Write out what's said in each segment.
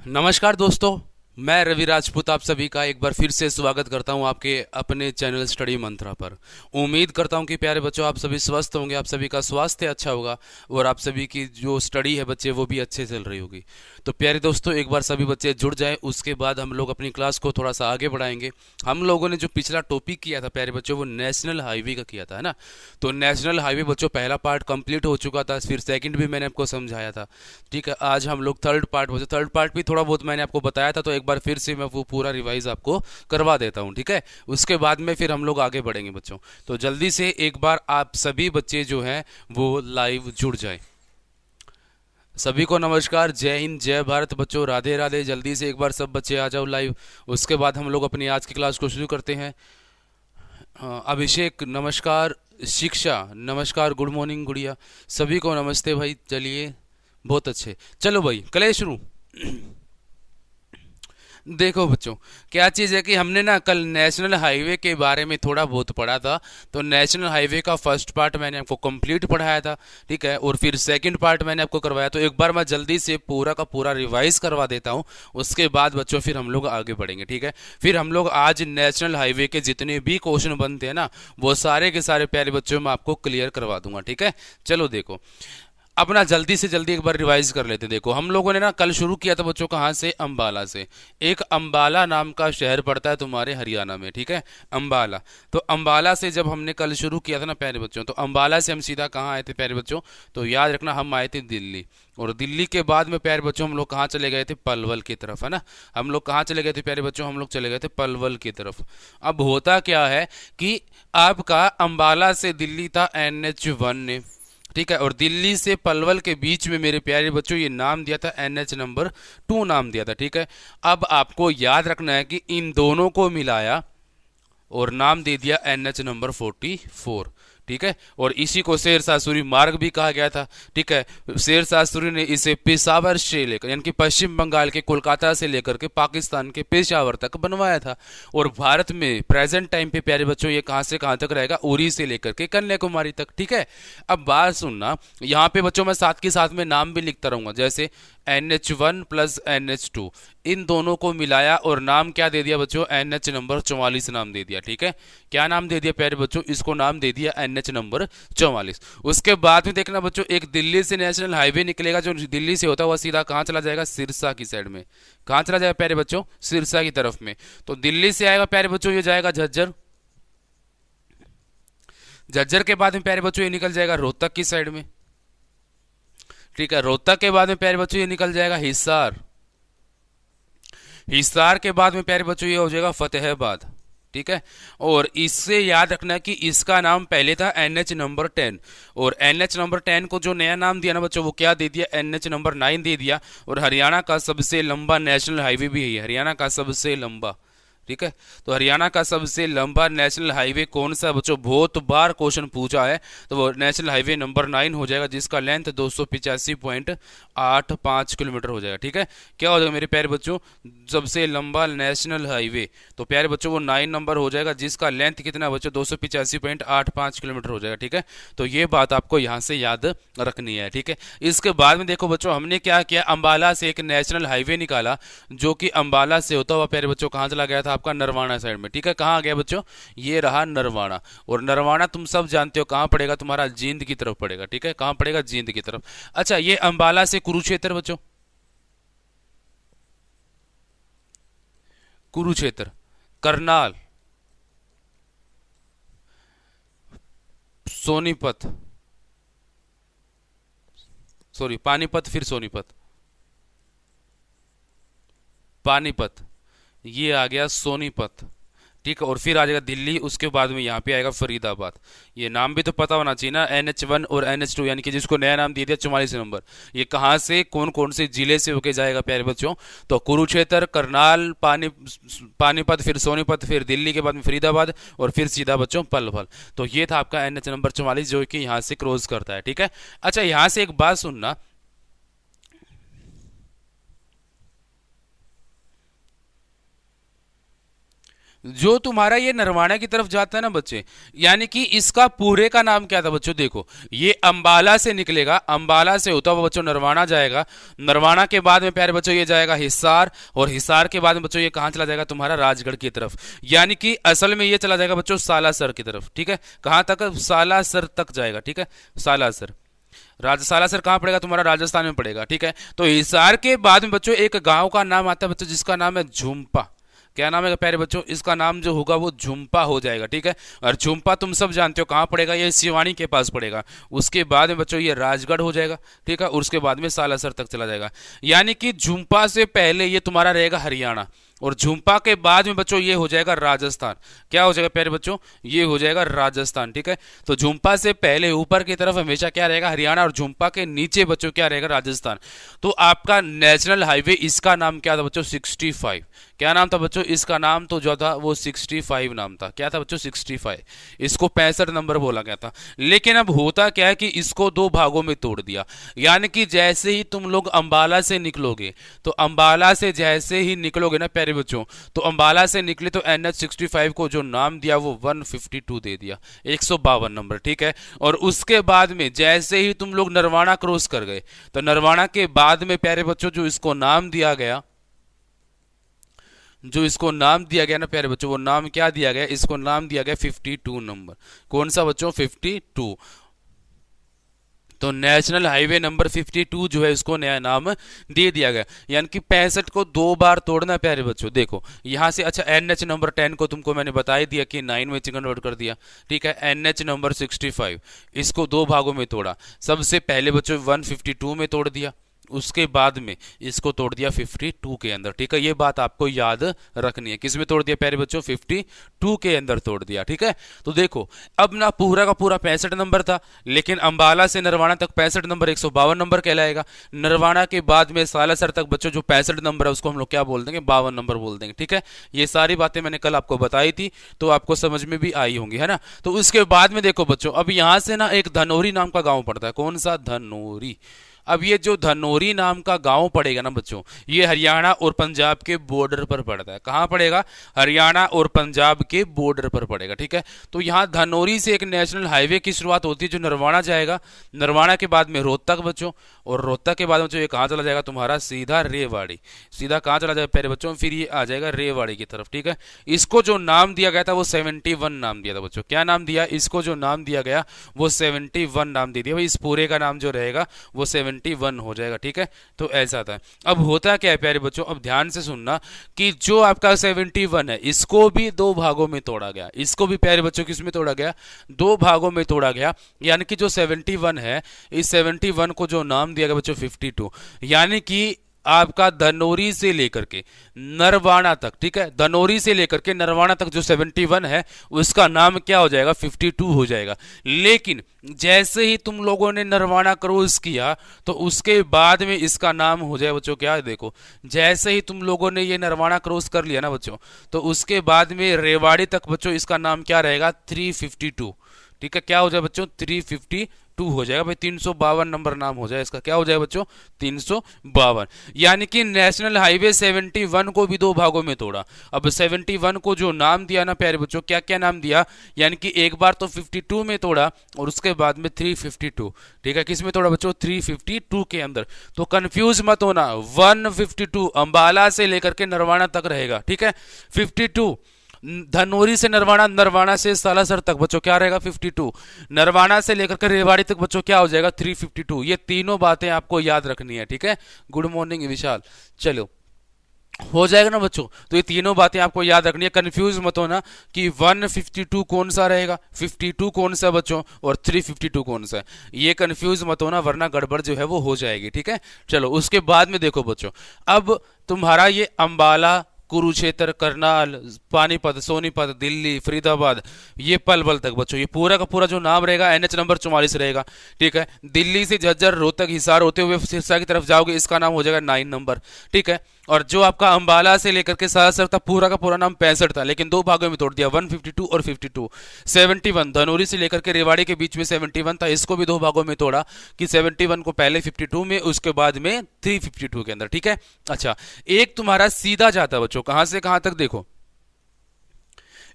नमस्कार दोस्तों, मैं रवि राजपूत आप सभी का एक बार फिर से स्वागत करता हूं आपके अपने चैनल स्टडी मंत्रा पर। उम्मीद करता हूं कि प्यारे बच्चों आप सभी स्वस्थ होंगे, आप सभी का स्वास्थ्य अच्छा होगा और आप सभी की जो स्टडी है बच्चे वो भी अच्छे चल रही होगी। तो प्यारे दोस्तों, एक बार सभी बच्चे जुड़ जाएं, उसके बाद हम लोग अपनी क्लास को थोड़ा सा आगे बढ़ाएंगे। हम लोगों ने जो पिछला टॉपिक किया था प्यारे बच्चों, वो नेशनल हाईवे का किया था, है ना। तो नेशनल हाईवे बच्चों पहला पार्ट कंप्लीट हो चुका था, फिर सेकंड भी मैंने आपको समझाया था। ठीक है, आज हम लोग थर्ड पार्ट बच्चों, थर्ड पार्ट भी थोड़ा बहुत मैंने आपको बताया था, तो एक बार फिर से मैं वो पूरा रिवाइज आपको करवा देता हूँ। ठीक है, उसके बाद में फिर हम लोग आगे बढ़ेंगे बच्चों। तो जल्दी से एक बार आप सभी बच्चे जो हैं वो लाइव जुड़ जाएं। सभी को नमस्कार, जय हिंद, जय भारत बच्चों, राधे राधे। जल्दी से एक बार सब बच्चे आ जाओ लाइव, उसके बाद हम लोग अपनी आज की क्लास को शुरू करते हैं। अभिषेक नमस्कार, शिक्षा नमस्कार, गुड मॉर्निंग गुड़िया, सभी को नमस्ते भाई। चलिए, बहुत अच्छे, चलो भाई कले शुरू। देखो बच्चों, क्या चीज़ है कि हमने ना कल नेशनल हाईवे के बारे में थोड़ा बहुत पढ़ा था। तो नेशनल हाईवे का फर्स्ट पार्ट मैंने आपको कंप्लीट पढ़ाया था, ठीक है, और फिर सेकंड पार्ट मैंने आपको करवाया। तो एक बार मैं जल्दी से पूरा का पूरा रिवाइज करवा देता हूँ, उसके बाद बच्चों फिर हम लोग आगे बढ़ेंगे। ठीक है, फिर हम लोग आज नेशनल हाईवे के जितने भी क्वेश्चन बनते हैं ना, वो सारे के सारे प्यारे बच्चों में आपको क्लियर करवा दूंगा। ठीक है, चलो देखो, अपना जल्दी से जल्दी एक बार रिवाइज कर लेते हैं। देखो, हम लोगों ने ना कल शुरू किया था बच्चों, कहाँ से? अंबाला से। एक अंबाला नाम का शहर पड़ता है तुम्हारे हरियाणा में, ठीक है, अंबाला। तो अंबाला से जब हमने कल शुरू किया था ना प्यारे बच्चों, तो अंबाला से हम सीधा कहाँ आए थे प्यारे बच्चों? तो याद रखना, हम आए थे दिल्ली। और दिल्ली के बाद में प्यारे बच्चों हम लोग कहाँ चले गए थे? पलवल की तरफ, है ना। हम लोग कहाँ चले गए थे प्यारे बच्चों? हम लोग चले गए थे पलवल की तरफ। अब होता क्या है कि आपका अंबाला से दिल्ली था NH1 ने, ठीक है, और दिल्ली से पलवल के बीच में मेरे प्यारे बच्चों ये नाम दिया था NH नंबर 2 नाम दिया था। ठीक है, अब आपको याद रखना है कि इन दोनों को मिलाया और नाम दे दिया NH नंबर 44। ठीक है, और इसी को शेरशाह सूरी मार्ग भी कहा गया था। ठीक है, शेरशाह सूरी ने इसे पेशावर से लेकर, यानी कि पश्चिम बंगाल के कोलकाता से लेकर के पाकिस्तान के पेशावर तक बनवाया था। और भारत में प्रेजेंट टाइम पे प्यारे बच्चों ये कहां से कहां तक रहेगा? उरी से लेकर के कन्याकुमारी तक। ठीक है, अब बात सुनना, यहाँ पे बच्चों मैं साथ के साथ में नाम भी लिखता रहूंगा, जैसे NH1 प्लस NH2, इन दोनों को मिलाया और नाम क्या दे दिया बच्चों? NH नंबर 44 नाम दे दिया। ठीक है, क्या नाम दे दिया प्यारे बच्चों? इसको नाम दे दिया NH नंबर 44। उसके बाद में देखना बच्चों, एक दिल्ली से नेशनल हाईवे निकलेगा, जो दिल्ली से होता हुआ सीधा कहाँ चला जाएगा? सिरसा की साइड में। कहाँ चला जाएगा प्यारे बच्चों? सिरसा की तरफ में। तो दिल्ली से आएगा प्यारे बच्चों, ये जाएगा झज्जर। झज्जर के बाद में प्यारे बच्चों ये निकल जाएगा रोहतक की साइड में। ठीक है, रोहतक के बाद में प्यारे बच्चों ये निकल जाएगा हिसार। हिसार के बाद में प्यारे बच्चों ये हो जाएगा फतेहाबाद। ठीक है, और इससे याद रखना कि इसका नाम पहले था NH नंबर 10, और NH नंबर 10 को जो नया नाम दिया ना बच्चों, वो क्या दे दिया? NH नंबर 9 दे दिया। और हरियाणा का सबसे लंबा नेशनल हाईवे भी है, हरियाणा का सबसे लंबा। ठीक है, तो हरियाणा का सबसे लंबा नेशनल हाईवे कौन सा बच्चों? बहुत बार क्वेश्चन पूछा है, तो वो नेशनल हाईवे नंबर 9 हो जाएगा, जिसका लेंथ 285.85 किलोमीटर हो जाएगा। ठीक है, क्या हो जाएगा मेरे प्यारे बच्चों? सबसे लंबा नेशनल हाईवे, तो प्यारे बच्चों वो 9 नंबर हो जाएगा, जिसका लेंथ कितना बच्चों? 285.85 किलोमीटर हो जाएगा। ठीक है, तो ये बात आपको यहाँ से याद रखनी है। ठीक है, इसके बाद में देखो बच्चों, हमने क्या किया? अंबाला से एक नेशनल हाईवे निकाला, जो कि अंबाला से होता हुआ प्यारे बच्चों कहाँ चला गया था? आपका नरवाना साइड में। ठीक है, कहाँ आ गया बच्चों? ये रहा नरवाना। और नरवाना तुम सब जानते हो कहाँ पड़ेगा? तुम्हारा जींद की तरफ पड़ेगा। ठीक है, कहाँ पड़ेगा? जींद की तरफ। अच्छा, ये अंबाला से कुरुक्षेत्र बच्चों, कुरुक्षेत्र, करनाल, सोनीपत, सॉरी पानीपत, फिर सोनीपत, पानीपत, ये आ गया सोनीपत। ठीक है, और फिर आ जाएगा दिल्ली, उसके बाद में यहाँ पे आएगा फरीदाबाद। ये नाम भी तो पता होना चाहिए ना, NH1 और NH2, यानी कि जिसको नया नाम दे दिया 44 नंबर। ये कहाँ से कौन कौन से जिले से होके जाएगा प्यारे बच्चों? तो कुरुक्षेत्र, करनाल, पानीपत, फिर सोनीपत, फिर दिल्ली के बाद में फरीदाबाद, और फिर सीधा बच्चों पलवल। तो ये था आपका NH नंबर 44, जो कि यहाँ से क्रॉस करता है। ठीक है, अच्छा यहाँ से एक बात सुनना, जो तुम्हारा ये नरवाना की तरफ जाता है ना बच्चे, यानी कि इसका पूरे का नाम क्या था बच्चों, देखो ये अंबाला से निकलेगा, अंबाला से होता हुआ बच्चों नरवाना जाएगा, नरवाना के बाद में प्यारे बच्चों ये जाएगा हिसार, और हिसार के बाद में बच्चों ये कहां चला जाएगा, तुम्हारा राजगढ़ की तरफ, यानी कि असल में ये चला जाएगा बच्चों सालासर की तरफ। ठीक है, कहां तक, सालासर तक जाएगा। ठीक है, सालासर, सालासर कहां पड़ेगा, तुम्हारा राजस्थान में पड़ेगा। ठीक है, तो हिसार के बाद में बच्चों एक गांव का नाम आता है बच्चों, जिसका नाम है झुम्पा। क्या नाम है प्यारे बच्चों, इसका नाम जो होगा वो झुम्पा हो जाएगा। ठीक है, और झुम्पा तुम सब जानते हो कहां पड़ेगा, ये सिवानी के पास पड़ेगा। उसके बाद में बच्चों ये राजगढ़ हो जाएगा। ठीक है, और उसके बाद में सालासर तक चला जाएगा, यानी कि झुम्पा से पहले ये तुम्हारा रहेगा हरियाणा, और झुम्पा के बाद में बच्चों ये हो जाएगा राजस्थान। क्या हो जाएगा प्यारे बच्चों, ये हो जाएगा राजस्थान। ठीक है, तो झुम्पा से पहले ऊपर की तरफ हमेशा क्या रहेगा, हरियाणा, और झुम्पा के नीचे बच्चों क्या रहेगा, राजस्थान। तो आपका नेशनल हाईवे इसका नाम क्या था बच्चों, 65। क्या नाम था बच्चों, इसका नाम तो जो था वो 65 नाम था। क्या था बच्चों, 65। इसको 65 नंबर बोला गया था। लेकिन अब होता क्या है कि इसको दो भागों में तोड़ दिया, यानी कि जैसे ही तुम लोग अंबाला से निकलोगे, तो अंबाला से जैसे ही निकलोगे ना प्यारे बच्चों, तो अंबाला से निकले तो NH65 को जो नाम दिया वो 152 दे दिया, 152 नंबर। ठीक है, और उसके बाद में जैसे ही तुम लोग नरवाना क्रॉस कर गए, तो नरवाना के बाद में प्यारे बच्चों जो इसको नाम दिया गया, जो इसको नाम दिया गया ना प्यारे बच्चों, वो नाम क्या दिया गया, इसको नाम दिया गया 52 नंबर। कौन सा बच्चों, 52। तो नेशनल हाईवे नंबर 52 जो है इसको नया नाम दे दिया गया, यानी कि 65 को दो बार तोड़ना प्यारे बच्चों। देखो यहां से, अच्छा NH नंबर 10 को तुमको मैंने बता ही दिया कि 9 में कन्वर्ट कर दिया। ठीक है, NH नंबर 65 इसको दो भागों में तोड़ा, सबसे पहले बच्चों 152 में तोड़ दिया, उसके बाद में इसको तोड़ दिया 52 के अंदर। ठीक है, ये बात आपको याद रखनी है, किस में तोड़ दिया प्यारे बच्चों, 52 के अंदर तोड़ दिया। ठीक है, तो देखो अब ना पूरा का पूरा 65 नंबर था, लेकिन अंबाला से नरवाना तक 65 नंबर 152 नंबर कहलाएगा। नरवाना के बाद में सालासर तक बच्चों जो 65 नंबर है उसको हम लोग क्या बोल देंगे, 52 नंबर बोल देंगे। ठीक है, ये सारी बातें मैंने कल आपको बताई थी, तो आपको समझ में भी आई होंगी, है ना। तो उसके बाद में देखो बच्चों, अब यहां से ना एक धनौरी नाम का गांव पड़ता है। कौन सा, धनौरी। अब ये जो धनौरी नाम का गांव पड़ेगा ना बच्चों, ये हरियाणा और पंजाब के बॉर्डर पर पड़ता है। कहां पड़ेगा, हरियाणा और पंजाब के बॉर्डर पर पड़ेगा। ठीक है, तो यहां धनौरी से एक नेशनल हाईवे की शुरुआत होती है जो नरवाना जाएगा, नरवाना के बाद में रोहतक बच्चों, और रोहतक के बाद बच्चों ये कहां चला जाएगा, तुम्हारा सीधा रेवाड़ी। सीधा कहां चला जाएगा प्यारे बच्चों, फिर ये आ जाएगा रेवाड़ी की तरफ। ठीक है, इसको जो नाम दिया गया था वो 71 नाम दिया था बच्चों। क्या नाम दिया, इसको जो नाम दिया गया वो 71 नाम दे दिया भाई। इस पूरे का नाम जो रहेगा वो 71 हो जाएगा। ठीक है, तो ऐसा था। अब होता क्या है प्यारे बच्चों, अब ध्यान से सुनना कि जो आपका 71 है इसको भी दो भागों में तोड़ा गया, इसको भी प्यारे बच्चों किस में तोड़ा गया, दो भागों में तोड़ा गया। यानी कि जो 71 है, इस 71 को जो नाम दिया गया बच्चों 52, यानी कि आपका धनौरी से लेकर के नरवाना तक। ठीक है, धनौरी से लेकर के नरवाना तक जो 71 है उसका नाम क्या हो जाएगा, 52 हो जाएगा। लेकिन जैसे ही तुम लोगों ने नरवाना क्रॉस किया तो उसके बाद में इसका नाम हो जाए बच्चों क्या, देखो जैसे ही तुम लोगों ने ये नरवाना क्रॉस कर लिया ना बच्चों, तो उसके बाद में रेवाड़ी तक बच्चों इसका नाम क्या रहेगा, 352। ठीक है, क्या हो जाए बच्चों, 352 हो जाएगा भाई, 352 नंबर नाम हो जाए इसका। क्या हो जाए बच्चों, 352। यानी कि नेशनल हाईवे 71 को भी दो भागों में तोड़ा। अब 71 को जो नाम दिया ना प्यारे बच्चों, क्या क्या नाम दिया, यानी कि एक बार तो 52 में तोड़ा और उसके बाद में 352। ठीक है, किस में तोड़ा बच्चों, 352 के अंदर। तो कंफ्यूज मत होना, 152 अंबाला से लेकर के नरवाना तक रहेगा। ठीक है, 52 धनौरी से नरवाना, नरवाना से सालासर तक बच्चों क्या रहेगा, 52। नरवाना से लेकर के रेवाड़ी तक बच्चों क्या हो जाएगा, 352। ये तीनों बातें आपको याद रखनी है। ठीक है, गुड मॉर्निंग विशाल। चलो हो जाएगा ना बच्चों, तो ये तीनों बातें आपको याद रखनी है, कंफ्यूज मत होना कि 152 कौन सा रहेगा, 52 कौन सा बच्चों, और 352 कौन सा है। ये कंफ्यूज मत होना वरना गड़बड़ जो है वो हो जाएगी। ठीक है, चलो उसके बाद में देखो बच्चों, अब तुम्हारा ये अंबाला, कुरुक्षेत्र, करनाल, पानीपत, सोनीपत, दिल्ली, फरीदाबाद, ये पलवल तक बच्चों, ये पूरा का पूरा जो नाम रहेगा NH नंबर 44 रहेगा। ठीक है, दिल्ली से झज्जर, रोहतक, हिसार होते हुए सिरसा की तरफ जाओगे, इसका नाम हो जाएगा 9 नंबर। ठीक है, और जो आपका अंबाला से लेकर के सालासर था पूरा का पूरा नाम 65 था, लेकिन दो भागों में तोड़ दिया, 152 और 52। 71 धनौरी से लेकर के रेवाड़ी के बीच में 71 था, इसको भी दो भागों में तोड़ा कि 71 को पहले 52 में, उसके बाद में 352 के अंदर। ठीक है, अच्छा एक तुम्हारा सीधा जाता बच्चों, कहां से कहां तक, देखो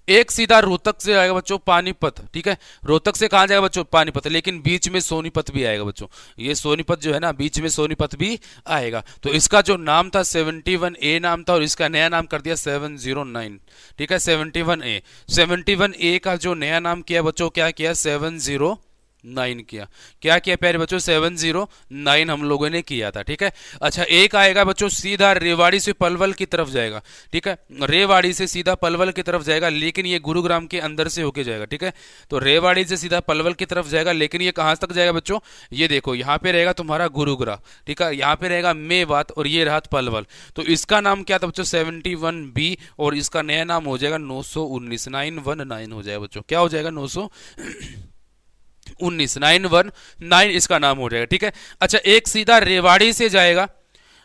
एक सीधा रोहतक से आएगा बच्चों पानीपत, ठीक है, रोहतक से कहाँ जाएगा बच्चों पानीपत, लेकिन बीच में सोनीपत भी आएगा बच्चों, ये सोनीपत जो है ना बीच में सोनीपत भी आएगा। तो इसका जो नाम था 71A नाम था और इसका नया नाम कर दिया 709, ठीक है, 71A। 71A का जो नया नाम किया बच्चों, क्या किया, 709 किया। क्या किया प्यारे बच्चों, 709 हम लोगों ने किया था, ठीक है। अच्छा, एक आएगा बच्चों सीधा रेवाड़ी से पलवल की तरफ जाएगा, ठीक है, रेवाड़ी से सीधा पलवल की तरफ जाएगा, लेकिन ये गुरुग्राम के अंदर से होके जाएगा, ठीक है। तो रेवाड़ी से सीधा पलवल की तरफ जाएगा, लेकिन ये कहां तक जाएगा बच्चों, ये देखो यहाँ पे रहेगा तुम्हारा गुरुग्राम, ठीक है, यहाँ पे रहेगा मेवात और ये रहा पलवल। तो इसका नाम क्या था बच्चों, 71B, और इसका नया नाम हो जाएगा 919, 919 हो जाएगा बच्चों, क्या हो जाएगा, 919 इसका नाम हो जाएगा, ठीक है। अच्छा, एक सीधा रेवाड़ी से जाएगा,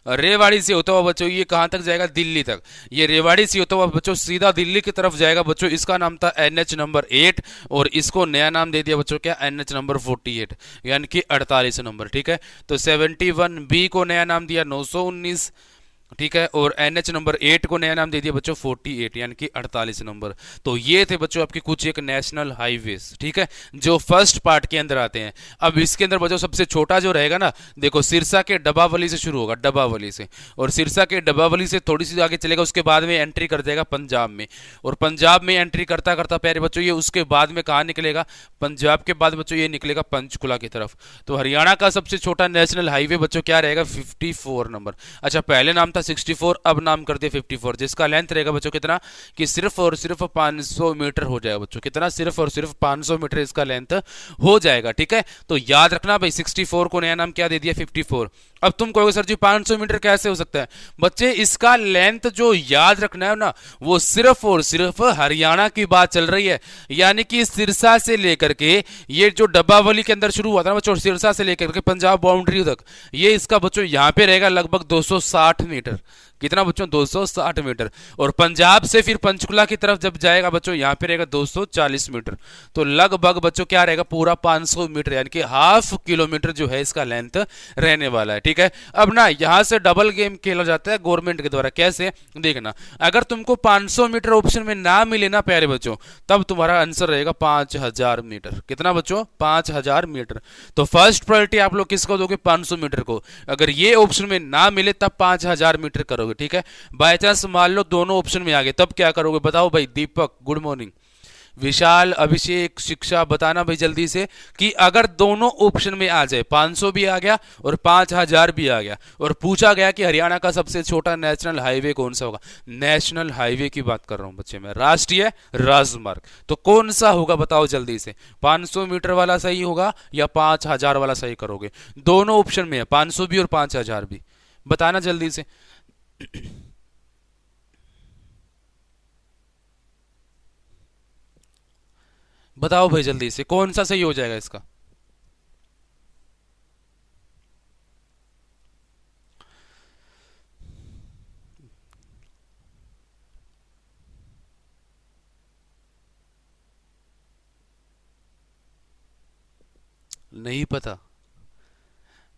रेवाड़ी से होता हुआ बच्चों ये कहां तक जाएगा, दिल्ली तक। ये रेवाड़ी से होता हुआ बच्चों सीधा दिल्ली की तरफ जाएगा बच्चों, इसका नाम था NH नंबर 8 और इसको नया नाम दे दिया बच्चों क्या, NH नंबर 48, यानी कि 48 नंबर, ठीक है। तो 71B को नया नाम दिया 919, ठीक है, और NH नंबर 8 को नया नाम दे दिया बच्चों 48, यानी कि 48 नंबर। तो ये थे बच्चों आपके कुछ एक नेशनल हाईवेज, ठीक है, जो फर्स्ट पार्ट के अंदर आते हैं। अब इसके अंदर बच्चों सबसे छोटा जो रहेगा ना, देखो सिरसा के डबावली से शुरू होगा, डबावली से, और सिरसा के डबावली से थोड़ी सी आगे चलेगा, उसके बाद में एंट्री कर जाएगा पंजाब में, और पंजाब में एंट्री करता करता प्यारे बच्चों ये उसके बाद में कहाँ निकलेगा, पंजाब के बाद बच्चों ये निकलेगा पंचकुला की तरफ। तो हरियाणा का सबसे छोटा नेशनल हाईवे बच्चों क्या रहेगा, 54 नंबर। अच्छा, पहले नाम था 64, अब नाम कर दिया 54, जिसका लेंथ रहेगा बच्चों कितना, कि सिर्फ और सिर्फ 500 मीटर हो जाएगा बच्चों, कितना, सिर्फ और सिर्फ 500 मीटर इसका लेंथ हो जाएगा, ठीक है। तो याद रखना भाई, 64 को नया नाम क्या दे दिया, 54। अब तुम कहोगे सर जी 500 मीटर कैसे हो सकता है, बच्चे इसका लेंथ जो याद रखना है ना, वो सिर्फ और सिर्फ हरियाणा की बात चल रही है, यानी कि सिरसा से लेकर के ये जो डब्बावली के अंदर शुरू हुआ था ना बच्चों, सिरसा से लेकर के पंजाब बाउंड्री तक, ये इसका बच्चों यहां पे रहेगा लगभग 260 मीटर, कितना बच्चों, 260 मीटर। और पंजाब से फिर पंचकुला की तरफ जब जाएगा बच्चों, यहां पे रहेगा 240 मीटर। तो लगभग बच्चों क्या रहेगा, पूरा 500 मीटर, यानी कि हाफ किलोमीटर जो है इसका लेंथ रहने वाला है, ठीक है। अब ना यहां से डबल गेम खेला जाता है गवर्नमेंट के द्वारा, कैसे देखना, अगर तुमको 500 मीटर ऑप्शन में ना मिले ना प्यारे बच्चों, तब तुम्हारा आंसर रहेगा 5000 मीटर, कितना बच्चों, 5000 मीटर। तो फर्स्ट प्रायोरिटी आप लोग किसको दोगे, 500 मीटर को। अगर ये ऑप्शन में ना मिले तब 5000 मीटर करोगे, ठीक है। बाय चांस मान लो दोनों ऑप्शन में आ गए, तब क्या करोगे बताओ भाई, दीपक गुड मॉर्निंग, विशाल, अभिषेक, शिक्षा, बताना भाई जल्दी से, कि अगर दोनों ऑप्शन में आ जाए, 500 भी आ गया और 5000 भी आ गया, और पूछा गया कि हरियाणा का सबसे छोटा नेशनल हाईवे कौन सा होगा, नेशनल हाईवे की बात कर रहा हूं बच्चे मैं, राष्ट्रीय राजमार्ग, तो कौन सा होगा बताओ जल्दी से, 500 मीटर वाला सही होगा या 5000 वाला सही करोगे, दोनों ऑप्शन में है, 500 भी और 5000 भी, बताना जल्दी से। बताओ भाई जल्दी से, कौन सा सही हो जाएगा इसका, नहीं पता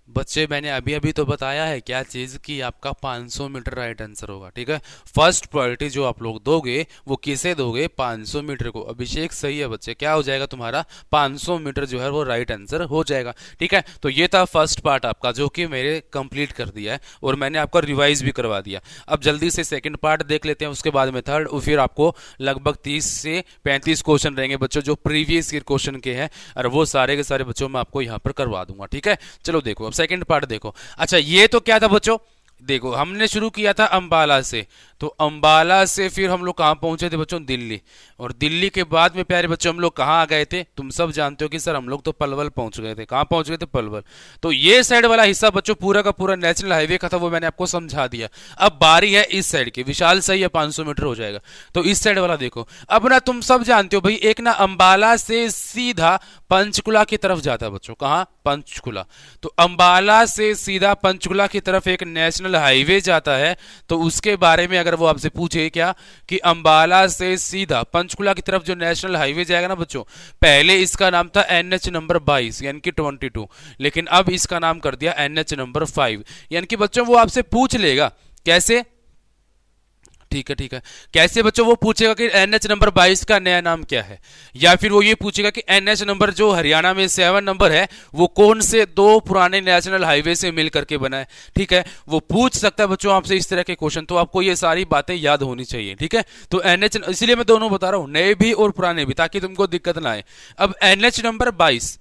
बच्चे, मैंने अभी अभी तो बताया है क्या चीज, कि आपका 500 मीटर राइट आंसर होगा, ठीक है। फर्स्ट प्रायोरिटी जो आप लोग दोगे वो किसे दोगे, 500 मीटर को। अभिषेक सही है बच्चे, क्या हो जाएगा तुम्हारा, 500 मीटर जो है वो राइट आंसर हो जाएगा, ठीक है। तो ये था फर्स्ट पार्ट आपका, जो कि मेरे कंप्लीट कर दिया है और मैंने आपका रिवाइज भी करवा दिया। अब जल्दी से सेकेंड पार्ट देख लेते हैं, उसके बाद में थर्ड, और फिर आपको लगभग 30 से 35 क्वेश्चन रहेंगे बच्चों जो प्रीवियस ईयर क्वेश्चन के हैं, और वो सारे के सारे बच्चों मैं आपको यहाँ पर करवा दूंगा, ठीक है। चलो देखो अब सेकंड पार्ट देखो। अच्छा, ये तो क्या था बच्चों, देखो हमने शुरू किया था अंबाला से, तो अंबाला से फिर हम लोग कहां पहुंचे थे बच्चों, दिल्ली, और दिल्ली के बाद में प्यारे बच्चों हम लोग कहां आ गए थे, तुम सब जानते हो कि सर हम लोग तो पलवल पहुंच गए थे, कहां पहुंच गए थे, पलवल। तो ये साइड वाला हिस्सा बच्चों पूरा का पूरा नेशनल हाईवे का था, वो मैंने आपको समझा दिया। अब बारी है इस साइड की, विशाल सही है, 500 मीटर हो जाएगा। तो इस साइड वाला देखो, अब ना तुम सब जानते हो भाई, एक ना अंबाला से सीधा पंचकुला की तरफ जाता है बच्चों, कहां, पंचकुला। तो अंबाला से सीधा पंचकुला की तरफ एक नेशनल हाईवे जाता है, तो उसके बारे में अगर वो आपसे पूछे क्या, कि अंबाला से सीधा पंचकुला की तरफ जो नेशनल हाईवे जाएगा ना बच्चों, पहले इसका नाम था NH नंबर 22 यानी कि 22, लेकिन अब इसका नाम कर दिया NH नंबर 5, यानी कि बच्चों वो आपसे पूछ लेगा कैसे, ठीक है, ठीक है। कैसे बच्चों? वो पूछेगा कि एनएच नंबर 22 का नया नाम क्या है, या फिर वो ये पूछेगा कि एनएच नंबर जो हरियाणा में 7 नंबर है वो कौन से दो पुराने नेशनल हाईवे से मिल करके बना है। ठीक है, वो पूछ सकता है बच्चों आपसे इस तरह के क्वेश्चन, तो आपको ये सारी बातें याद होनी चाहिए। ठीक है, तो एनएच, इसलिए मैं दोनों बता रहा हूं, नए भी और पुराने भी, ताकि तुमको दिक्कत ना आए। अब एनएच नंबर 22,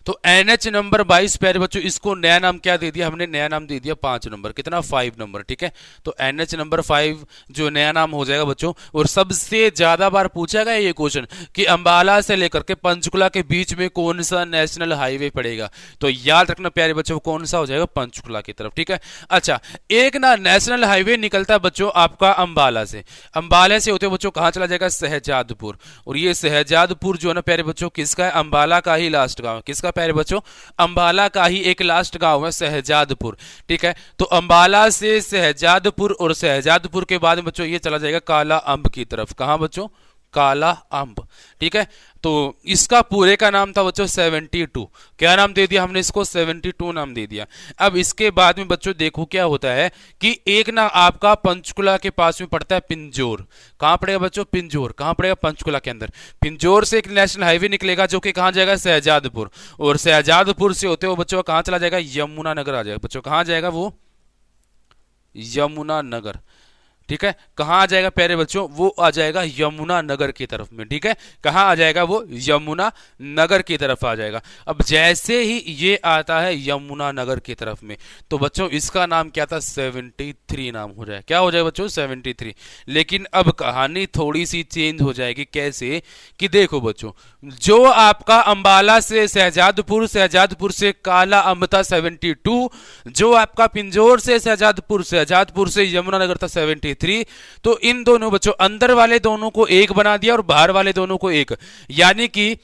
तो एनएच नंबर 22 प्यारे बच्चों, इसको नया नाम क्या दे दिया हमने? नया नाम दे दिया 5 नंबर, कितना? 5 नंबर। ठीक है, तो एनएच नंबर 5 जो नया नाम हो जाएगा बच्चों। और सबसे ज्यादा बार पूछा गया ये क्वेश्चन कि अंबाला से लेकर के पंचकुला के बीच में कौन सा नेशनल हाईवे पड़ेगा, तो याद रखना प्यारे बच्चों कौन सा हो जाएगा? पंचकुला की तरफ। ठीक है, अच्छा, एक ना नेशनल हाईवे निकलता है बच्चों आपका अंबाला से, अंबाला से होते बच्चों कहां चला जाएगा? शहजादपुर। और ये शहजादपुर जो है ना प्यारे बच्चों किसका है? अंबाला का ही लास्ट गांव। किसका प्यारे बच्चों? अंबाला का ही एक लास्ट गांव है शहजादपुर। ठीक है, तो अंबाला से शहजादपुर, और शहजादपुर के बाद में बच्चों ये चला जाएगा काला अंब की तरफ। कहां बच्चों? काला अंब। ठीक है, तो इसका पूरे का नाम था बच्चों 72। क्या नाम दे दिया हमने इसको? 72 नाम दे दिया। अब इसके बाद में बच्चों देखो क्या होता है कि एक ना आपका पंचकुला के पास में पड़ता है पिंजौर। कहां पड़ेगा बच्चों? पिंजौर। कहां पड़ेगा? पंचकुला के अंदर। पिंजौर से एक नेशनल हाईवे निकलेगा जो कि कहां जाएगा? शहजादपुर। और शहजादपुर से होते हुए बच्चों कहां चला जाएगा? यमुनानगर आ जाएगा बच्चों। कहां जाएगा वो? यमुनानगर। ठीक है, कहां आ जाएगा प्यारे बच्चों? वो आ जाएगा यमुना नगर की तरफ में। ठीक है, कहां आ जाएगा वो? यमुना नगर की तरफ आ जाएगा। अब जैसे ही ये आता है यमुना नगर की तरफ में, तो बच्चों इसका नाम क्या था? 73 नाम हो जाए। क्या हो जाए बच्चों? 73। लेकिन अब कहानी थोड़ी सी चेंज हो जाएगी। कैसे? कि देखो बच्चों, जो आपका अंबाला से शहजादपुर, शहजादपुर से काला अंब था 72, जो आपका पिंजौर से शहजादपुर, शहजादपुर से यमुनानगर था 73। तो इन दोनों बच्चों अंदर वाले दोनों को एक बना दिया और बाहर वाले दोनों को एक, यानी कि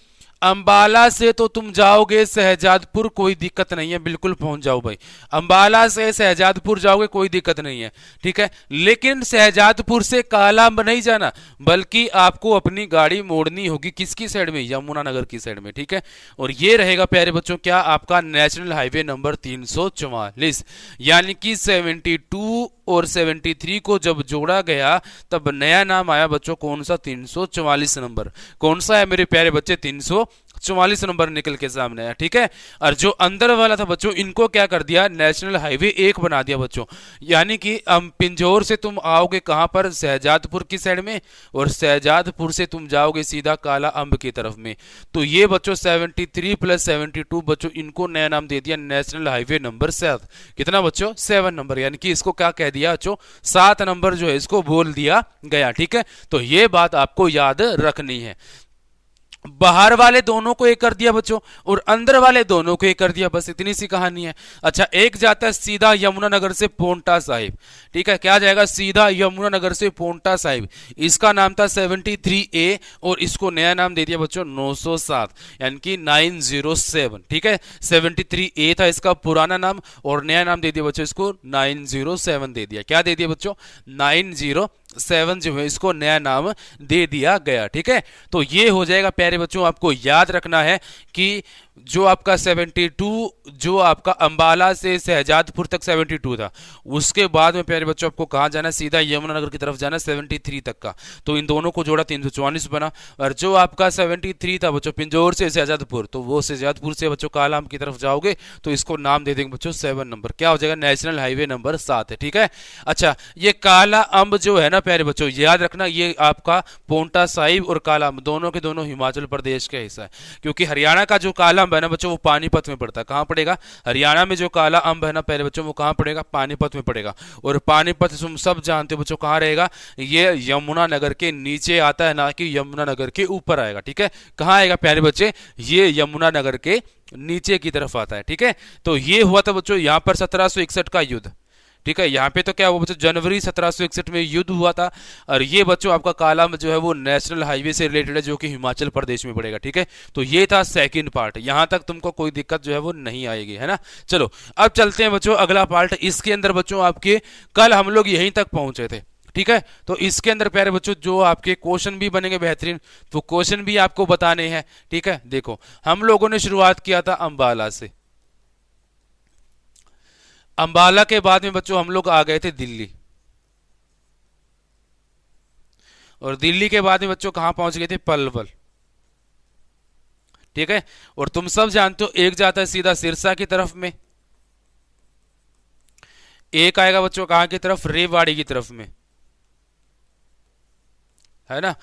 अंबाला से तो तुम जाओगे शहजादपुर, कोई दिक्कत नहीं है, बिल्कुल पहुंच जाओ भाई। अंबाला से शहजादपुर जाओगे, कोई दिक्कत नहीं है। ठीक है, लेकिन शहजादपुर से कालाअंब नहीं जाना, बल्कि आपको अपनी गाड़ी मोड़नी होगी किसकी साइड में? यमुनानगर की साइड में। ठीक है, और ये रहेगा प्यारे बच्चों क्या? आपका नेशनल हाईवे नंबर 344। यानी कि 72 और 73 को जब जोड़ा गया तब नया नाम आया बच्चों कौन सा? 344 नंबर। कौन सा है मेरे प्यारे बच्चे? 344 नंबर निकल के सामने आया। ठीक है, और जो अंदर वाला था बच्चों इनको क्या कर दिया? नेशनल हाईवे 1 बना दिया बच्चों। यानी कि पिंजौर से तुम आओगे कहां पर? शहजादपुर की साइड में, और शहजादपुर से तुम जाओगे सीधा काला अंब की तरफ में। तो ये बच्चों 73 प्लस 72 बच्चों इनको नया नाम दे दिया नेशनल हाईवे नंबर 7। कितना बच्चों? 7 नंबर। यानी कि इसको क्या कह दिया बच्चों? 7 नंबर जो है इसको बोल दिया गया। ठीक है, तो ये बात आपको याद रखनी है। बाहर वाले दोनों को एक कर दिया बच्चों और अंदर वाले दोनों को एक कर दिया, बस इतनी सी कहानी है। अच्छा, एक जाता है सीधा यमुनानगर से पोंटा साहिब। ठीक है, क्या जाएगा? सीधा यमुनानगर से पोंटा साहिब। इसका नाम था 73A और इसको नया नाम दे दिया बच्चों 907, यानी कि 907। ठीक है, 73A था इसका पुराना नाम और नया नाम दे दिया बच्चों इसको 907 दे दिया। क्या दे दिया बच्चों? 907 जो है इसको नया नाम दे दिया गया। ठीक है, तो ये हो जाएगा प्यारे बच्चों। आपको याद रखना है कि जो आपका 72, जो आपका अंबाला से शहजादपुर तक 72 था, उसके बाद में प्यारे बच्चों आपको कहां जाना? सीधा यमुनानगर की तरफ जाना 73 तक का। तो इन दोनों को जोड़ा 344 बना। और जो आपका 73 था बच्चों पिंजौर से शहजादपुर, तो वो शहजादपुर से बच्चों काला अंब की तरफ जाओगे तो इसको नाम दे देंगे बच्चों 7 नंबर। क्या हो जाएगा? नेशनल हाईवे नंबर 7 है। ठीक है, अच्छा, ये काला अंब जो है ना प्यारे बच्चों, याद रखना ये आपका पोंटा साहिब और काला अंब दोनों के दोनों हिमाचल प्रदेश का हिस्सा है। क्योंकि हरियाणा का जो काला अंब है ना बच्चों वो पानीपत में पड़ता है। कहां पड़ेगा? हरियाणा में जो काला अंब है ना प्यारे बच्चों वो कहां पड़ेगा? पानीपत में पड़ेगा। और पानीपत तुम सब जानते हो बच्चों कहां रहेगा? ये यमुनानगर के नीचे आता है, ना कि यमुनानगर के ऊपर आएगा। ठीक है, कहां आएगा प्यारे बच्चे? ये यमुनानगर के नीचे की तरफ आता है। ठीक है, तो ये हुआ था बच्चों यहां पर 1761 का युद्ध। ठीक है, यहाँ पे तो क्या हुआ बच्चों? जनवरी 1761 में युद्ध हुआ था। और ये बच्चों आपका काला अंब जो है वो नेशनल हाईवे से रिलेटेड है, जो कि हिमाचल प्रदेश में पड़ेगा। ठीक है, तो ये था सेकंड पार्ट। यहां तक तुमको कोई दिक्कत जो है वो नहीं आएगी, है ना। चलो अब चलते हैं बच्चों अगला पार्ट। इसके अंदर बच्चों आपके कल हम लोग यहीं तक पहुंचे थे। ठीक है, तो इसके अंदर प्यारे बच्चों जो आपके क्वेश्चन भी बनेंगे बेहतरीन, तो क्वेश्चन भी आपको बताने हैं। ठीक है, देखो हम लोगों ने शुरुआत किया था अंबाला से। अंबाला के बाद में बच्चों हम लोग आ गए थे दिल्ली। और दिल्ली के बाद में बच्चों कहाँ पहुंच गए थे, पलवल। ठीक है, और तुम सब जानते हो एक जाता है सीधा सिरसा की तरफ में, एक आएगा बच्चों कहाँ की तरफ, रेवाड़ी की तरफ में, है ना।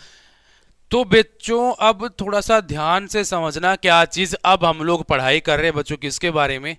तो बच्चों अब थोड़ा सा ध्यान से समझना क्या चीज, अब हम लोग पढ़ाई कर रहे हैं बच्चों किसके बारे में,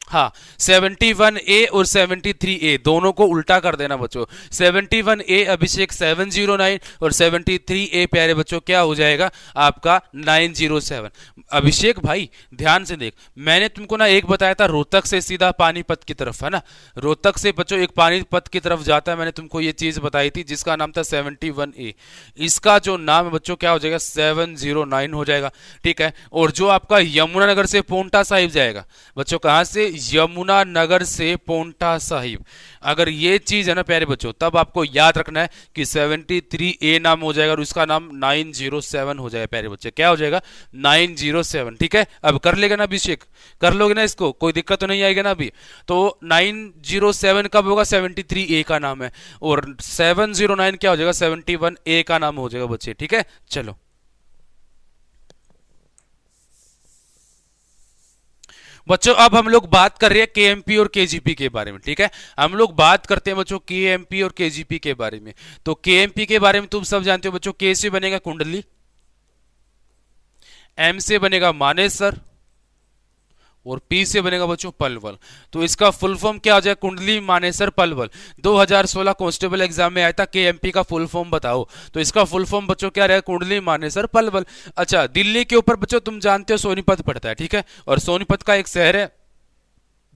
हाँ 71A और 73A दोनों को उल्टा कर देना बच्चों। 71A अभिषेक 709 और 73A प्यारे बच्चों क्या हो जाएगा आपका 907। अभिषेक भाई ध्यान से देख, मैंने तुमको ना एक बताया था रोहतक से सीधा पानीपत की तरफ, है ना। रोहतक से बच्चों एक पानीपत की तरफ जाता है, मैंने तुमको ये चीज बताई थी जिसका नाम था 71A। इसका जो नाम है बच्चों क्या हो जाएगा, 709 हो जाएगा। ठीक है, और जो आपका यमुनानगर से पोंटा साहिब जाएगा बच्चों, कहां से, यमुनानगर से पोंटा साहिब, अगर ये चीज है ना प्यारे बच्चों, तब आपको याद रखना है कि 73A नाम हो जाएगा और उसका नाम 907 हो जाएगा प्यारे बच्चे, क्या हो जाएगा 907। ठीक है, अब कर लेगा ना अभिषेक, कर लोगे ना इसको, कोई दिक्कत तो नहीं आएगी ना अभी। तो 907 कब होगा, 73A का नाम है, और 709 क्या हो जाएगा, 71A का नाम हो जाएगा बच्चे। ठीक है, चलो बच्चों अब हम लोग बात कर रहे हैं केएमपी और केजीपी के बारे में। ठीक है, हम लोग बात करते हैं बच्चों केएमपी और केजीपी के बारे में। तो केएमपी के बारे में तुम सब जानते हो बच्चों, के से बनेगा कुंडली, एम से बनेगा मानेसर, और पी से बनेगा बच्चों पलवल। तो इसका फुल फॉर्म क्या हो जाए, कुंडली मानेसर पलवल। 2016 कांस्टेबल एग्जाम में आया था केएमपी का फुल फॉर्म बताओ, तो इसका फुल फॉर्म बच्चों क्या रहेगा, कुंडली मानेसर पलवल। अच्छा, दिल्ली के ऊपर बच्चों तुम जानते हो सोनीपत पड़ता है। ठीक है, और सोनीपत का एक शहर है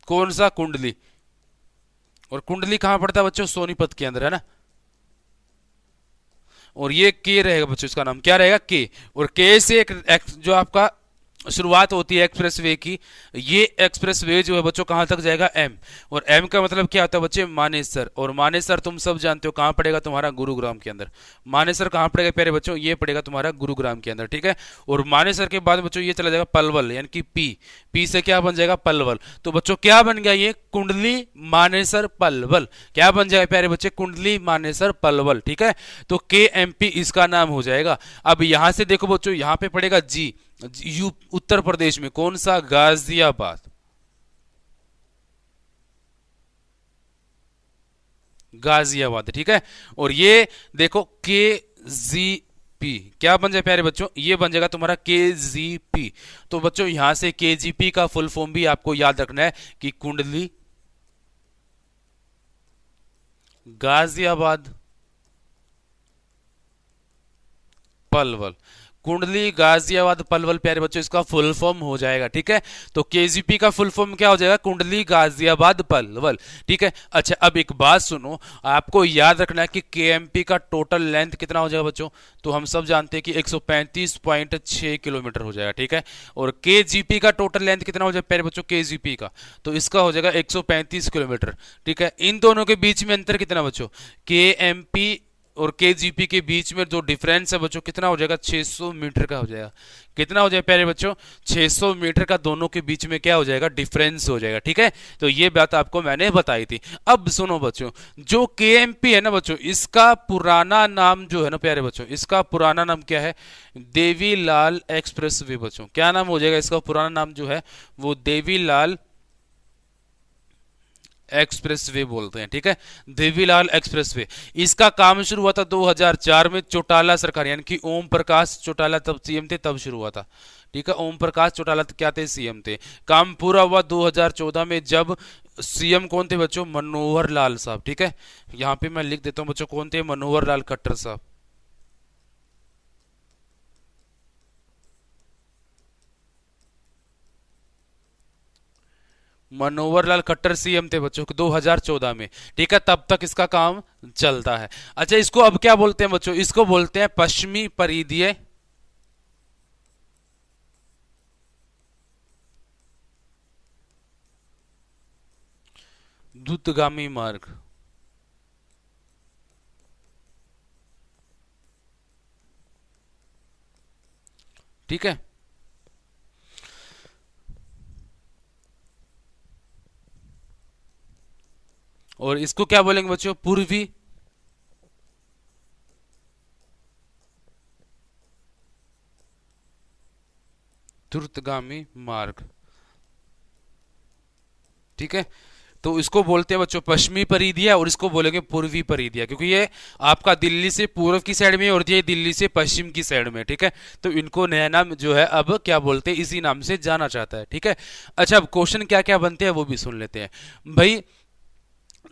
कौन सा, कुंडली, और कुंडली कहां पड़ता है बच्चों, सोनीपत के अंदर, है ना। और ये के रहेगा बच्चों, इसका नाम क्या रहेगा, के, और के से एक जो आपका शुरुआत होती है एक्सप्रेस वे की, ये एक्सप्रेस वे जो है बच्चों कहां तक जाएगा, एम, और एम का मतलब क्या होता है बच्चे, मानेसर, और मानेसर तुम सब जानते हो कहां पड़ेगा, तुम्हारा गुरुग्राम के अंदर। मानेसर कहां पड़ेगा प्यारे बच्चों, ये पड़ेगा तुम्हारा गुरुग्राम के अंदर। ठीक है, और मानेसर के बाद बच्चों ये चला जाएगा पलवल, यानी कि पी, पी से क्या बन जाएगा, पलवल। तो बच्चों क्या बन गया ये, कुंडली मानेसर पलवल, क्या बन जाएगा प्यारे बच्चे, कुंडली मानेसर पलवल। ठीक है, तो के एम पी इसका नाम हो जाएगा। अब यहां से देखो बच्चों, यहां पे पड़ेगा जी, यू उत्तर प्रदेश में कौन सा, गाजियाबाद, गाजियाबाद। ठीक है, और ये देखो के जी पी क्या बन जाए प्यारे बच्चों, ये बन जाएगा तुम्हारा के जी पी। तो बच्चों यहां से के जी पी का फुल फॉर्म भी आपको याद रखना है कि कुंडली गाजियाबाद पलवल, कुंडली गाजियाबाद पलवल प्यारे बच्चों इसका फुल फॉर्म हो जाएगा। ठीक है, तो केजीपी का फुल फॉर्म क्या हो जाएगा, कुंडली गाजियाबाद पलवल। ठीक है, अच्छा अब एक बात सुनो, आपको याद रखना है कि केएमपी का टोटल लेंथ कितना हो जाएगा बच्चों, तो हम सब जानते हैं कि 135.6 किलोमीटर हो जाएगा। ठीक है, और केजीपी का टोटल लेंथ कितना हो जाएगा प्यारे बच्चों, केजीपी का, तो इसका हो जाएगा 135 किलोमीटर। ठीक है, इन दोनों के बीच में अंतर कितना बच्चों, केएमपी और केजीपी के बीच में जो डिफरेंस है बच्चों कितना हो जाएगा, 600 मीटर का हो जाएगा। कितना हो जाएगा प्यारे बच्चों, 600 मीटर का दोनों के बीच में क्या हो जाएगा, डिफरेंस हो जाएगा। ठीक है, तो ये बात आपको मैंने बताई थी। अब सुनो बच्चों, जो केएमपी है ना बच्चों, इसका पुराना नाम जो है ना प्यारे बच्चों, इसका पुराना नाम क्या है, देवीलाल एक्सप्रेस वे बच्चों। क्या नाम हो जाएगा इसका पुराना नाम जो है, वो देवीलाल एक्सप्रेसवे बोलते हैं। ठीक है, देवीलाल एक्सप्रेसवे, इसका काम शुरू हुआ था 2004 में, चौटाला सरकार यानी कि ओम प्रकाश चौटाला तब सीएम थे, तब शुरू हुआ था। ठीक है, ओम प्रकाश चौटाला क्या थे, सीएम थे। काम पूरा हुआ 2014 में, जब सीएम कौन थे बच्चों, मनोहर लाल साहब। ठीक है, यहां पे मैं लिख देता हूं बच्चों, कौन थे, मनोहर लाल खट्टर साहब। मनोहर लाल खट्टर सीएम थे बच्चों 2014 में। ठीक है, तब तक इसका काम चलता है। अच्छा, इसको अब क्या बोलते हैं बच्चों, इसको बोलते हैं पश्चिमी परिधीय द्रुतगामी मार्ग। ठीक है, और इसको क्या बोलेंगे बच्चों, पूर्वी द्रुतगामी मार्ग, ठीक है। तो इसको बोलते हैं बच्चों पश्चिमी परिधिया और इसको बोलेंगे पूर्वी परिधिया, क्योंकि ये आपका दिल्ली से पूर्व की साइड में और ये दिल्ली से पश्चिम की साइड में, ठीक है। तो इनको नया नाम जो है अब क्या बोलते हैं, इसी नाम से जाना चाहता है, ठीक है। अच्छा, अब क्वेश्चन क्या क्या बनते हैं वो भी सुन लेते हैं भाई।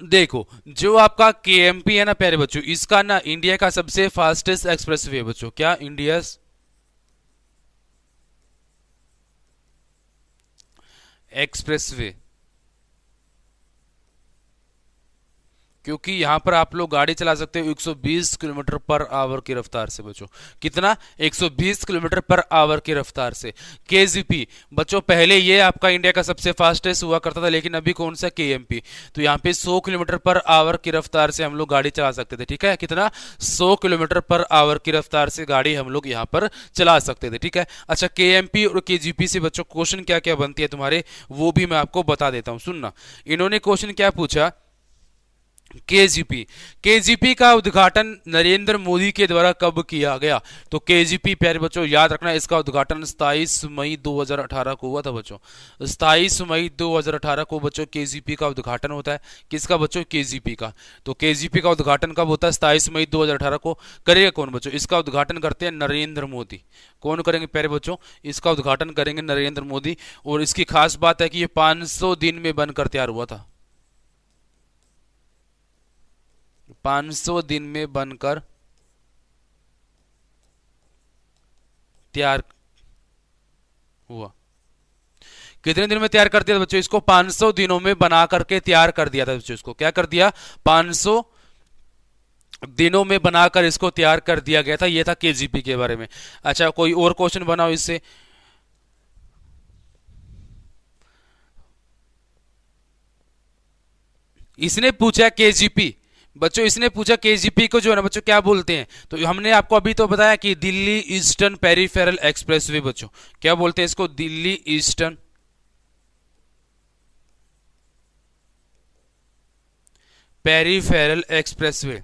देखो, जो आपका केएमपी है ना प्यारे बच्चों, इसका ना इंडिया का सबसे फास्टेस्ट एक्सप्रेसवे है बच्चों। क्या? इंडिया एक्सप्रेसवे, क्योंकि यहां पर आप लोग गाड़ी चला सकते हो 120 किलोमीटर पर आवर की रफ्तार से बच्चों। कितना? 120 किलोमीटर पर आवर की रफ्तार से। केजीपी बच्चों, पहले ये आपका इंडिया का सबसे फास्टेस्ट हुआ करता था, लेकिन अभी कौन सा? केएमपी। तो यहाँ पे 100 किलोमीटर पर आवर की रफ्तार से हम लोग गाड़ी चला सकते थे, ठीक है। कितना? 100 किलोमीटर पर आवर की रफ्तार से गाड़ी हम लोग यहाँ पर चला सकते थे, ठीक है। अच्छा, केएमपी और केजीपी से बच्चों क्वेश्चन क्या क्या बनती है तुम्हारे, वो भी मैं आपको बता देता हूं, सुनना। इन्होंने क्वेश्चन क्या पूछा, केजीपी, केजीपी का उद्घाटन नरेंद्र मोदी के द्वारा कब किया गया? तो केजीपी प्यारे बच्चों याद रखना, इसका उद्घाटन 27 मई 2018 को हुआ था बच्चों। 27 मई 2018 को बच्चों केजीपी का उद्घाटन होता है। किसका बच्चों? केजीपी का। तो केजीपी का उद्घाटन कब होता है? 27 मई 2018 को। करेगा कौन बच्चों? इसका उद्घाटन करते हैं नरेंद्र मोदी। कौन करेंगे प्यारे बच्चों? इसका उद्घाटन करेंगे नरेंद्र मोदी। और इसकी खास बात है कि ये 500 दिन में बनकर तैयार हुआ था। 500 दिन में बनकर तैयार हुआ। कितने दिन में तैयार कर दिया था बच्चों इसको? 500 दिनों में बना करके तैयार कर दिया था बच्चों। इसको क्या कर दिया? 500 दिनों में बनाकर इसको तैयार कर दिया गया था। ये था केजीपी के बारे में। अच्छा, कोई और क्वेश्चन बनाओ इससे। इसने पूछा केजीपी बच्चों, इसने पूछा केजीपी को जो है ना बच्चों क्या बोलते हैं। तो हमने आपको अभी तो बताया कि दिल्ली ईस्टर्न पेरिफेरल एक्सप्रेसवे बच्चों। क्या बोलते हैं इसको? दिल्ली ईस्टर्न पेरिफेरल एक्सप्रेसवे,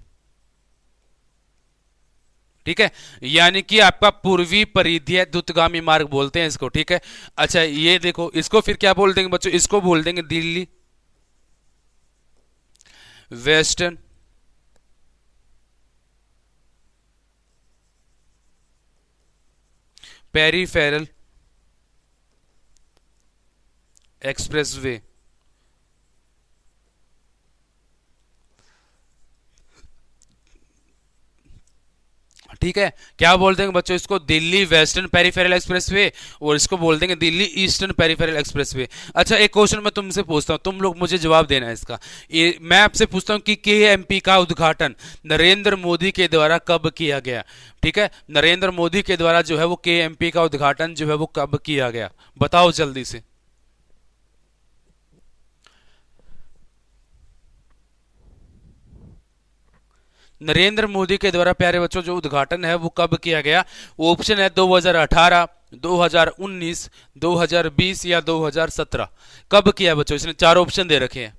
ठीक है। यानी कि आपका पूर्वी परिधीय द्रुतगामी मार्ग बोलते हैं इसको, ठीक है। अच्छा, ये देखो, इसको फिर क्या बोल देंगे बच्चों? इसको बोल देंगे दिल्ली वेस्टर्न पेरिफेरल एक्सप्रेसवे, ठीक है। क्या बोल देंगे बच्चों इसको? दिल्ली वेस्टर्न पेरिफेरल एक्सप्रेसवे, और इसको बोल देंगे दिल्ली ईस्टर्न पेरिफेरल एक्सप्रेसवे। अच्छा, एक क्वेश्चन मैं तुमसे पूछता हूं, तुम लोग मुझे जवाब देना है इसका। मैं आपसे पूछता हूं कि केएमपी का उद्घाटन नरेंद्र मोदी के द्वारा कब किया गया? ठीक है, नरेंद्र मोदी के द्वारा जो है वो केएमपी का उद्घाटन जो है वो कब किया गया? बताओ जल्दी से। नरेंद्र मोदी के द्वारा प्यारे बच्चों जो उद्घाटन है वो कब किया गया? ऑप्शन है 2018, 2019, 2020 या 2017। कब किया बच्चों? इसने चार ऑप्शन दे रखे हैं,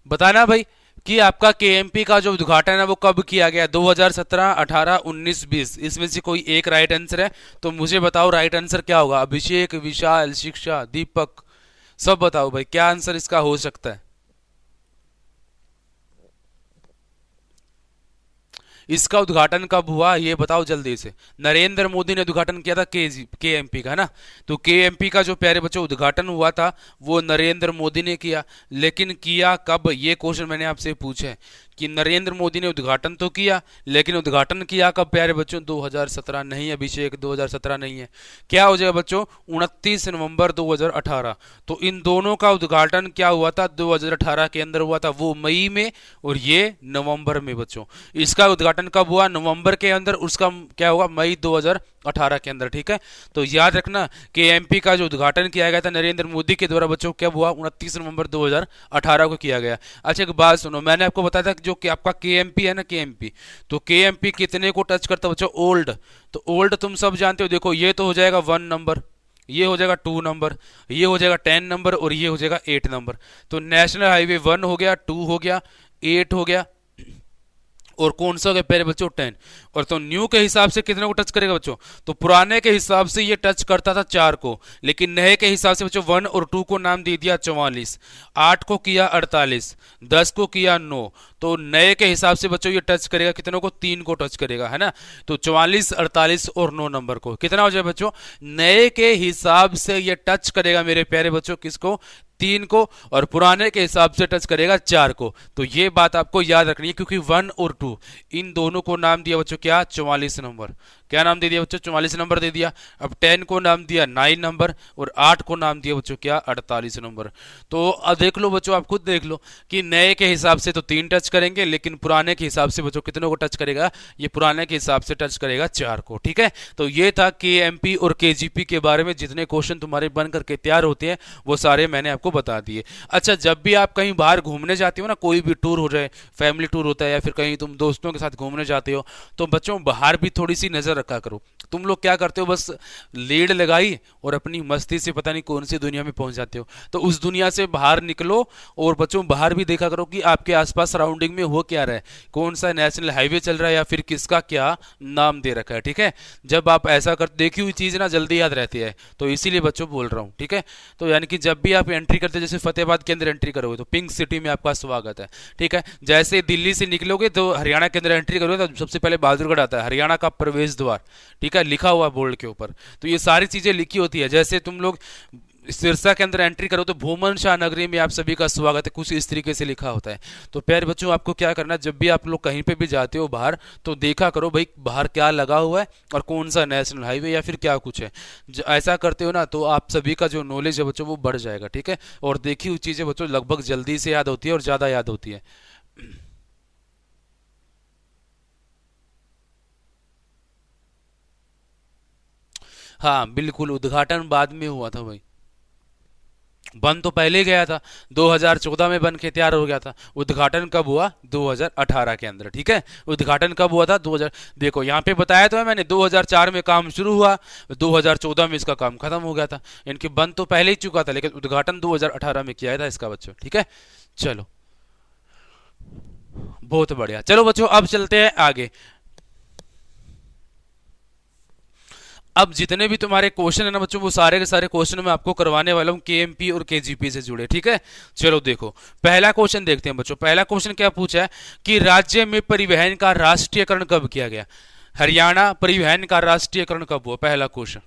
बताना भाई कि आपका केएमपी का जो उद्घाटन है वो कब किया गया? 2017, 18, 19, 20, इसमें से कोई एक राइट आंसर है तो मुझे बताओ राइट आंसर क्या होगा। अभिषेक, विशाल, शिक्षा, दीपक, सब बताओ भाई क्या आंसर इसका हो सकता है। इसका उद्घाटन कब हुआ ये बताओ जल्दी से। नरेंद्र मोदी ने उद्घाटन किया था केएमपी का, है ना। तो केएमपी का जो प्यारे बच्चों उद्घाटन हुआ था वो नरेंद्र मोदी ने किया, लेकिन किया कब? ये क्वेश्चन मैंने आपसे पूछा है कि नरेंद्र मोदी ने उद्घाटन तो किया, लेकिन उद्घाटन किया कब प्यारे बच्चों? 2017 नहीं अभिषेक, 2017 नहीं है। क्या हो जाएगा बच्चों? 29 नवंबर 2018। तो इन दोनों का उद्घाटन क्या हुआ था? 2018 के अंदर हुआ था, वो मई में और ये नवंबर में बच्चों। इसका उद्घाटन कब हुआ? नवंबर के अंदर, उसका क्या होगा? मई 2018 के अंदर, ठीक है। तो याद रखना कि एमपी का जो उद्घाटन किया गया था नरेंद्र मोदी के द्वारा बच्चों कब हुआ? 29 नवंबर 2018 को किया गया। अच्छा, एक बात सुनो, मैंने आपको बताया था जो कि आपका केएमपी है ना, केएमपी, तो केएमपी कितने को टच करता है बच्चों? ओल्ड। तो ओल्ड तुम सब जानते हो, देखो ये तो हो जाएगा 1 नंबर, ये हो जाएगा 2 नंबर, ये हो जाएगा 10 नंबर और ये हो जाएगा 8 नंबर। तो नेशनल हाईवे 1 हो गया, 2 हो गया, 8 हो गया और कौन सा हो गया प्यारे बच्चों 10। और तो न्यू के हिसाब से कितने को टच करेगा बच्चों, तो पुराने के हिसाब से ये टच करता था 4 को, लेकिन नए के हिसाब से बच्चों 1 और 2 को नाम दे दिया 44, 8 को किया 48, 10 को किया 9। तो नए के हिसाब से बच्चों ये टच करेगा कितनों को, 3 को टच करेगा, है ना। तो 44, 48 और 9 नंबर को कितना हो जाए बच्चों, नए के हिसाब से ये टच करेगा मेरे प्यारे बच्चों किसको, 3 को, और पुराने के हिसाब से टच करेगा 4 को। तो ये बात आपको याद रखनी है, क्योंकि 1 और 2 इन दोनों को नाम दिया बच्चों क्या, 44 नंबर। क्या नाम दे दिया बच्चों, 44 नंबर दे दिया। अब 10 को नाम दिया 9 नंबर, और 8 को नाम दिया बच्चों क्या, 48 नंबर। तो अब देख लो बच्चों, आप खुद देख लो कि नए के हिसाब से तो 3 टच करेंगे, लेकिन पुराने के हिसाब से बच्चों कितनों को टच करेगा, ये पुराने के हिसाब से टच करेगा 4 को। ठीक है, तो ये था KMP और KGP के बारे में जितने क्वेश्चन तुम्हारे बन करके तैयार होते हैं वो सारे मैंने आपको बता दिए। अच्छा, जब भी आप कहीं बाहर घूमने जाते हो ना, कोई भी टूर हो जाए, फैमिली टूर होता है या फिर कहीं तुम दोस्तों के साथ घूमने जाते हो, तो बच्चों बाहर भी थोड़ी सी नजर रखा करो। तुम लोग क्या करते हो, बस लीड लगाई और अपनी मस्ती से पता नहीं कौन सी दुनिया में पहुंच जाते हो। तो उस दुनिया से बाहर निकलो, और बच्चों बाहर भी देखा करो कि आपके आसपास सराउंडिंग में हो क्या रहा है, कौन सा नेशनल हाईवे चल रहा है या फिर किसका क्या नाम दे रखा है। ठीक है, जब आप ऐसा कर, देखी हुई चीज ना जल्दी याद रहती है, तो इसीलिए बच्चों बोल रहा हूँ। ठीक है, तो यानी कि जब भी आप एंट्री करते, जैसे फतेहाबाद के अंदर एंट्री करोगे तो पिंक सिटी में आपका स्वागत है। ठीक है, जैसे दिल्ली से निकलोगे तो हरियाणा के अंदर एंट्री करोगे तो सबसे पहले बहादुरगढ़ आता है, हरियाणा का प्रवेश द्वार। ठीक है, लिखा हुआ बोर्ड के ऊपर, तो ये सारी चीजें लिखी होती है। जैसे तुम लोग सिरसा के अंदर एंट्री करो तो भूमन शाह नगरी में आप सभी का स्वागत है, कुछ इस तरीके से लिखा होता है। तो प्यारे बच्चों, आपको क्या करना है, जब भी आप लोग कहीं पे भी जाते हो बाहर, तो देखा करो भाई बाहर क्या लगा हुआ है और कौन सा नेशनल हाईवे या फिर क्या कुछ है। ऐसा करते हो ना तो आप सभी का जो नॉलेज है बच्चों वो बढ़ जाएगा। ठीक है, और देखी हुई चीजें बच्चों लगभग जल्दी से याद होती है और ज्यादा याद होती है। हाँ बिल्कुल, उद्घाटन बाद में हुआ था भाई, बन तो पहले गया था, 2014 में बन के तैयार हो गया था। उद्घाटन कब हुआ, 2018 के अंदर। ठीक है, उद्घाटन कब हुआ था, 2000, देखो यहाँ पे बताया तो है मैंने, 2004 में काम शुरू हुआ, 2014 में इसका काम खत्म हो गया था। इनके बन तो पहले ही चुका था, लेकिन उद्घाटन 2018 में किया था इसका बच्चों। ठीक है, चलो बहुत बढ़िया। चलो बच्चों अब चलते हैं आगे। अब जितने भी तुम्हारे क्वेश्चन है ना बच्चों, वो सारे के सारे क्वेश्चन मैं आपको करवाने वाला हूँ KMP और KGP से जुड़े। ठीक है, चलो देखो पहला क्वेश्चन देखते हैं बच्चों। पहला क्वेश्चन क्या पूछा है कि राज्य में परिवहन का राष्ट्रीयकरण कब किया गया। हरियाणा परिवहन का राष्ट्रीयकरण कब हुआ, पहला क्वेश्चन।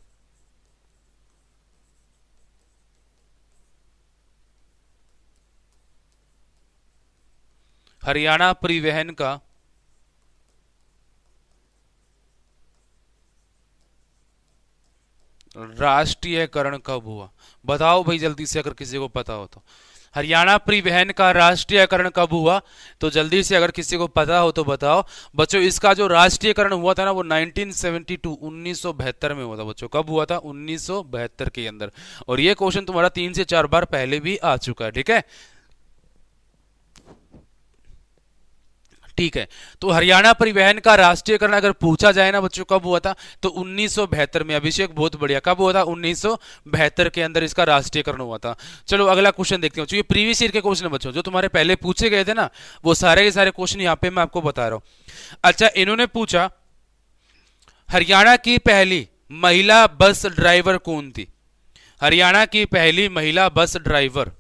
हरियाणा परिवहन का राष्ट्रीयकरण कब हुआ, बताओ भाई जल्दी से, अगर किसी को पता हो तो। हरियाणा परिवहन का राष्ट्रीयकरण कब हुआ, तो जल्दी से अगर किसी को पता हो तो बताओ बच्चों। इसका जो राष्ट्रीयकरण हुआ था ना वो 1972 1972 में हुआ था बच्चों। कब हुआ था, 1972 के अंदर। और ये क्वेश्चन तुम्हारा 3 से 4 बार पहले भी आ चुका है। ठीक है, ठीक है, तो हरियाणा परिवहन का राष्ट्रीयकरण अगर पूछा जाए ना बच्चों कब हुआ था, तो 1972 में। अभिषेक बहुत बढ़िया, कब हुआ था, 1972 के अंदर इसका राष्ट्रीयकरण हुआ था। चलो अगला क्वेश्चन देखते हैं। ये प्रीवियस ईयर के क्वेश्चन है बच्चों, जो तुम्हारे पहले पूछे गए थे ना, वो सारे के सारे क्वेश्चन यहाँ पे मैं आपको बता रहा हूँ। अच्छा, इन्होंने पूछा हरियाणा की पहली महिला बस ड्राइवर कौन थी। हरियाणा की पहली महिला बस ड्राइवर,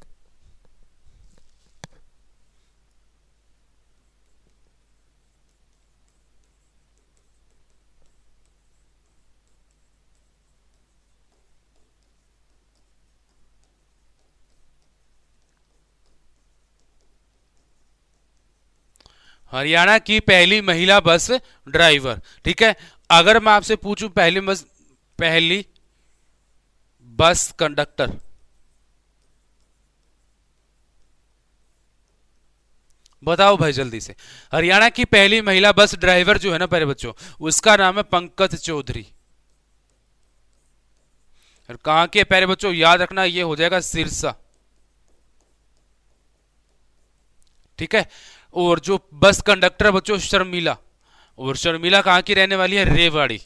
हरियाणा की पहली महिला बस ड्राइवर। ठीक है, अगर मैं आपसे पूछूं पहली बस कंडक्टर, बताओ भाई जल्दी से। हरियाणा की पहली महिला बस ड्राइवर जो है ना पहले बच्चों, उसका नाम है पंकज चौधरी। और कहां के पहले बच्चों, याद रखना ये हो जाएगा सिरसा। ठीक है, और जो बस कंडक्टर बच्चों शर्मिला, और शर्मिला कहां की रहने वाली है, रेवाड़ी।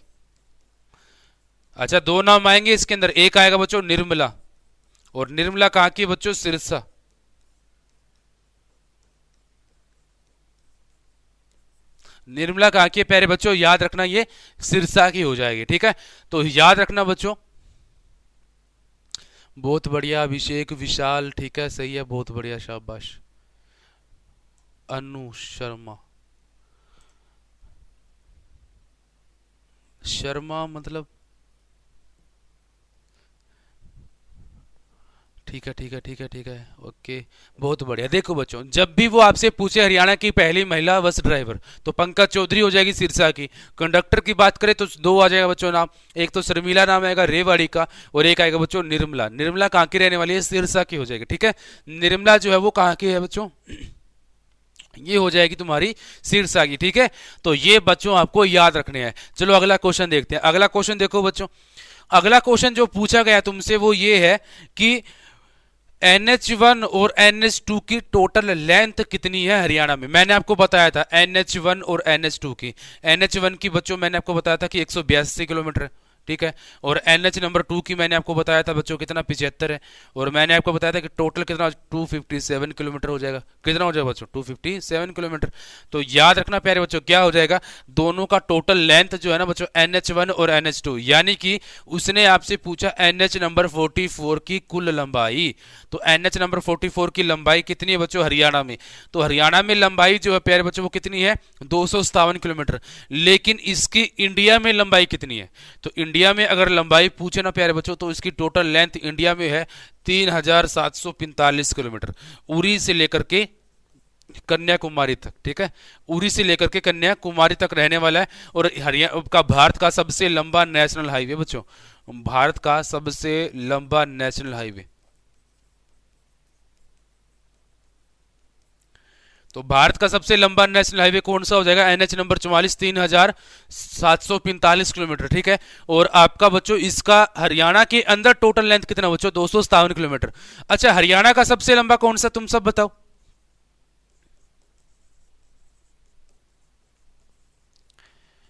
अच्छा, दो नाम आएंगे इसके अंदर, एक आएगा बच्चों निर्मला, और निर्मला कहां की बच्चों, सिरसा। निर्मला कहाँ की है प्यारे बच्चों, याद रखना ये सिरसा की हो जाएगी, ठीक है। तो याद रखना बच्चों। बहुत बढ़िया अभिषेक, विशाल, ठीक है, सही है, बहुत बढ़िया, शाबाश। अनु शर्मा, शर्मा मतलब, ठीक है ठीक है ठीक है ठीक है, ओके। बहुत बढ़िया। देखो बच्चों, जब भी वो आपसे पूछे हरियाणा की पहली महिला बस ड्राइवर, तो पंकज चौधरी हो जाएगी सिरसा की। कंडक्टर की बात करें तो दो आ जाएगा बच्चों नाम, एक तो शर्मिला नाम आएगा रेवाड़ी का, और एक आएगा बच्चों निर्मला। निर्मला कहाँ की रहने वाली है, सिरसा की हो जाएगी, ठीक है। निर्मला जो है वो कहाँ की है बच्चों, ये हो जाएगी तुम्हारी सिरसा की, ठीक है। तो ये बच्चों आपको याद रखने हैं। चलो अगला क्वेश्चन देखते हैं। अगला क्वेश्चन देखो बच्चों, अगला क्वेश्चन जो पूछा गया तुमसे वो ये है कि NH1 और NH2 की टोटल लेंथ कितनी है हरियाणा में। मैंने आपको बताया था NH1 और NH2 की। NH1 की बच्चों मैंने आपको बताया था कि 182 किलोमीटर, ठीक है। और NH नंबर 2 की मैंने आपको बताया था बच्चों कितना, 75 है। और मैंने आपको बताया था कि टोटल कितना, 257 किलोमीटर हो जाएगा। कितना हो जाएगा बच्चों, 257 किलोमीटर। तो याद रखना प्यारे बच्चों, क्या हो जाएगा, दोनों का टोटल लेंथ जो है ना बच्चों, NH1 और NH2, यानी कि उसने आपसे पूछा NH नंबर 44 की कुल लंबाई। तो NH नंबर 44 की लंबाई कितनी है बच्चों हरियाणा में। तो हरियाणा में लंबाई जो है प्यारे बच्चों वो कितनी है, 257 किलोमीटर। लेकिन इसकी इंडिया में लंबाई कितनी है, तो इंडिया में अगर लंबाई पूछे ना प्यारे बच्चों, तो इसकी टोटल लेंथ इंडिया में है 3745 किलोमीटर, उरी से लेकर के कन्याकुमारी तक, ठीक है। उरी से लेकर के कन्याकुमारी तक रहने वाला है। और हरियाणा का भारत का सबसे लंबा नेशनल हाईवे बच्चों, भारत का सबसे लंबा नेशनल हाईवे। तो भारत का सबसे लंबा नेशनल हाईवे कौन सा हो जाएगा, NH नंबर 44, 3745 किलोमीटर, ठीक है। और आपका बच्चों इसका हरियाणा के अंदर टोटल लेंथ कितना बच्चों, 257 किलोमीटर। अच्छा, हरियाणा का सबसे लंबा कौन सा, तुम सब बताओ।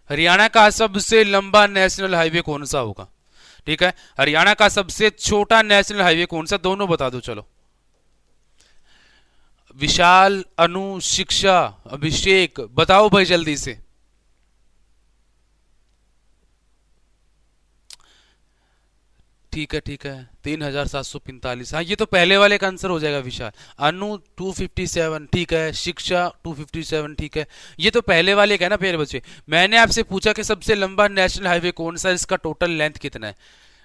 हरियाणा का सबसे लंबा नेशनल हाईवे कौन सा होगा, ठीक है। हरियाणा का सबसे छोटा नेशनल हाईवे कौन सा, दोनों बता दो चलो। विशाल, अनु, शिक्षा, अभिषेक, बताओ भाई जल्दी से। ठीक है ठीक है, 3745, हाँ ये तो पहले वाले का आंसर हो जाएगा विशाल। अनु 257, ठीक है। शिक्षा 257, ठीक है। ये तो पहले वाले का है ना प्यारे बच्चे। मैंने आपसे पूछा कि सबसे लंबा नेशनल हाईवे कौन सा है, इसका टोटल लेंथ कितना है।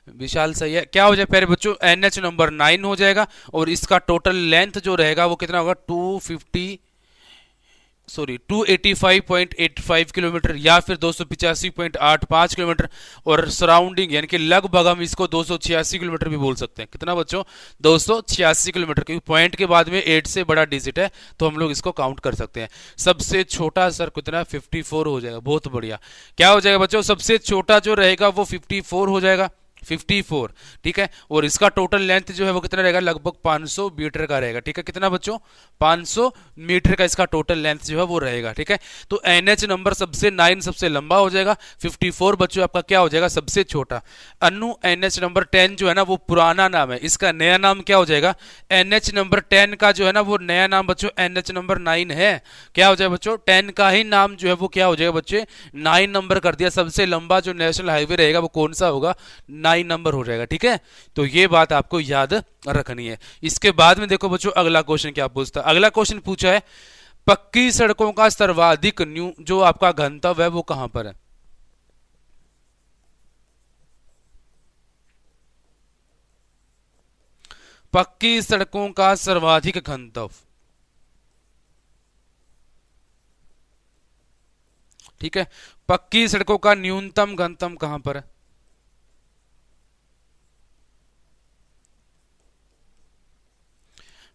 विशाल सही है। क्या हो जाए प्यारे बच्चों, NH नंबर 9 हो जाएगा। और इसका टोटल लेंथ जो रहेगा वो कितना होगा, 285.85 किलोमीटर, या फिर 285.85 किलोमीटर। और सराउंडिंग यानी कि लगभग हम इसको 286 किलोमीटर भी बोल सकते हैं। कितना बच्चों, 286 किलोमीटर, क्योंकि पॉइंट के बाद में 8 से बड़ा डिजिट है तो हम लोग इसको काउंट कर सकते हैं। सबसे छोटा सर कितना, 54 हो जाएगा। बहुत बढ़िया। क्या हो जाएगा बच्चों, सबसे छोटा जो रहेगा वो 54 हो जाएगा, 54, ठीक है। और इसका टोटल लेंथ जो है वो कितना रहेगा, लगभग 500 मीटर का रहेगा, ठीक है। कितना बच्चों, 500 मीटर का इसका टोटल लेंथ जो है वो रहेगा, ठीक है। तो NH नंबर सबसे 9 सबसे लंबा हो जाएगा, 54 बच्चों आपका क्या हो जाएगा, सबसे छोटा। अनु NH नंबर 10 जो है ना वो पुराना नाम है, इसका नया नाम क्या हो जाएगा, NH नंबर 10 का जो है ना वो नया नाम बच्चों NH नंबर 9 है। क्या हो जाएगा बच्चों, 10 का ही नाम जो है वो क्या हो जाएगा बच्चे, 9 नंबर कर दिया। सबसे लंबा जो नेशनल हाईवे रहेगा वो कौन सा होगा, 9 नंबर हो जाएगा, ठीक है। तो ये बात आपको याद रखनी है। इसके बाद में देखो बच्चों अगला क्वेश्चन क्या पूछता है। अगला क्वेश्चन पूछा है, पक्की सड़कों का सर्वाधिक न्यू जो आपका गंतव्य है वो कहां पर है। पक्की सड़कों का सर्वाधिक गंतव्य, ठीक है। पक्की सड़कों का न्यूनतम गंतव्य कहां पर है।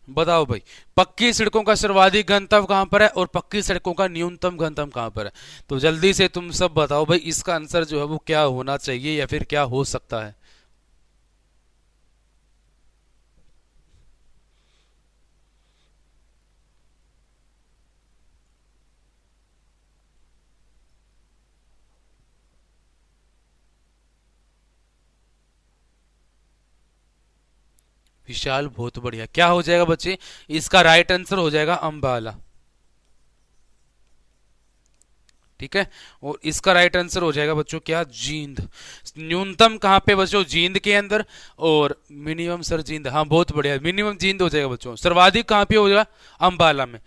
बताओ भाई, पक्की सड़कों का सर्वाधिक गंतव्य कहां पर है और पक्की सड़कों का न्यूनतम गंतव्य कहां पर है। तो जल्दी से तुम सब बताओ भाई, इसका आंसर जो है वो क्या होना चाहिए या फिर क्या हो सकता है। विशाल बहुत बढ़िया। क्या हो जाएगा बच्चे, इसका राइट आंसर हो जाएगा अंबाला। ठीक है। और इसका राइट आंसर हो जाएगा बच्चों क्या, जींद। न्यूनतम कहाँ पे बच्चों, जींद के अंदर, और मिनिमम सर जींद, हाँ बहुत बढ़िया, मिनिमम जींद हो जाएगा बच्चों। सर्वाधिक कहाँ पे होगा, अंबाला में।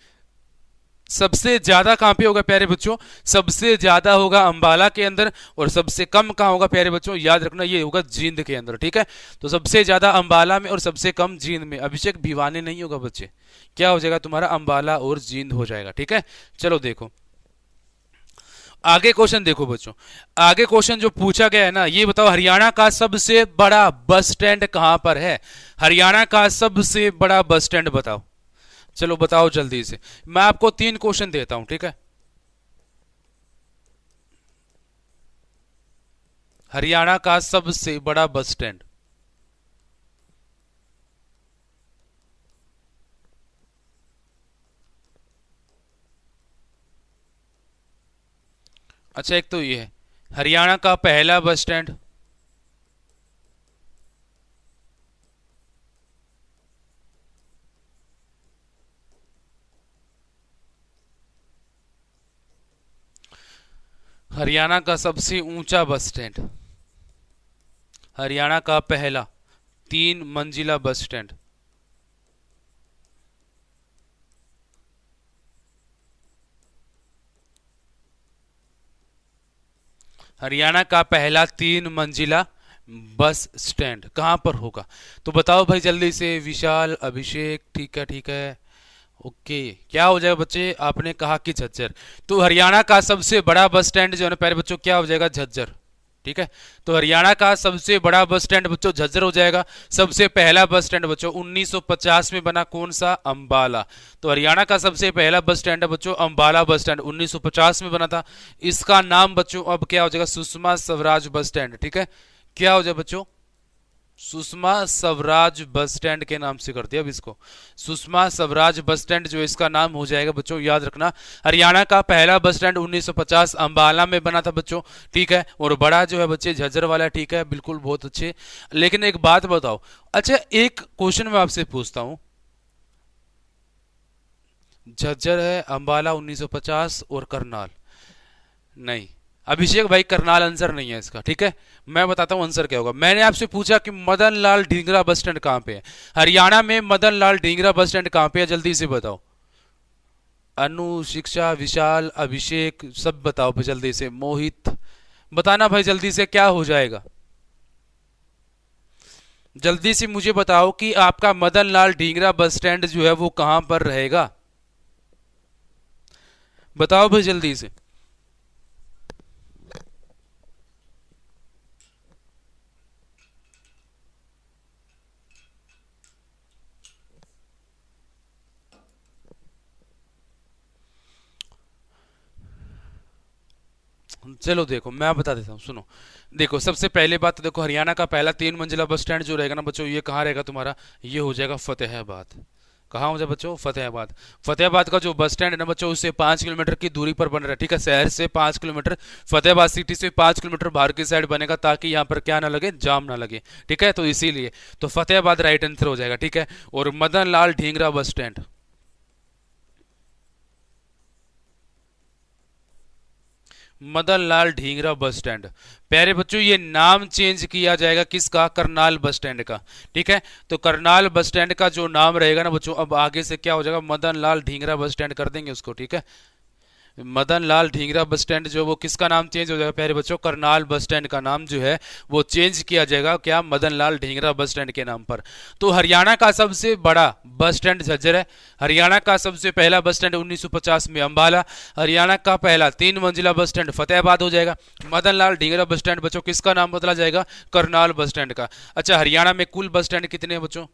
सबसे ज्यादा कहाँ पे होगा प्यारे बच्चों, सबसे ज्यादा होगा अंबाला के अंदर, और सबसे कम कहाँ होगा प्यारे बच्चों, याद रखना ये होगा जींद के अंदर, ठीक है। तो सबसे ज्यादा अंबाला में और सबसे कम जींद में। अभिषेक भिवानी नहीं होगा बच्चे, क्या हो जाएगा तुम्हारा, अंबाला और जींद हो जाएगा, ठीक है। चलो देखो आगे क्वेश्चन, देखो बच्चों आगे क्वेश्चन जो पूछा गया है ना, ये बताओ हरियाणा का सबसे बड़ा बस स्टैंड कहां पर है। हरियाणा का सबसे बड़ा बस स्टैंड बताओ, चलो बताओ जल्दी से। मैं आपको 3 क्वेश्चन देता हूं, ठीक है। हरियाणा का सबसे बड़ा बस स्टैंड, अच्छा एक तो ये है हरियाणा का पहला बस स्टैंड, हरियाणा का सबसे ऊंचा बस स्टैंड, हरियाणा का पहला 3 मंजिला बस स्टैंड, हरियाणा का पहला 3 मंजिला बस स्टैंड कहां पर होगा। तो बताओ भाई जल्दी से, विशाल, अभिषेक, ठीक है ठीक है। ओके, क्या हो जाएगा बच्चे, आपने कहा कि झज्जर। तो हरियाणा का सबसे बड़ा बस स्टैंड जो है ना प्यारे बच्चों, क्या हो जाएगा, झज्जर, ठीक है। तो हरियाणा का सबसे बड़ा बस स्टैंड बच्चों झज्जर हो जाएगा। सबसे पहला बस स्टैंड बच्चों 1950 में बना, कौन सा, अंबाला। तो हरियाणा का सबसे पहला बस स्टैंड है बच्चों अंबाला बस स्टैंड, 1950 में बना था। इसका नाम बच्चों अब क्या हो जाएगा, सुषमा स्वराज बस स्टैंड, ठीक है। क्या हो जाए बच्चों, सुषमा स्वराज बस स्टैंड के नाम से कर दिया अब इसको, सुषमा स्वराज बस स्टैंड जो इसका नाम हो जाएगा बच्चों, याद रखना। हरियाणा का पहला बस स्टैंड 1950 अंबाला में बना था बच्चों, ठीक है। और बड़ा जो है बच्चे झज्जर वाला, ठीक है, बिल्कुल बहुत अच्छे। लेकिन एक बात बताओ, अच्छा एक क्वेश्चन मैं आपसे पूछता हूं, झज्जर है, अंबाला 1950 और करनाल नहीं। अभिषेक भाई करनाल आंसर नहीं है इसका, ठीक है। मैं बताता हूं आंसर क्या होगा। मैंने आपसे पूछा कि मदन लाल ढींगरा बस स्टैंड कहां पे है, हरियाणा में मदन लाल ढींगरा बस स्टैंड कहां पे है, जल्दी से बताओ। अनु, शिक्षा, विशाल, अभिषेक, सब बताओ भाई जल्दी से। मोहित, बताना भाई जल्दी से, क्या हो जाएगा, जल्दी से मुझे बताओ कि आपका मदन लाल ढींगरा बस स्टैंड जो है वो कहां पर रहेगा, बताओ भाई जल्दी से। चलो देखो मैं बता देता हूँ, सुनो। देखो सबसे पहले बात तो देखो, हरियाणा का पहला 3 मंजिला बस स्टैंड जो रहेगा ना बच्चों, ये कहाँ रहेगा तुम्हारा, ये हो जाएगा फतेहाबाद। कहाँ हो जाए बच्चों, फतेहाबाद। फतेहाबाद का जो बस स्टैंड है ना बच्चों, उससे 5 किलोमीटर की दूरी पर बन रहा है, ठीक है। शहर से 5 किलोमीटर, फतेहाबाद सिटी से 5 किलोमीटर बाहर की साइड बनेगा, ताकि यहाँ पर क्या ना लगे, जाम ना लगे, ठीक है। तो इसीलिए तो फतेहाबाद राइट आंसर हो जाएगा, ठीक है। और Madan Lal Dhingra bus stand, Madan Lal Dhingra bus stand, प्यारे बच्चों ये नाम चेंज किया जाएगा किसका, करनाल बस स्टैंड का, ठीक है। तो करनाल बस स्टैंड का जो नाम रहेगा ना बच्चों, अब आगे से क्या हो जाएगा, मदन लाल ढींगरा बस स्टैंड कर देंगे उसको, ठीक है। मदन लाल ढींगरा बस स्टैंड जो वो किसका नाम चेंज हो जाएगा प्यारे बच्चों, करनाल बस स्टैंड का नाम जो है वो चेंज किया जाएगा, क्या, मदन लाल ढींगरा बस स्टैंड के नाम पर। तो हरियाणा का सबसे बड़ा बस स्टैंड झज्जर है, हरियाणा का सबसे पहला बस स्टैंड 1950 में अंबाला, हरियाणा का पहला 3 मंजिला बस स्टैंड फतेहाबाद हो जाएगा। मदन लाल ढींगरा बस स्टैंड बच्चों किसका नाम बदला जाएगा, करनाल बस स्टैंड का। अच्छा हरियाणा में कुल बस स्टैंड कितने हैं बच्चों,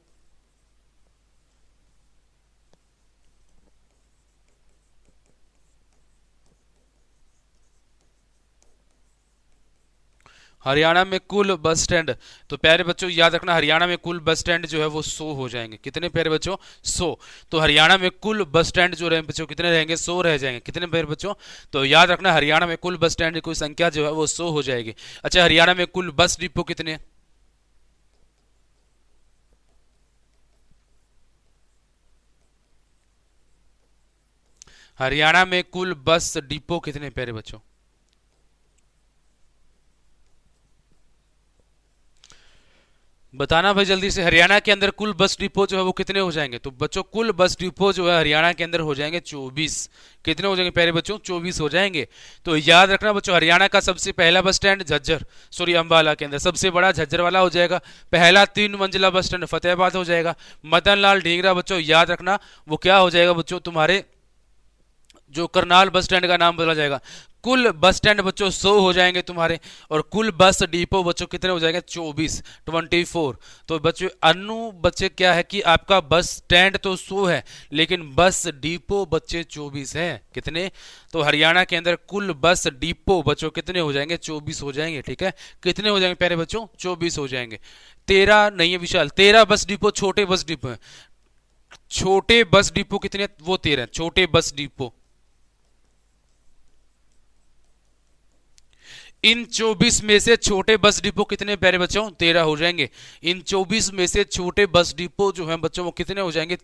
हरियाणा में कुल बस स्टैंड, तो प्यारे बच्चों याद रखना, हरियाणा में कुल बस स्टैंड जो है वो 100 हो जाएंगे, कितने प्यारे बच्चों, 100। तो हरियाणा में कुल बस स्टैंड जो रहे बच्चों कितने रहेंगे, 100 रह जाएंगे, कितने प्यारे बच्चों। तो याद रखना हरियाणा में कुल बस स्टैंड की संख्या जो है वो 100 हो जाएगी। अच्छा हरियाणा में कुल बस डिपो कितने हैं? हरियाणा में कुल बस डिपो कितने प्यारे बच्चों, बताना भाई जल्दी से, हरियाणा के अंदर कुल बस डिपो जो है वो कितने हो जाएंगे? तो बच्चों कुल बस डिपो जो है हरियाणा के अंदर हो जाएंगे 24। कितने हो जाएंगे प्यारे बच्चों? 24 हो जाएंगे। तो याद रखना बच्चों, हरियाणा का सबसे पहला bus stand Jhajjar, sorry Ambala के अंदर सबसे बड़ा झज्जर वाला हो जाएगा। पहला 3 मंजिला बस स्टैंड फतेहाबाद हो जाएगा। मदन लाल ढींगरा बच्चों याद रखना वो क्या हो जाएगा बच्चों, तुम्हारे जो करनाल बस स्टैंड का नाम बदला जाएगा। कुल बस स्टैंड बच्चों 100 हो जाएंगे तुम्हारे, और कुल बस डिपो बच्चों कितने हो जाएंगे? 24। तो बच्चों अनु बच्चे क्या है कि आपका बस स्टैंड तो 100 है, लेकिन बस डिपो बच्चे 24 है। कितने? तो हरियाणा के अंदर कुल बस डिपो बच्चों कितने हो जाएंगे? 24 हो जाएंगे। ठीक है, कितने हो जाएंगे प्यारे बच्चों? 24 हो जाएंगे। 13 नहीं है विशाल, 13 बस डिपो छोटे बस डिपो है। छोटे बस डिपो कितने? वो 13 छोटे बस डिपो। इन 24 में से छोटे बस डिपो कितने प्यारे बच्चों? 13 हो जाएंगे। इन 24 में से छोटे बस डिपो जो है बच्चों वो कितने हो जाएंगे?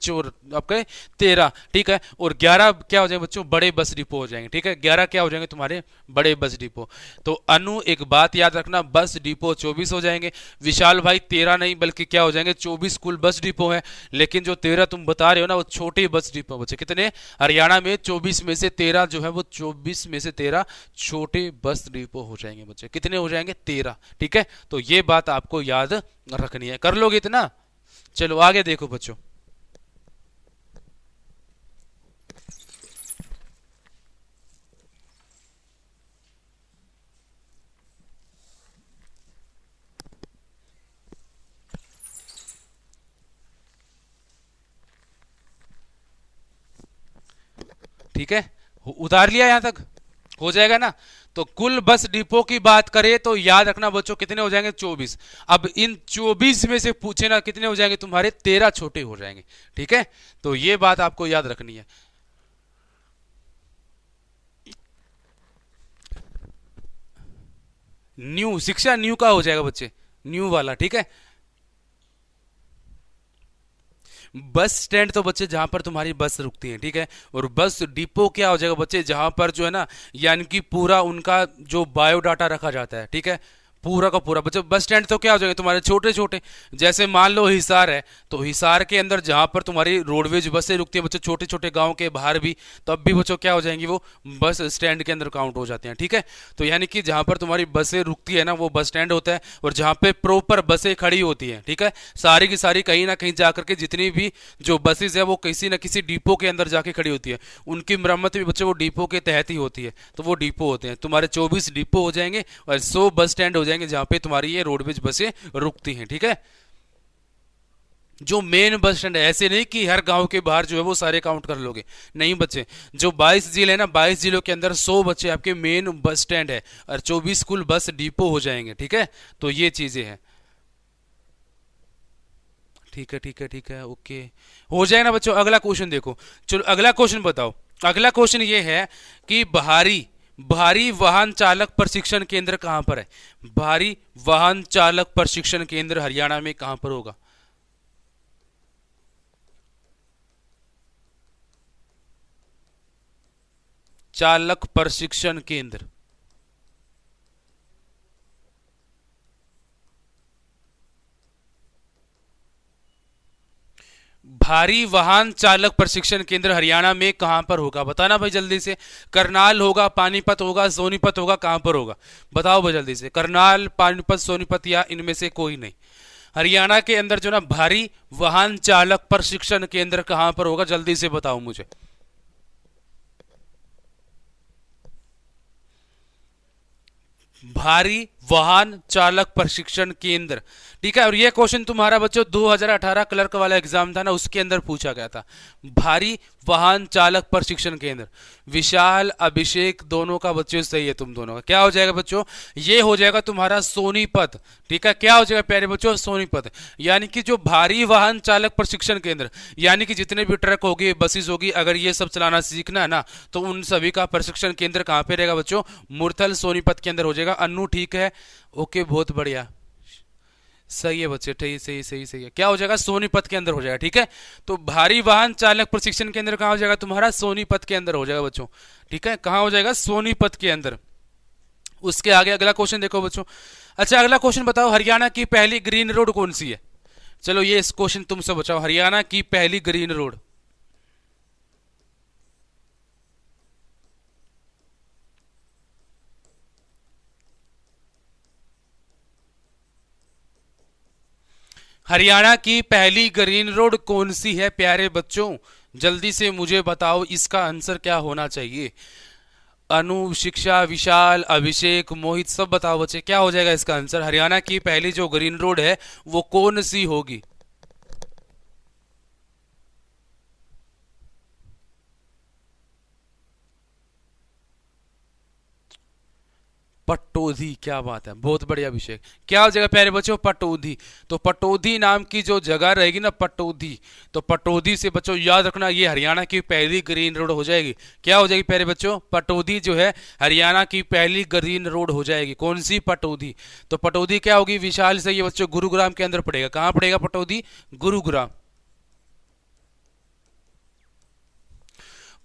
आपके 13। ठीक है, और 11 क्या हो जाएंगे बच्चों? बड़े बस डिपो हो जाएंगे। ठीक है, 11 क्या हो जाएंगे तुम्हारे? बड़े बस डिपो। तो अनु एक बात याद रखना, बस डिपो 24 हो जाएंगे। विशाल भाई 13 नहीं बल्कि क्या हो जाएंगे? 24 कुल बस डिपो है, लेकिन जो 13 तुम बता रहे हो ना वो छोटे बस डिपो बच्चे। कितने? हरियाणा में 24 में से 13 जो है वो 24 में से 13 छोटे बस डिपो हो जाएंगे बच्चे। कितने हो जाएंगे? 13। ठीक है, तो ये बात आपको याद रखनी है। कर लोगे इतना? चलो आगे देखो बच्चों। ठीक है, उतार लिया यहां तक? हो जाएगा ना? तो कुल बस डिपो की बात करें तो याद रखना बच्चों कितने हो जाएंगे? 24। अब इन 24 में से पूछे ना कितने हो जाएंगे तुम्हारे? 13 छोटे हो जाएंगे। ठीक है, तो ये बात आपको याद रखनी है। न्यू शिक्षा न्यू का हो जाएगा बच्चे, न्यू वाला। ठीक है, बस स्टैंड तो बच्चे जहां पर तुम्हारी बस रुकती है। ठीक है, और बस डिपो क्या हो जाएगा बच्चे? जहां पर जो है ना यानी कि पूरा उनका जो बायोडाटा रखा जाता है। ठीक है, पूरा का पूरा बच्चे। बस स्टैंड तो क्या हो जाएंगे तुम्हारे? छोटे छोटे। जैसे मान लो हिसार है, तो हिसार के अंदर जहां पर तुम्हारी रोडवेज बसें रुकती है बच्चों, छोटे छोटे गांव के बाहर भी, तब भी बच्चों क्या हो जाएंगी? वो बस स्टैंड के अंदर काउंट हो जाते हैं। ठीक है, तो यानी कि जहां पर तुम्हारी बसें रुकती है ना वो बस स्टैंड होता है, और जहां पे प्रॉपर बसें खड़ी होती हैं, ठीक है, सारी की सारी कहीं ना कहीं जाकर के जितनी भी जो बसेज है वो किसी न किसी डिपो के अंदर जाके खड़ी होती है। उनकी मरम्मत भी बच्चों वो डिपो के तहत ही होती है, तो वो डिपो होते हैं। तुम्हारे 24 डिपो हो जाएंगे और 100 बस स्टैंड हो जाएंगे जहां पे तुम्हारी ये रोडवेज बसें रुकती हैं। ठीक है, जो मेन बस स्टैंड है, ऐसे नहीं कि हर गांव के बाहर जो है वो सारे काउंट कर लोगे, नहीं बच्चे। जो 22 जिले है ना, 22 जिलों के अंदर 100 बच्चे आपके मेन बस स्टैंड है और 24 कुल बस डिपो हो जाएंगे। ठीक है, तो ये चीजें हैं। ठीक है ठीक है ठीक है, ओके, हो जाएगा ना बच्चों? अगला क्वेश्चन देखो। चलो अगला क्वेश्चन बताओ। अगला क्वेश्चन ये है कि भारी भारी वाहन चालक प्रशिक्षण केंद्र कहां पर है? भारी वाहन चालक प्रशिक्षण केंद्र हरियाणा में कहां पर होगा? चालक प्रशिक्षण केंद्र। भारी वाहन चालक प्रशिक्षण केंद्र हरियाणा में कहां पर होगा? बताना भाई जल्दी से। करनाल होगा, पानीपत होगा, सोनीपत होगा, कहां पर होगा? बताओ भाई जल्दी से। करनाल, पानीपत, सोनीपत या इनमें से कोई नहीं। हरियाणा के अंदर जो ना भारी वाहन चालक प्रशिक्षण केंद्र कहां पर होगा? जल्दी से बताओ मुझे। भारी वाहन चालक प्रशिक्षण केंद्र। ठीक है, और ये क्वेश्चन तुम्हारा बच्चों 2018 क्लर्क वाला एग्जाम था ना, उसके अंदर पूछा गया था। भारी वाहन चालक प्रशिक्षण केंद्र। विशाल, अभिषेक दोनों का बच्चों सही है, तुम दोनों का। क्या हो जाएगा बच्चों? ये हो जाएगा तुम्हारा सोनीपत। ठीक है, क्या हो जाएगा प्यारे बच्चों? सोनीपत। यानी कि जो भारी वाहन चालक प्रशिक्षण केंद्र, यानी कि जितने भी ट्रक होगी, बसेस होगी, अगर ये सब चलाना सीखना है ना, तो उन सभी का प्रशिक्षण केंद्र कहां पे रहेगा बच्चों? मुरथल, सोनीपत के अंदर हो जाएगा। अन्नू ठीक है, ओके, बहुत बढ़िया, सही है बच्चे, सही सही सही सही है। क्या हो जाएगा? सोनीपत के अंदर हो जाएगा। ठीक है, तो भारी वाहन चालक प्रशिक्षण केंद्र कहां हो जाएगा तुम्हारा? सोनीपत के अंदर हो जाएगा बच्चों। ठीक है, कहां हो जाएगा? सोनीपत के अंदर। उसके आगे अगला क्वेश्चन देखो बच्चों। अच्छा अगला क्वेश्चन बताओ, हरियाणा की पहली ग्रीन रोड कौन सी है? चलो ये इस क्वेश्चन तुमसे बचाओ, हरियाणा की पहली ग्रीन रोड। हरियाणा की पहली ग्रीन रोड कौन सी है प्यारे बच्चों? जल्दी से मुझे बताओ इसका आंसर क्या होना चाहिए। अनु, शिक्षा, विशाल, अभिषेक, मोहित, सब बताओ बच्चे क्या हो जाएगा इसका आंसर। हरियाणा की पहली जो ग्रीन रोड है वो कौन सी होगी? पटौदी, क्या बात है, बहुत बढ़िया अभिषेक। क्या हो जाएगा प्यारे बच्चों? पटौदी। तो पटौदी नाम की जो जगह रहेगी ना, पटौदी, तो पटौदी से बच्चों याद रखना ये हरियाणा की पहली ग्रीन रोड हो जाएगी। क्या हो जाएगी प्यारे बच्चों? पटौदी जो है हरियाणा की पहली ग्रीन रोड हो जाएगी। कौन सी? पटौदी। तो पटौदी क्या होगी विशाल से? ये बच्चों गुरुग्राम के अंदर पड़ेगा। कहां पड़ेगा पटौदी? गुरुग्राम।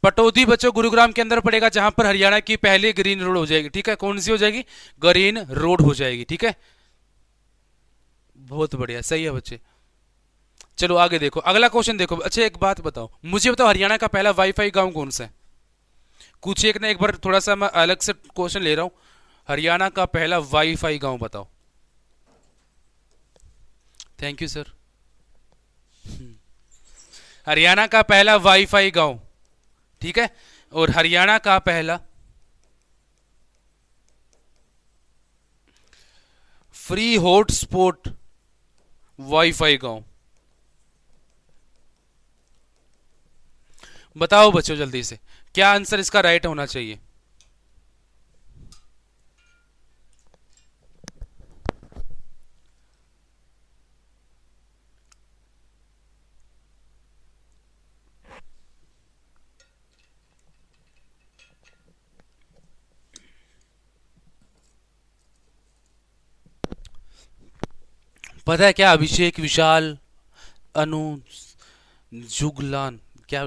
पटौदी बच्चों गुरुग्राम के अंदर पड़ेगा, जहां पर हरियाणा की पहली ग्रीन रोड हो जाएगी। ठीक है, कौन सी हो जाएगी? ग्रीन रोड हो जाएगी। ठीक है, बहुत बढ़िया, सही है बच्चे। चलो आगे देखो, अगला क्वेश्चन देखो। अच्छा एक बात बताओ, मुझे बताओ हरियाणा का पहला वाईफाई गांव कौन सा है? कुछ एक ना, एक बार थोड़ा सा मैं अलग से क्वेश्चन ले रहा हूं। हरियाणा का पहला वाईफाई गांव बताओ। Thank you sir. हरियाणा का पहला वाईफाई गांव, ठीक है, और हरियाणा का पहला फ्री हॉटस्पॉट वाईफाई गांव बताओ बच्चों जल्दी से, क्या आंसर इसका राइट होना चाहिए? पता है क्या? अभिषेक, विशाल, अनु, जुगलान, क्या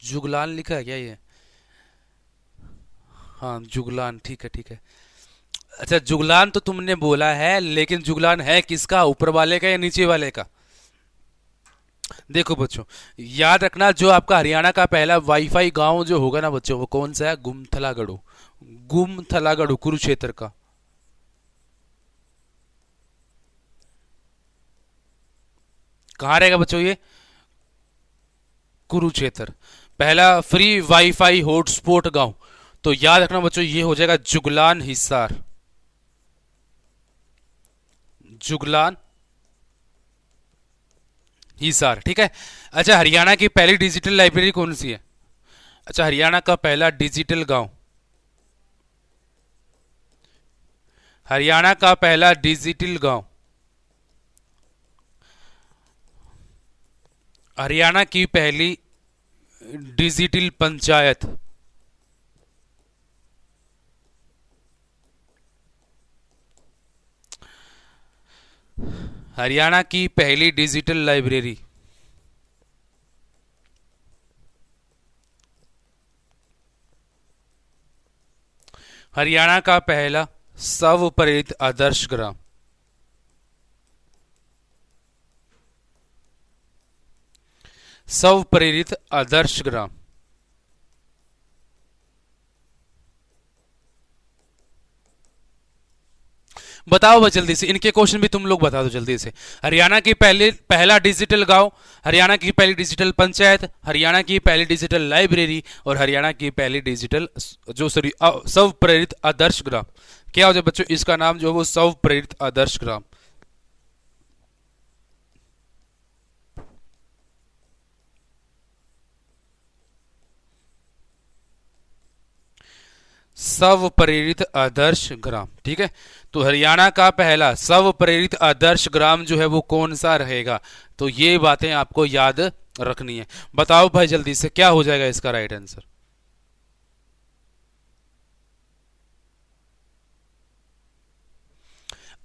जुगलान लिखा है क्या ये? हाँ जुगलान, ठीक है ठीक है। अच्छा जुगलान तो तुमने बोला है, लेकिन जुगलान है किसका? ऊपर वाले का या नीचे वाले का? देखो बच्चों, याद रखना जो आपका हरियाणा का पहला वाईफाई गांव जो होगा ना बच्चों, वो कौन सा है? गुमथलागढ़। गुमथलागढ़ कुरुक्षेत्र का। कहाँ रहेगा बच्चों ये? कुरुक्षेत्र। पहला फ्री वाईफाई हॉटस्पॉट गांव, तो याद रखना बच्चों ये हो जाएगा जुगलान हिसार। जुगलान हिसार, ठीक है। अच्छा हरियाणा की पहली डिजिटल लाइब्रेरी कौन सी है? अच्छा हरियाणा का पहला डिजिटल गांव, हरियाणा का पहला डिजिटल गांव, हरियाणा की पहली डिजिटल पंचायत, हरियाणा की पहली डिजिटल लाइब्रेरी, हरियाणा का पहला स्व प्रेरित आदर्श ग्राम, स्व प्रेरित आदर्श ग्राम। बताओ बस जल्दी से, इनके क्वेश्चन भी तुम लोग बता दो जल्दी से। हरियाणा की पहले पहला डिजिटल गांव, हरियाणा की पहली डिजिटल पंचायत, हरियाणा की पहली डिजिटल लाइब्रेरी, और हरियाणा की पहली डिजिटल जो सॉरी स्व प्रेरित आदर्श ग्राम। क्या हो जाए बच्चों इसका नाम जो है वो स्व प्रेरित आदर्श ग्राम। स्व प्रेरित आदर्श ग्राम, ठीक है। तो हरियाणा का पहला स्व प्रेरित आदर्श ग्राम जो है वो कौन सा रहेगा? तो ये बातें आपको याद रखनी है। बताओ भाई जल्दी से क्या हो जाएगा इसका राइट आंसर?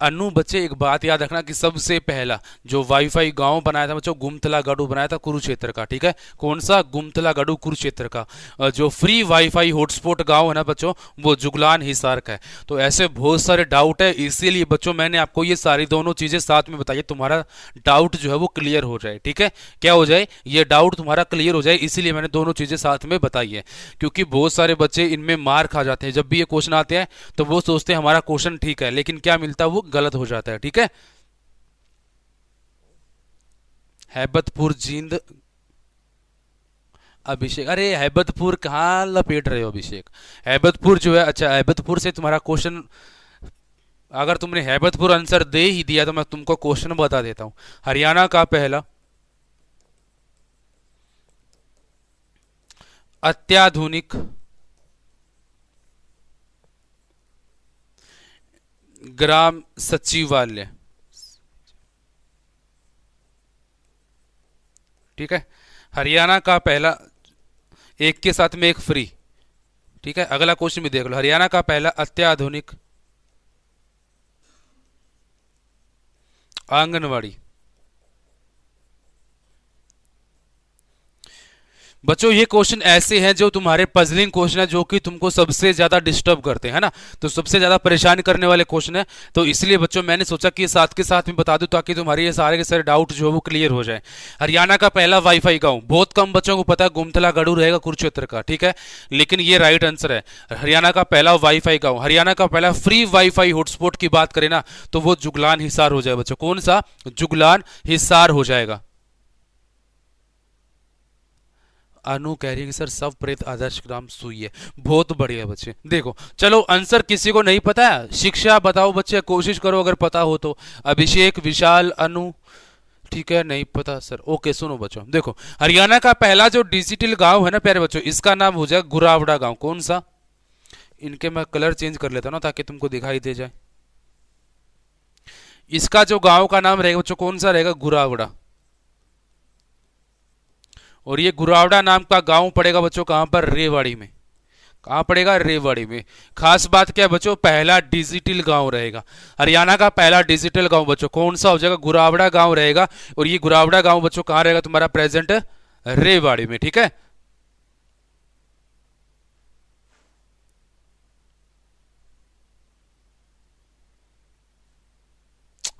अनु बच्चे एक बात याद रखना कि सबसे पहला जो वाईफाई गांव बनाया था बच्चों, गुमथला गढ़ू बनाया था कुरुक्षेत्र का। ठीक है, कौन सा? गुमथला गढ़ू कुरुक्षेत्र का। जो फ्री वाईफाई हॉटस्पॉट गांव है ना बच्चों, वो जुगलान हिसार का है। तो ऐसे बहुत सारे डाउट है, इसीलिए बच्चों मैंने आपको ये सारी दोनों चीजें साथ में बताई, तुम्हारा डाउट जो है वो क्लियर हो जाए। ठीक है, क्या हो जाए? ये डाउट तुम्हारा क्लियर हो जाए, इसीलिए मैंने दोनों चीजें साथ में बताई है। क्योंकि बहुत सारे बच्चे इनमें मार खा जाते हैं, जब भी ये क्वेश्चन आते हैं तो वो सोचते हैं हमारा क्वेश्चन ठीक है, लेकिन क्या मिलता है? वो गलत हो जाता है। ठीक है, हैबतपुर जींद। अभिषेक, अरे हैबतपुर कहाँ लपेट रहे हो अभिषेक? हैबतपुर जो है, अच्छा हैबतपुर से तुम्हारा क्वेश्चन, अगर तुमने हैबतपुर आंसर दे ही दिया तो मैं तुमको क्वेश्चन बता देता हूं। हरियाणा का पहला अत्याधुनिक ग्राम सचिवालय। ठीक है, हरियाणा का पहला, एक के साथ में एक फ्री। ठीक है, अगला क्वेश्चन भी देख लो। हरियाणा का पहला अत्याधुनिक आंगनवाड़ी। बच्चों ये क्वेश्चन ऐसे हैं जो तुम्हारे पजलिंग क्वेश्चन है, जो कि तुमको सबसे ज्यादा डिस्टर्ब करते हैं ना, तो सबसे ज्यादा परेशान करने वाले क्वेश्चन है। तो इसलिए बच्चों मैंने सोचा कि साथ के साथ में बता दूं, ताकि तुम्हारे ये सारे के सारे डाउट जो है वो क्लियर हो जाए। हरियाणा का पहला वाईफाई गांव, बहुत कम बच्चों को पता है, गुमथला गढ़ू रहेगा कुरुक्षेत्र का। ठीक है, लेकिन ये राइट आंसर है। हरियाणा का पहला वाईफाई गांव, हरियाणा का पहला फ्री वाईफाई हॉटस्पॉट की बात करें ना, तो वो जुगलान हिसार हो जाए बच्चों। कौन सा? जुगलान हिसार हो जाएगा। अनु कह रही है कि सर सब प्रेत आदर्श ग्राम सुई है। बहुत बढ़िया बच्चे, देखो चलो आंसर किसी को नहीं पता है, शिक्षा बताओ बच्चे, कोशिश करो अगर पता हो तो। अभिषेक, विशाल, अनु, ठीक है नहीं पता सर। ओके सुनो बच्चों, देखो हरियाणा का पहला जो डिजिटल गांव है ना प्यारे बच्चों, इसका नाम हो जाए गुरावड़ा गांव। कौन सा? इनके मैं कलर चेंज कर लेता हूं ना, ताकि तुमको दिखाई दे जाए। इसका जो गांव का नाम रहेगा बच्चों, कौन सा रहेगा? गुरावड़ा। और ये गुरावड़ा नाम का गांव पड़ेगा बच्चों कहां पर? रेवाड़ी में। कहां पड़ेगा? रेवाड़ी में। खास बात क्या है बच्चों? पहला डिजिटल गांव रहेगा। हरियाणा का पहला डिजिटल गांव बच्चों कौन सा हो जाएगा? गुरावड़ा गांव रहेगा। और ये गुरावड़ा गांव बच्चों कहां रहेगा तुम्हारा? प्रेजेंट रेवाड़ी में। ठीक है,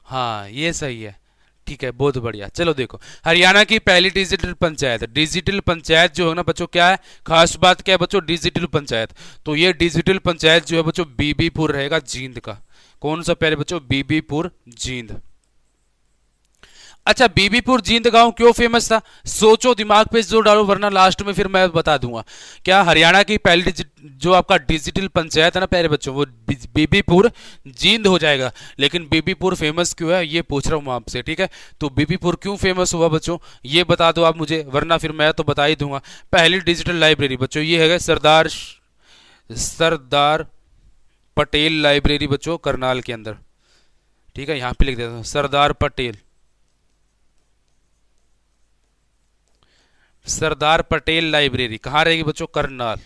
हाँ ये सही है। ठीक है, बहुत बढ़िया। चलो देखो, हरियाणा की पहली डिजिटल पंचायत, डिजिटल पंचायत जो है ना बच्चों, क्या है खास बात? क्या है बच्चों? डिजिटल पंचायत। तो ये डिजिटल पंचायत जो है बच्चों बीबीपुर रहेगा जींद का। कौन सा प्यारे बच्चों? बीबीपुर जींद। अच्छा, बीबीपुर जींद गांव क्यों फेमस था? सोचो, दिमाग पे जोर डालो, वरना लास्ट में फिर मैं बता दूंगा। क्या हरियाणा की पहली जो आपका डिजिटल पंचायत है ना प्यारे बच्चों, वो बीबीपुर जींद हो जाएगा। लेकिन बीबीपुर फेमस क्यों है ये पूछ रहा हूं आपसे। ठीक है, तो बीबीपुर क्यों फेमस हुआ बच्चों, ये बता दो आप मुझे, वरना फिर मैं तो बता ही दूंगा। पहली डिजिटल लाइब्रेरी बच्चों ये है सरदार सरदार पटेल लाइब्रेरी बच्चों, करनाल के अंदर। ठीक है, यहां पे लिख देता हूं सरदार पटेल, सरदार पटेल लाइब्रेरी कहां रहेगी बच्चों? करनाल।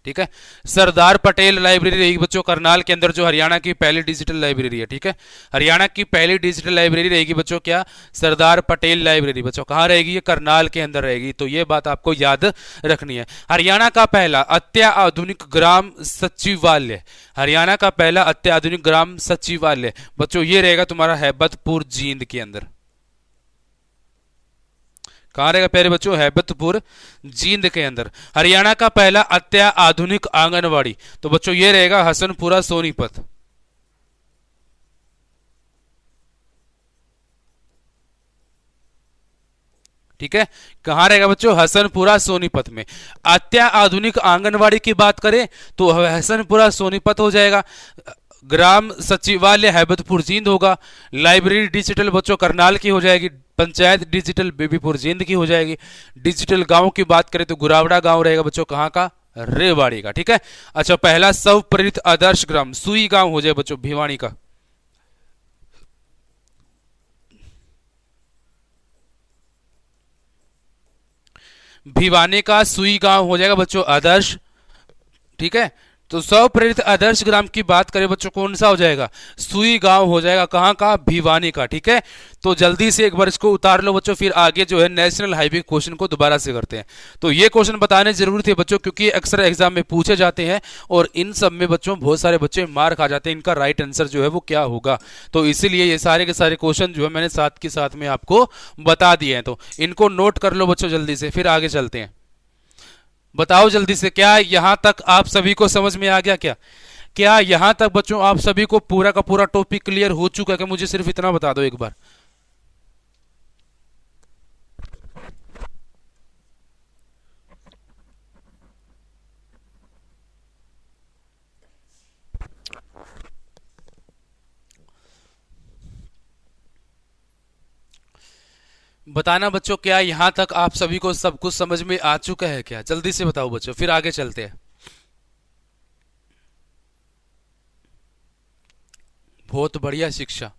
ठीक है, सरदार पटेल लाइब्रेरी रहेगी बच्चों करनाल के अंदर, जो हरियाणा की पहली डिजिटल लाइब्रेरी है। ठीक है, हरियाणा की पहली डिजिटल लाइब्रेरी रहेगी बच्चों क्या? सरदार पटेल लाइब्रेरी बच्चों कहां रहेगी? ये करनाल के अंदर रहेगी। तो ये बात आपको याद रखनी है। हरियाणा का पहला अत्याधुनिक ग्राम सचिवालय, हरियाणा का पहला अत्याधुनिक ग्राम सचिवालय बच्चों ये रहेगा तुम्हारा हैबतपुर जींद के अंदर। कहां रहेगा प्यारे बच्चों? हैबतपुर जींद के अंदर। हरियाणा का पहला अत्याधुनिक आंगनवाड़ी, तो बच्चों ये रहेगा हसनपुरा सोनीपत। ठीक है, कहां रहेगा बच्चों? हसनपुरा सोनीपत में। अत्याधुनिक आंगनवाड़ी की बात करें तो हसनपुरा सोनीपत हो जाएगा। ग्राम सचिवालय हैबतपुर जींद होगा। लाइब्रेरी डिजिटल बच्चों करनाल की हो जाएगी। पंचायत डिजिटल बीबीपुर जींद की हो जाएगी। डिजिटल गांव की बात करें तो गुरावड़ा गांव रहेगा बच्चों कहां का? रेवाड़ी का। ठीक है, अच्छा पहला स्व प्रेरित आदर्श ग्राम सुई गांव हो जाए बच्चों भिवानी का। भिवानी का सुई गांव हो जाएगा बच्चों आदर्श। ठीक है, तो स्व प्रेरित आदर्श ग्राम की बात करें बच्चों, कौन सा हो जाएगा? सुई गांव हो जाएगा। कहाँ का? भिवानी का। ठीक है, तो जल्दी से एक बार इसको उतार लो बच्चों, फिर आगे जो है नेशनल हाईवे क्वेश्चन को दोबारा से करते हैं। तो ये क्वेश्चन बताने जरूरी थे बच्चों, क्योंकि अक्सर एग्जाम में पूछे जाते हैं और इन सब में बच्चों बहुत सारे बच्चे मार खा जाते हैं, इनका राइट आंसर जो है वो क्या होगा। तो इसीलिए ये सारे के सारे क्वेश्चन जो है मैंने साथ के साथ में आपको बता दिए हैं, तो इनको नोट कर लो बच्चों जल्दी से, फिर आगे चलते हैं। बताओ जल्दी से, क्या यहां तक आप सभी को समझ में आ गया? क्या यहां तक बच्चों आप सभी को पूरा का पूरा टॉपिक क्लियर हो चुका है? कि मुझे सिर्फ इतना बता दो एक बार। बताना बच्चों, क्या यहां तक आप सभी को सब कुछ समझ में आ चुका है? क्या जल्दी से बताओ बच्चों, फिर आगे चलते हैं। बहुत बढ़िया शिक्षा,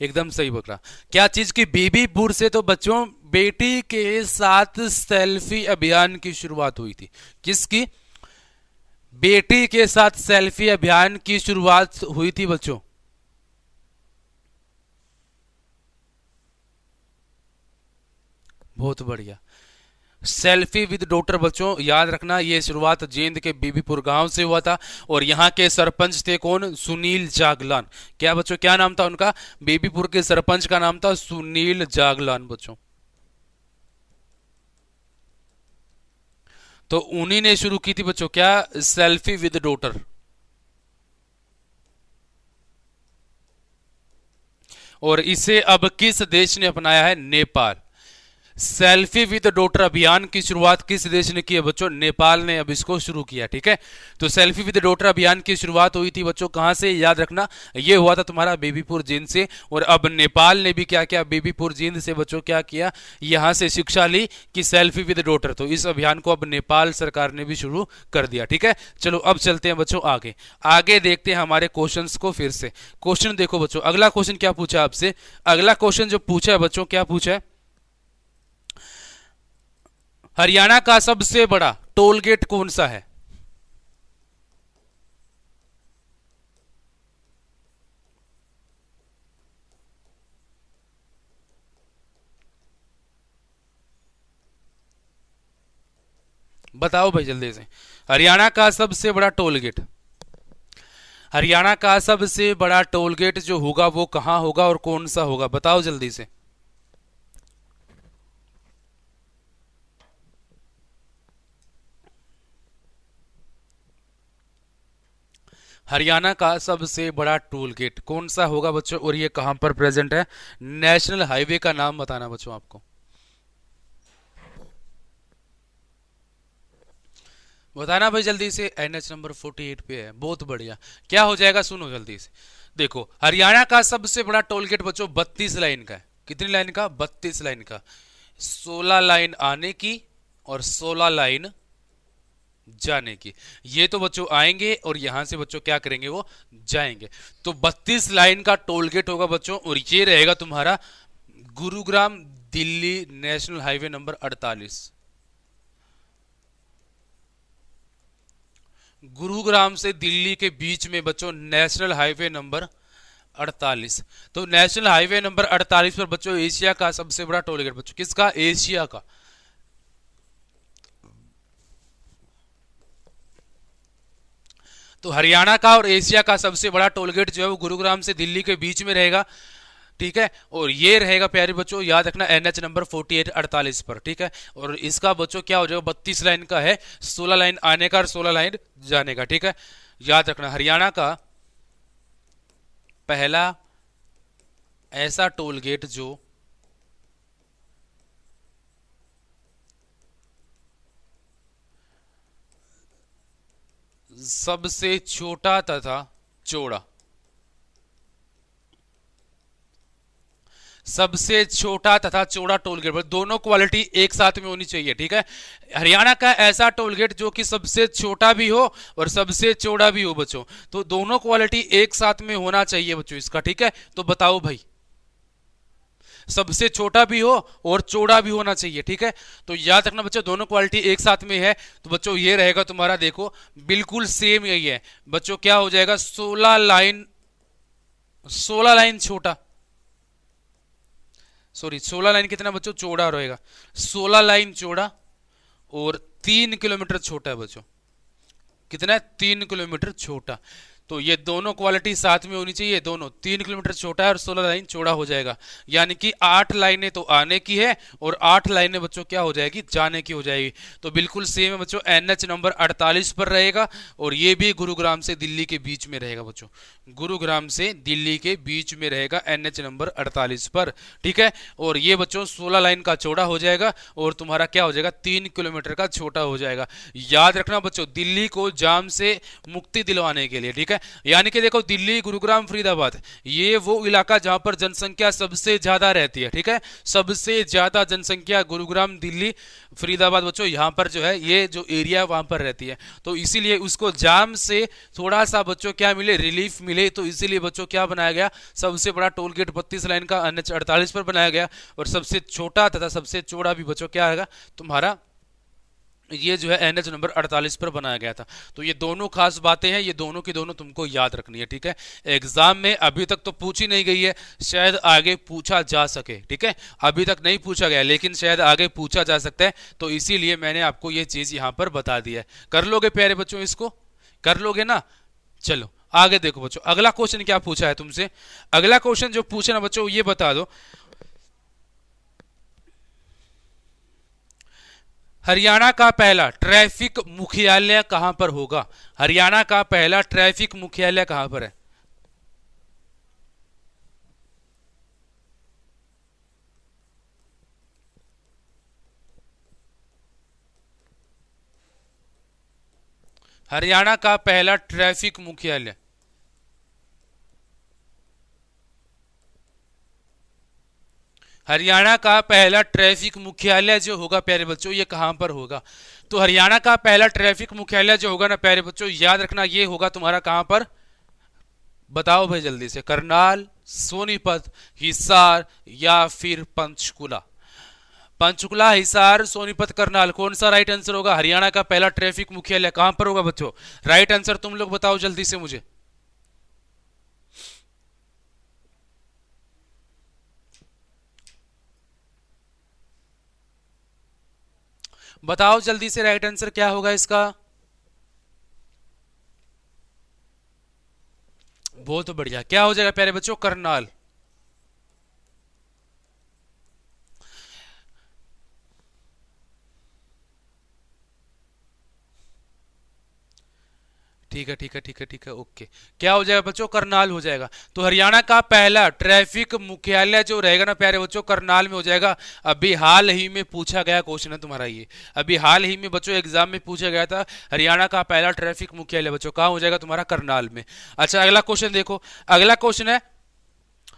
एकदम सही बोला। क्या चीज की? बीबीपुर से तो बच्चों बेटी के साथ सेल्फी अभियान की शुरुआत हुई थी। किसकी? बेटी के साथ सेल्फी अभियान की शुरुआत हुई थी बच्चों। बहुत बढ़िया। सेल्फी विद डॉटर बच्चों याद रखना, ये शुरुआत जींद के बीबीपुर गांव से हुआ था और यहाँ के सरपंच थे कौन? सुनील जागलान। क्या बच्चों, क्या नाम था उनका? बीबीपुर के सरपंच का नाम था सुनील जागलान बच्चों। तो उन्हीं ने शुरू की थी बच्चों क्या? Selfie with daughter. और इसे अब किस देश ने अपनाया है? नेपाल। सेल्फी विद डॉटर अभियान की शुरुआत किस देश ने की है बच्चों? नेपाल ने अब इसको शुरू किया। ठीक है, तो सेल्फी विद डॉटर अभियान की शुरुआत हुई थी बच्चों कहां से? याद रखना, ये हुआ था तुम्हारा बीबीपुर जींद से। और अब नेपाल ने भी क्या किया? बीबीपुर जींद से बच्चों क्या किया? यहां से शिक्षा ली कि सेल्फी विद डॉटर, तो इस अभियान को अब नेपाल सरकार ने भी शुरू कर दिया। ठीक है, चलो अब चलते हैं बच्चों आगे। आगे देखते हैं हमारे क्वेश्चंस को फिर से। क्वेश्चन देखो बच्चों, अगला क्वेश्चन क्या पूछा आपसे? अगला क्वेश्चन जो पूछा है बच्चों, क्या पूछा है? हरियाणा का सबसे बड़ा टोल गेट कौन सा है? बताओ भाई जल्दी से। हरियाणा का सबसे बड़ा टोल गेट, हरियाणा का सबसे बड़ा टोल गेट जो होगा वो कहां होगा और कौन सा होगा? बताओ जल्दी से। हरियाणा का सबसे बड़ा टोल गेट कौन सा होगा बच्चों, और ये कहां पर प्रेजेंट है? नेशनल हाईवे का नाम बताना बच्चों आपको। बताना भाई जल्दी से। एनएच नंबर 48 पे है। बहुत बढ़िया। क्या हो जाएगा? सुनो जल्दी से। देखो, हरियाणा का सबसे बड़ा टोल गेट बच्चों 32 लाइन का है। कितनी लाइन का? 32 लाइन का। 16 लाइन आने की और 16 लाइन जाने की। ये तो बच्चों आएंगे और यहां से बच्चों क्या करेंगे? वो जाएंगे। तो 32 लाइन का टोल गेट होगा बच्चों, और ये रहेगा तुम्हारा Gurugram Delhi national highway number 48। Gurugram से दिल्ली के बीच में बच्चों नेशनल हाईवे नंबर 48। तो नेशनल हाईवे नंबर 48 पर बच्चों एशिया का सबसे बड़ा टोल गेट बच्चों, किसका? एशिया का। तो हरियाणा का और एशिया का सबसे बड़ा टोल गेट जो है वो गुरुग्राम से दिल्ली के बीच में रहेगा। ठीक है, और ये रहेगा प्यारे बच्चों, याद रखना, एनएच नंबर 48 48 पर। ठीक है, और इसका बच्चों क्या हो जाएगा? 32 लाइन का है, 16 लाइन आने का और 16 लाइन जाने का। ठीक है, याद रखना, हरियाणा का पहला ऐसा टोल गेट जो सबसे छोटा तथा चौड़ा, सबसे छोटा तथा चौड़ा टोल गेट, दोनों क्वालिटी एक साथ में होनी चाहिए। ठीक है, हरियाणा का ऐसा टोल गेट जो कि सबसे छोटा भी हो और सबसे चौड़ा भी हो बच्चों, तो दोनों क्वालिटी एक साथ में होना चाहिए बच्चों इसका। ठीक है, तो बताओ भाई, सबसे छोटा भी हो और चौड़ा भी होना चाहिए, ठीक है। तो याद रखना बच्चों, दोनों क्वालिटी एक साथ में है तो बच्चों ये रहेगा तुम्हारा, देखो बिल्कुल सेम यही है बच्चों, क्या हो जाएगा 16 लाइन छोटा, सॉरी 16 लाइन कितना बच्चों चौड़ा रहेगा, 16 लाइन चौड़ा और 3 किलोमीटर छोटा है बच्चों, कितना है 3 किलोमीटर छोटा। तो ये दोनों क्वालिटी साथ में होनी चाहिए, दोनों 3 किलोमीटर छोटा है और 16 लाइन चौड़ा हो जाएगा, यानी कि 8 लाइनें तो आने की है और 8 लाइनें बच्चों क्या हो जाएगी, जाने की हो जाएगी। तो बिल्कुल सेम है बच्चों, NH नंबर 48 पर रहेगा और ये भी गुरुग्राम से दिल्ली के बीच में रहेगा बच्चों, गुरुग्राम से दिल्ली के बीच में रहेगा NH नंबर 48 पर, ठीक है। और ये बच्चों 16 लाइन का चौड़ा हो जाएगा और तुम्हारा क्या हो जाएगा 3 किलोमीटर का छोटा हो जाएगा। याद रखना बच्चों, दिल्ली को जाम से मुक्ति दिलवाने के लिए, ठीक है, यानी कि देखो दिल्ली, गुरुग्राम, फरीदाबाद ये वो इलाका जहां पर जनसंख्या सबसे ज्यादा रहती है, ठीक है, सबसे ज्यादा जनसंख्या गुरुग्राम, दिल्ली, फरीदाबाद बच्चों यहाँ पर जो है ये जो एरिया वहां पर रहती है, तो इसीलिए उसको जाम से थोड़ा सा बच्चों क्या मिले, रिलीफ मिले, तो इसीलिए बच्चों क्या बनाया गया, सबसे बड़ा टोल गेट 32 लाइन का NH 48 पर बनाया गया और सबसे छोटा तथा सबसे चौड़ा भी बच्चों क्या आएगा तुम्हारा, ये जो है NH नंबर 48 पर बनाया गया था। तो ये दोनों खास बातें हैं, ये दोनों की दोनों तुमको याद रखनी है, ठीक है। एग्जाम में अभी तक तो पूछी नहीं गई है, शायद आगे पूछा जा सके, ठीक है, अभी तक नहीं पूछा गया लेकिन शायद आगे पूछा जा सकता है, तो इसीलिए मैंने आपको ये चीज यहां पर बता दी है। कर लोगे प्यारे बच्चों, इसको कर लोगे ना। चलो आगे देखो बच्चों, अगला क्वेश्चन क्या पूछा है तुमसे, अगला क्वेश्चन जो पूछा ना बच्चों ये बता दो, हरियाणा का पहला ट्रैफिक मुख्यालय कहां पर होगा, हरियाणा का पहला ट्रैफिक मुख्यालय कहां पर है। हरियाणा का पहला ट्रैफिक मुख्यालय, हरियाणा का पहला ट्रैफिक मुख्यालय जो होगा प्यारे बच्चों ये कहां पर होगा। तो हरियाणा का पहला ट्रैफिक मुख्यालय जो होगा ना प्यारे बच्चों, याद रखना ये होगा तुम्हारा कहां पर, बताओ भाई जल्दी से, करनाल, सोनीपत, हिसार या फिर पंचकुला। पंचकुला, हिसार, सोनीपत, करनाल, कौन सा राइट आंसर होगा, हरियाणा का पहला ट्रैफिक मुख्यालय कहां पर होगा बच्चों, राइट आंसर तुम लोग बताओ जल्दी से मुझे। बताओ जल्दी से राइट आंसर क्या होगा इसका। बहुत बढ़िया, क्या हो जाएगा प्यारे बच्चों, करनाल। ठीक है ठीक है ठीक है ठीक है, ओके, क्या हो जाएगा बच्चों, करनाल हो जाएगा। तो हरियाणा का पहला ट्रैफिक मुख्यालय जो रहेगा ना प्यारे बच्चों, करनाल में हो जाएगा। अभी हाल ही में पूछा गया क्वेश्चन है तुम्हारा ये, अभी हाल ही में बच्चों एग्जाम में पूछा गया था, हरियाणा का पहला ट्रैफिक मुख्यालय बच्चों कहाँ हो जाएगा तुम्हारा, करनाल में। अच्छा अगला क्वेश्चन देखो, अगला क्वेश्चन है,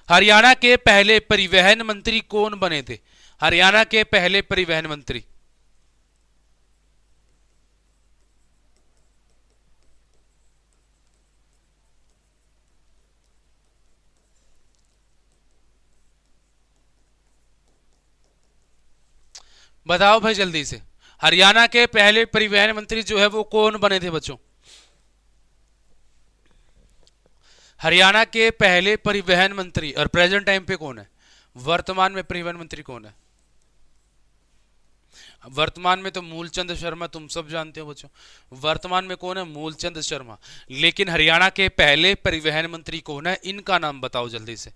हरियाणा के पहले परिवहन मंत्री कौन बने थे, हरियाणा के पहले परिवहन मंत्री। बताओ भाई जल्दी से, हरियाणा के पहले परिवहन मंत्री जो है वो कौन बने थे बच्चों, हरियाणा के पहले परिवहन मंत्री, और प्रेजेंट टाइम पे कौन है, वर्तमान में परिवहन मंत्री कौन है। वर्तमान में तो मूलचंद शर्मा, तुम सब जानते हो बच्चों, वर्तमान में कौन है, मूलचंद शर्मा। लेकिन हरियाणा के पहले परिवहन मंत्री कौन है, इनका नाम बताओ जल्दी से।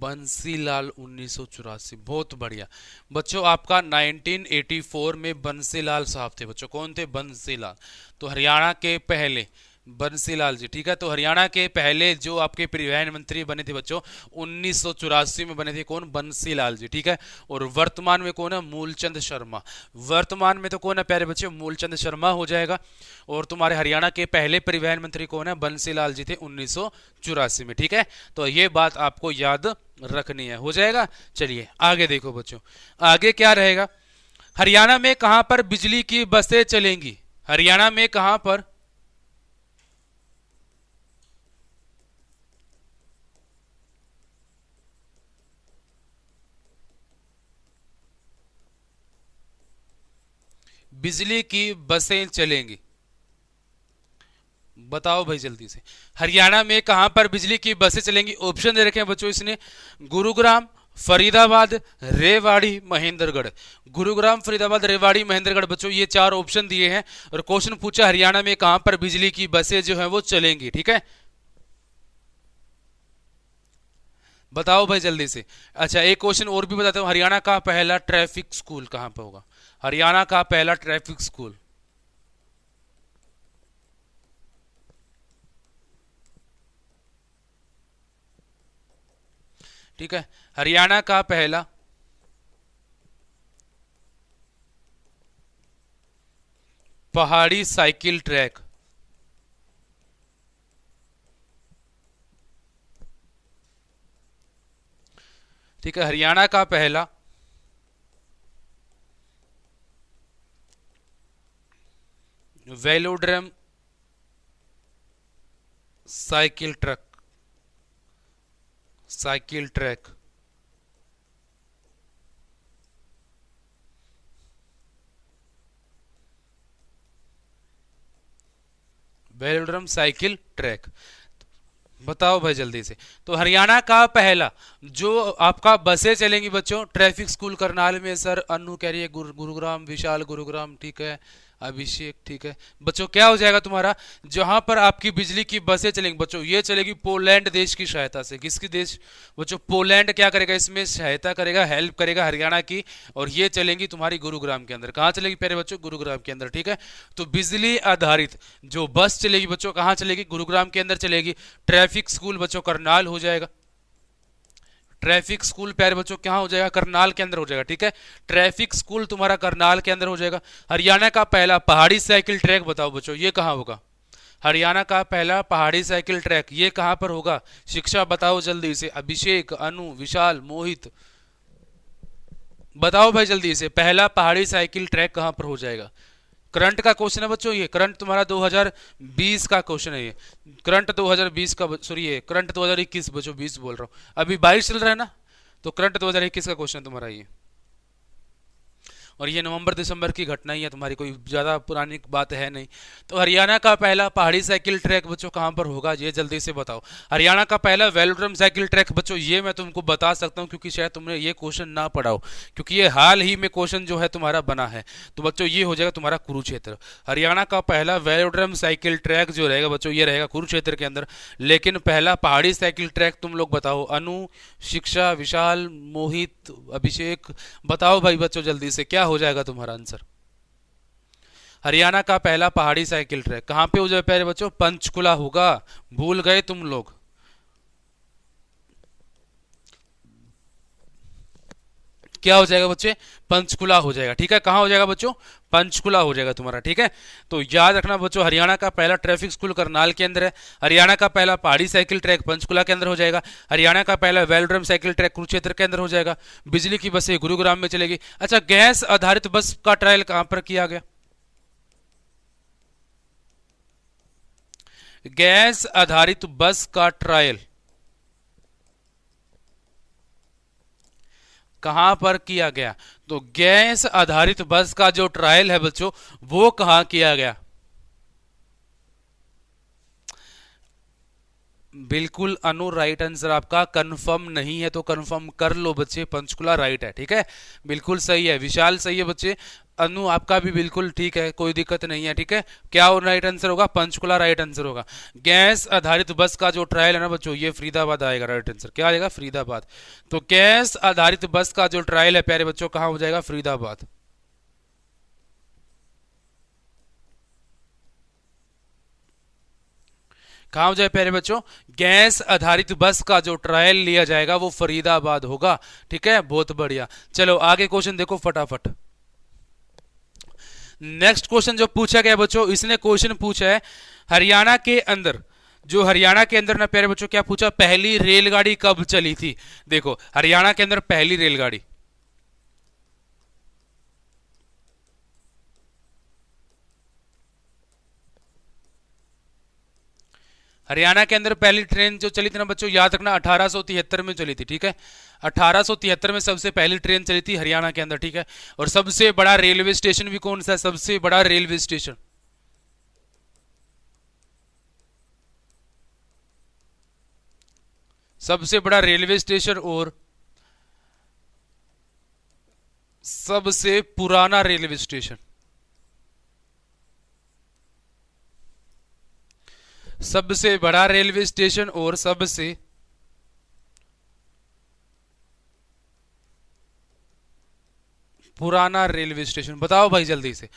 बंसीलाल 1984, बहुत बढ़िया बच्चों, आपका 1984 में बंसीलाल साहब थे बच्चों, कौन थे, बंसीलाल। तो हरियाणा के पहले बंसीलाल जी, ठीक है। तो हरियाणा के पहले जो आपके परिवहन मंत्री बने थे बच्चों 1984 में बने थे, कौन, बंसीलाल जी, ठीक है। और वर्तमान में कौन है, मूलचंद शर्मा। वर्तमान में तो कौन है प्यारे बच्चे, मूलचंद शर्मा हो जाएगा। और तुम्हारे हरियाणा के पहले परिवहन मंत्री कौन है, बंसीलाल जी थे 1984 में, ठीक है। तो ये बात आपको याद रखनी है, हो जाएगा। चलिए आगे देखो बच्चों, आगे क्या रहेगा, हरियाणा में कहां पर बिजली की बसें चलेंगी? हरियाणा में कहां पर बिजली की बसें चलेंगी? बताओ भाई जल्दी से। हरियाणा में कहां पर बिजली की बसें चलेंगी? ऑप्शन दे रखे हैं बच्चों इसने, गुरुग्राम, फरीदाबाद, रेवाड़ी, महेंद्रगढ़। गुरुग्राम, फरीदाबाद, रेवाड़ी, महेंद्रगढ़ बच्चों ये चार ऑप्शन दिए हैं और क्वेश्चन पूछा हरियाणा में कहां पर बिजली की बसें जो है वो चलेंगी। ठीक है, बताओ भाई जल्दी से। अच्छा एक क्वेश्चन और भी बताता हूं, हरियाणा का पहला ट्रैफिक स्कूल कहां पर होगा? हरियाणा का पहला ट्रैफिक स्कूल, ठीक है, हरियाणा का पहला पहाड़ी साइकिल ट्रैक, ठीक है, हरियाणा का पहला velodrome cycle truck, cycle track, velodrome cycle track. बताओ भाई जल्दी से। तो हरियाणा का पहला जो आपका बसें चलेंगी बच्चों, ट्रैफिक स्कूल करनाल में सर, अनु कह रही है गुरुग्राम, विशाल गुरुग्राम, ठीक है, अभिषेक, ठीक है बच्चों, क्या हो जाएगा तुम्हारा, जहां पर आपकी बिजली की बसें चलेंगी बच्चों, ये चलेगी पोलैंड देश की सहायता से। किसकी देश बच्चों? पोलैंड क्या करेगा इसमें, सहायता करेगा, हेल्प करेगा हरियाणा की, और ये चलेंगी तुम्हारी गुरुग्राम के अंदर। कहां चलेगी प्यारे बच्चों? गुरुग्राम के अंदर। ठीक है, तो बिजली आधारित जो बस चलेगी बच्चों कहां चलेगी? गुरुग्राम के अंदर चलेगी। ट्रैफिक स्कूल बच्चों करनाल हो जाएगा। ट्रैफिक स्कूल प्यारे बच्चों कहां हो जाएगा? करनाल के अंदर हो जाएगा। ठीक है, ट्रैफिक स्कूल तुम्हारा करनाल के अंदर हो जाएगा। हरियाणा का पहला पहाड़ी साइकिल ट्रैक बताओ बच्चों, ये कहां होगा? हरियाणा का पहला पहाड़ी साइकिल ट्रैक ये कहां पर होगा? शिक्षा बताओ जल्दी से। अभिषेक, अनु, विशाल, मोहित, बताओ भाई जल्दी से, पहला पहाड़ी साइकिल ट्रैक कहां पर हो जाएगा? करंट का क्वेश्चन है बच्चों, ये करंट तुम्हारा 2020 का क्वेश्चन है, ये करंट 2020 का, सॉरी ये करंट 2021 बच्चों, 20 बोल रहा हूँ, अभी 22 चल रहा है ना, तो करंट 2021 का क्वेश्चन तुम्हारा ये। और ये नवंबर दिसंबर की घटना ही है तुम्हारी, कोई ज़्यादा पुरानी बात है नहीं। तो हरियाणा का पहला पहाड़ी साइकिल ट्रैक बच्चों कहाँ पर होगा, ये जल्दी से बताओ। हरियाणा का पहला वेलोड्रम साइकिल ट्रैक बच्चों ये मैं तुमको बता सकता हूँ, क्योंकि शायद तुमने ये क्वेश्चन ना पढ़ा हो, क्योंकि ये हाल ही में क्वेश्चन जो है तुम्हारा बना है। तो बच्चों ये हो जाएगा तुम्हारा कुरुक्षेत्र। हरियाणा का पहला वेलोड्रम साइकिल ट्रैक जो रहेगा बच्चों ये रहेगा कुरुक्षेत्र के अंदर। लेकिन पहला पहाड़ी साइकिल ट्रैक तुम लोग बताओ, अनु, शिक्षा, विशाल, मोहित, अभिषेक, बताओ भाई बच्चों जल्दी से, क्या हो जाएगा तुम्हारा आंसर? हरियाणा का पहला पहाड़ी साइकिल ट्रैक कहां पे हो जाए प्यारे बच्चों? पंचकुला होगा। भूल गए तुम लोग? क्या हो जाएगा बच्चे? पंचकुला हो जाएगा। ठीक है, कहां हो जाएगा बच्चों? पंचकुला हो जाएगा तुम्हारा। ठीक है, तो याद रखना बच्चों, हरियाणा का पहला ट्रैफिक स्कूल करनाल के अंदर है। हरियाणा का पहला पहाड़ी साइकिल ट्रैक पंचकुला के अंदर हो जाएगा। हरियाणा का पहला वेलोड्रम साइकिल ट्रैक कुरुक्षेत्र के अंदर हो जाएगा। बिजली की बसें गुरुग्राम में चलेगी। अच्छा, गैस आधारित बस का ट्रायल कहां पर किया गया? गैस आधारित बस का ट्रायल कहां पर किया गया? तो गैस आधारित बस का जो ट्रायल है बच्चों वो कहां किया गया? बिल्कुल अनु, राइट आंसर आपका। कंफर्म नहीं है तो कंफर्म कर लो बच्चे, पंचकुला राइट है। ठीक है, बिल्कुल सही है। विशाल सही है बच्चे, अनु आपका भी बिल्कुल ठीक है, कोई दिक्कत नहीं है। ठीक है, क्या राइट आंसर होगा? पंचकुला राइट आंसर होगा। गैस आधारित बस का जो ट्रायल है ना बच्चों ये फरीदाबाद आएगा। राइट आंसर क्या आएगा? फरीदाबाद। तो गैस आधारित बस का जो ट्रायल है प्यारे बच्चों कहां हो जाएगा? फरीदाबाद। कहां हो जाए प्यारे बच्चों? गैस आधारित बस का जो ट्रायल लिया जाएगा वो फरीदाबाद होगा। ठीक है, बहुत बढ़िया। चलो आगे क्वेश्चन देखो फटाफट। नेक्स्ट क्वेश्चन जो पूछा गया बच्चों, इसने क्वेश्चन पूछा है हरियाणा के अंदर, जो हरियाणा के अंदर ना प्यारे बच्चों क्या पूछा, पहली रेलगाड़ी कब चली थी? देखो हरियाणा के अंदर पहली रेलगाड़ी हरियाणा के अंदर पहली ट्रेन जो चली थी ना बच्चों, याद रखना 1873 में चली थी, ठीक है। 1873 में सबसे पहली ट्रेन चली थी हरियाणा के अंदर, ठीक है। और सबसे बड़ा रेलवे स्टेशन भी कौन सा है? सबसे बड़ा रेलवे स्टेशन, सबसे बड़ा रेलवे स्टेशन और सबसे पुराना रेलवे स्टेशन, सबसे बड़ा रेलवे स्टेशन और सबसे पुराना रेलवे स्टेशन, बताओ भाई जल्दी से।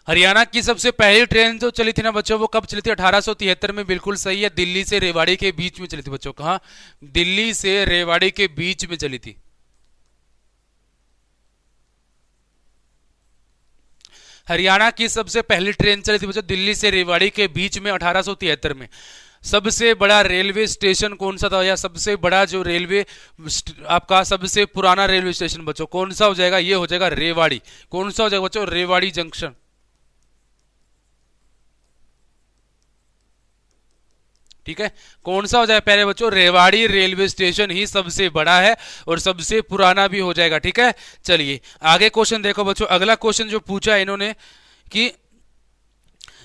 हरियाणा की सबसे पहली ट्रेन जो चली थी ना बच्चों, वो कब चली थी? 1873 में, बिल्कुल सही है। दिल्ली से रेवाड़ी के बीच में चली थी बच्चों। कहां? दिल्ली से रेवाड़ी के बीच में चली थी। हरियाणा की सबसे पहली ट्रेन चली थी बच्चों दिल्ली से रेवाड़ी के बीच में 1873 में। सबसे बड़ा रेलवे स्टेशन कौन सा था, या सबसे बड़ा जो रेलवे आपका सबसे पुराना रेलवे स्टेशन बच्चों कौन सा हो जाएगा? ये हो जाएगा रेवाड़ी। कौन सा हो जाएगा बच्चों? रेवाड़ी जंक्शन, ठीक है। कौन सा हो जाएगा पहले बच्चों? रेवाड़ी रेलवे स्टेशन ही सबसे बड़ा है और सबसे पुराना भी हो जाएगा, ठीक है। चलिए आगे क्वेश्चन देखो बच्चों। अगला क्वेश्चन जो पूछा है इन्होंने कि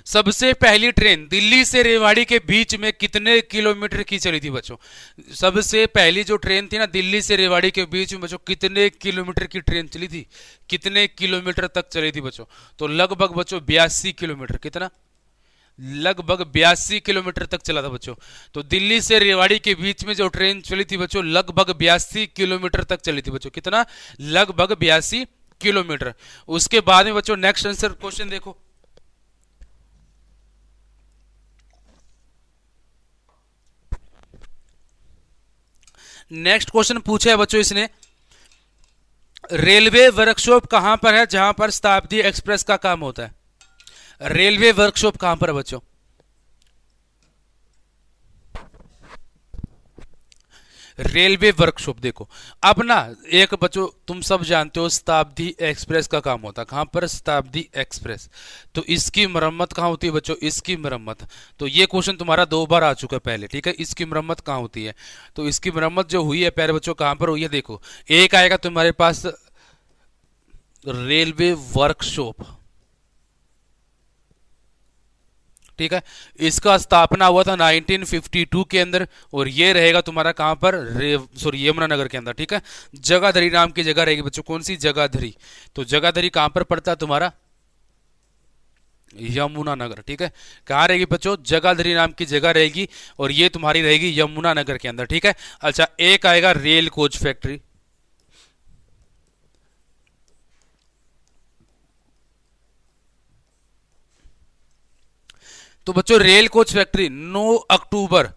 सबसे पहली ट्रेन दिल्ली से रेवाड़ी के बीच में कितने किलोमीटर की चली थी बच्चों? सबसे पहली जो ट्रेन थी ना दिल्ली से रेवाड़ी के बीच में बच्चों, कितने किलोमीटर की ट्रेन चली थी? कितने किलोमीटर तक चली थी बच्चों? तो लगभग बच्चों 82 किलोमीटर। कितना? लगभग 82 किलोमीटर तक चला था बच्चों। तो दिल्ली से रेवाड़ी के बीच में जो ट्रेन चली थी बच्चों, लगभग 82 किलोमीटर तक चली थी बच्चों। कितना? लगभग 82 किलोमीटर। उसके बाद में बच्चों नेक्स्ट आंसर क्वेश्चन देखो। नेक्स्ट क्वेश्चन पूछा है बच्चों इसने, रेलवे वर्कशॉप कहां पर है जहां पर शताब्दी एक्सप्रेस का काम होता है? रेलवे वर्कशॉप कहां पर है बच्चों? रेलवे वर्कशॉप देखो। अब ना एक बच्चों तुम सब जानते हो शताब्दी एक्सप्रेस का काम होता है कहां पर? शताब्दी एक्सप्रेस। तो इसकी मरम्मत कहां होती है बच्चों? इसकी मरम्मत, तो ये क्वेश्चन तुम्हारा 2 बार आ चुका है पहले, ठीक है। इसकी मरम्मत कहां होती है? तो इसकी मरम्मत जो हुई है प्यारे बच्चों कहां पर हुई है? देखो, एक आएगा तुम्हारे पास रेलवे वर्कशॉप, ठीक है। इसका स्थापना हुआ था 1952 के अंदर और ये रहेगा तुम्हारा कहां पर? सॉरी यमुनानगर के अंदर, ठीक है। जगाधरी नाम की जगह रहेगी बच्चों। कौन सी? जगाधरी। तो जगाधरी कहां पर पड़ता है तुम्हारा? यमुनानगर, ठीक है। कहां रहेगी बच्चों? जगाधरी नाम की जगह रहेगी और ये तुम्हारी रहेगी यमुनानगर के अंदर, ठीक है। अच्छा, एक आएगा रेल कोच फैक्ट्री। तो बच्चों रेल कोच फैक्ट्री 9 अक्टूबर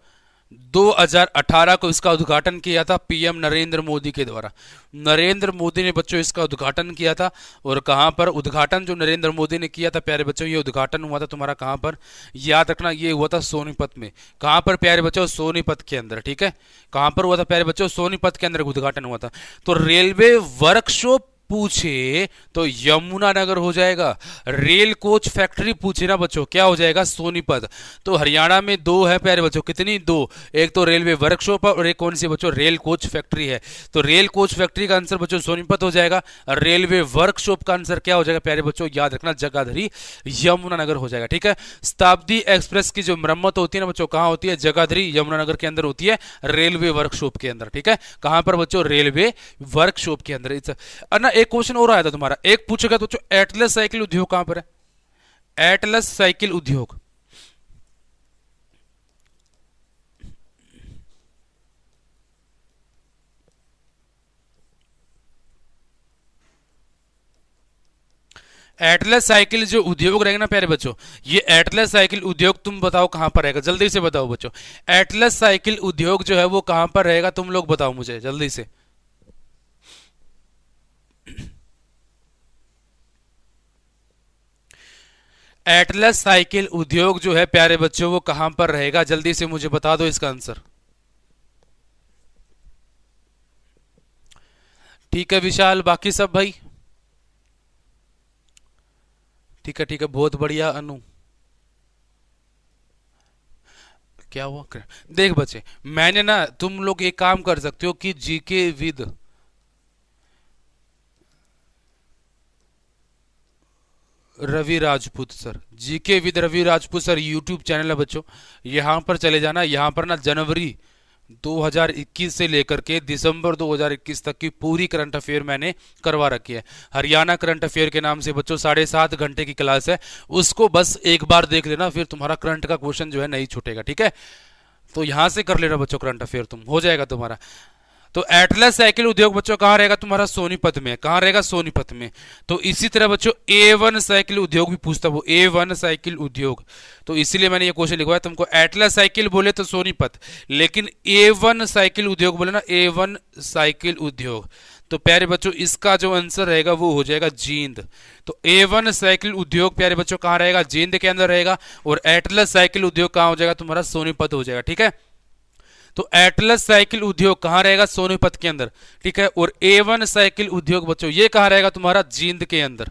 2018 को इसका उद्घाटन किया था पीएम नरेंद्र मोदी के द्वारा। नरेंद्र मोदी ने बच्चों इसका उद्घाटन किया था। और कहां पर उद्घाटन जो नरेंद्र मोदी ने किया था प्यारे बच्चों? ये उद्घाटन हुआ था तुम्हारा कहां पर? याद रखना, ये हुआ था सोनीपत में। कहां पर प्यारे बच्चों? सोनीपत के अंदर, ठीक है। कहां पर हुआ था प्यारे बच्चों? सोनीपत के अंदर उद्घाटन हुआ था। तो रेलवे वर्कशॉप पूछे तो यमुनानगर हो जाएगा। रेल कोच फैक्ट्री पूछे ना बच्चों, क्या हो जाएगा? सोनीपत। तो हरियाणा में 2 है प्यारे बच्चों। कितनी? 2। एक तो रेलवे वर्कशॉप है और एक कौन सी बच्चों? रेल कोच फैक्ट्री है। तो रेल कोच फैक्ट्री का आंसर बच्चों सोनीपत हो जाएगा। रेलवे वर्कशॉप का आंसर क्या हो जाएगा प्यारे बच्चों? याद रखना, जगाधरी यमुनानगर हो जाएगा, ठीक है। शताब्दी एक्सप्रेस की जो मरम्मत होती है ना बच्चों, कहां होती है? जगाधरी यमुनानगर के अंदर होती है, रेलवे वर्कशॉप के अंदर, ठीक है। कहां पर बच्चों? रेलवे वर्कशॉप के अंदर। ना एक क्वेश्चन और आया था तुम्हारा, एक पूछेगा तो बच्चों एटलस साइकिल उद्योग कहां पर है? एटलस साइकिल उद्योग, एटलस साइकिल जो उद्योग रहेगा ना प्यारे बच्चों, ये एटलस साइकिल उद्योग तुम बताओ कहां पर रहेगा? जल्दी से बताओ बच्चों, एटलस साइकिल उद्योग जो है वो कहां पर रहेगा? तुम लोग बताओ मुझे जल्दी से। एटलस साइकिल उद्योग जो है प्यारे बच्चों वो कहां पर रहेगा? जल्दी से मुझे बता दो इसका आंसर। ठीक है विशाल, बाकी सब भाई? ठीक है, ठीक है, बहुत बढ़िया अनु। क्या हुआ? देख बच्चे, मैंने ना, तुम लोग एक काम कर सकते हो कि GK with Ravi Rajput sir, GK with Ravi Rajput sir YouTube channel है बच्चों। यहाँ पर चले जाना। यहाँ पर ना जनवरी 2021 से लेकर के दिसंबर 2021 तक की पूरी करंट अफेयर मैंने करवा रखी है। हरियाणा करंट अफेयर के नाम से बच्चों 7.5 घंटे की क्लास है, उसको बस एक बार देख लेना, फिर तुम्हारा करंट का क्वेश्चन जो है नहीं छूटेगा। ठीक है, तो यहां से कर लेना बच्चों करंट अफेयर, तुम हो जाएगा तुम्हारा। तो एटलस साइकिल उद्योग बच्चों कहाँ रहेगा तुम्हारा? सोनीपत में। कहाँ रहेगा? सोनीपत में। तो इसी तरह बच्चों A1 साइकिल उद्योग भी पूछता वो, A1 साइकिल उद्योग, तो इसीलिए मैंने ये क्वेश्चन लिखवाया तुमको। एटलस साइकिल बोले तो सोनीपत, लेकिन A1 साइकिल उद्योग बोले ना, A1 साइकिल उद्योग, तो प्यारे बच्चों इसका जो आंसर रहेगा वो हो जाएगा जींद। तो A1 साइकिल उद्योग प्यारे बच्चों कहाँ रहेगा? जींद के अंदर रहेगा। और एटलस साइकिल उद्योग कहाँ हो जाएगा तुम्हारा? सोनीपत हो जाएगा। ठीक है, तो एटलस साइकिल उद्योग कहां रहेगा? सोनीपत के अंदर। ठीक है, और A1 साइकिल उद्योग बच्चों ये कहां रहेगा तुम्हारा? जींद के अंदर।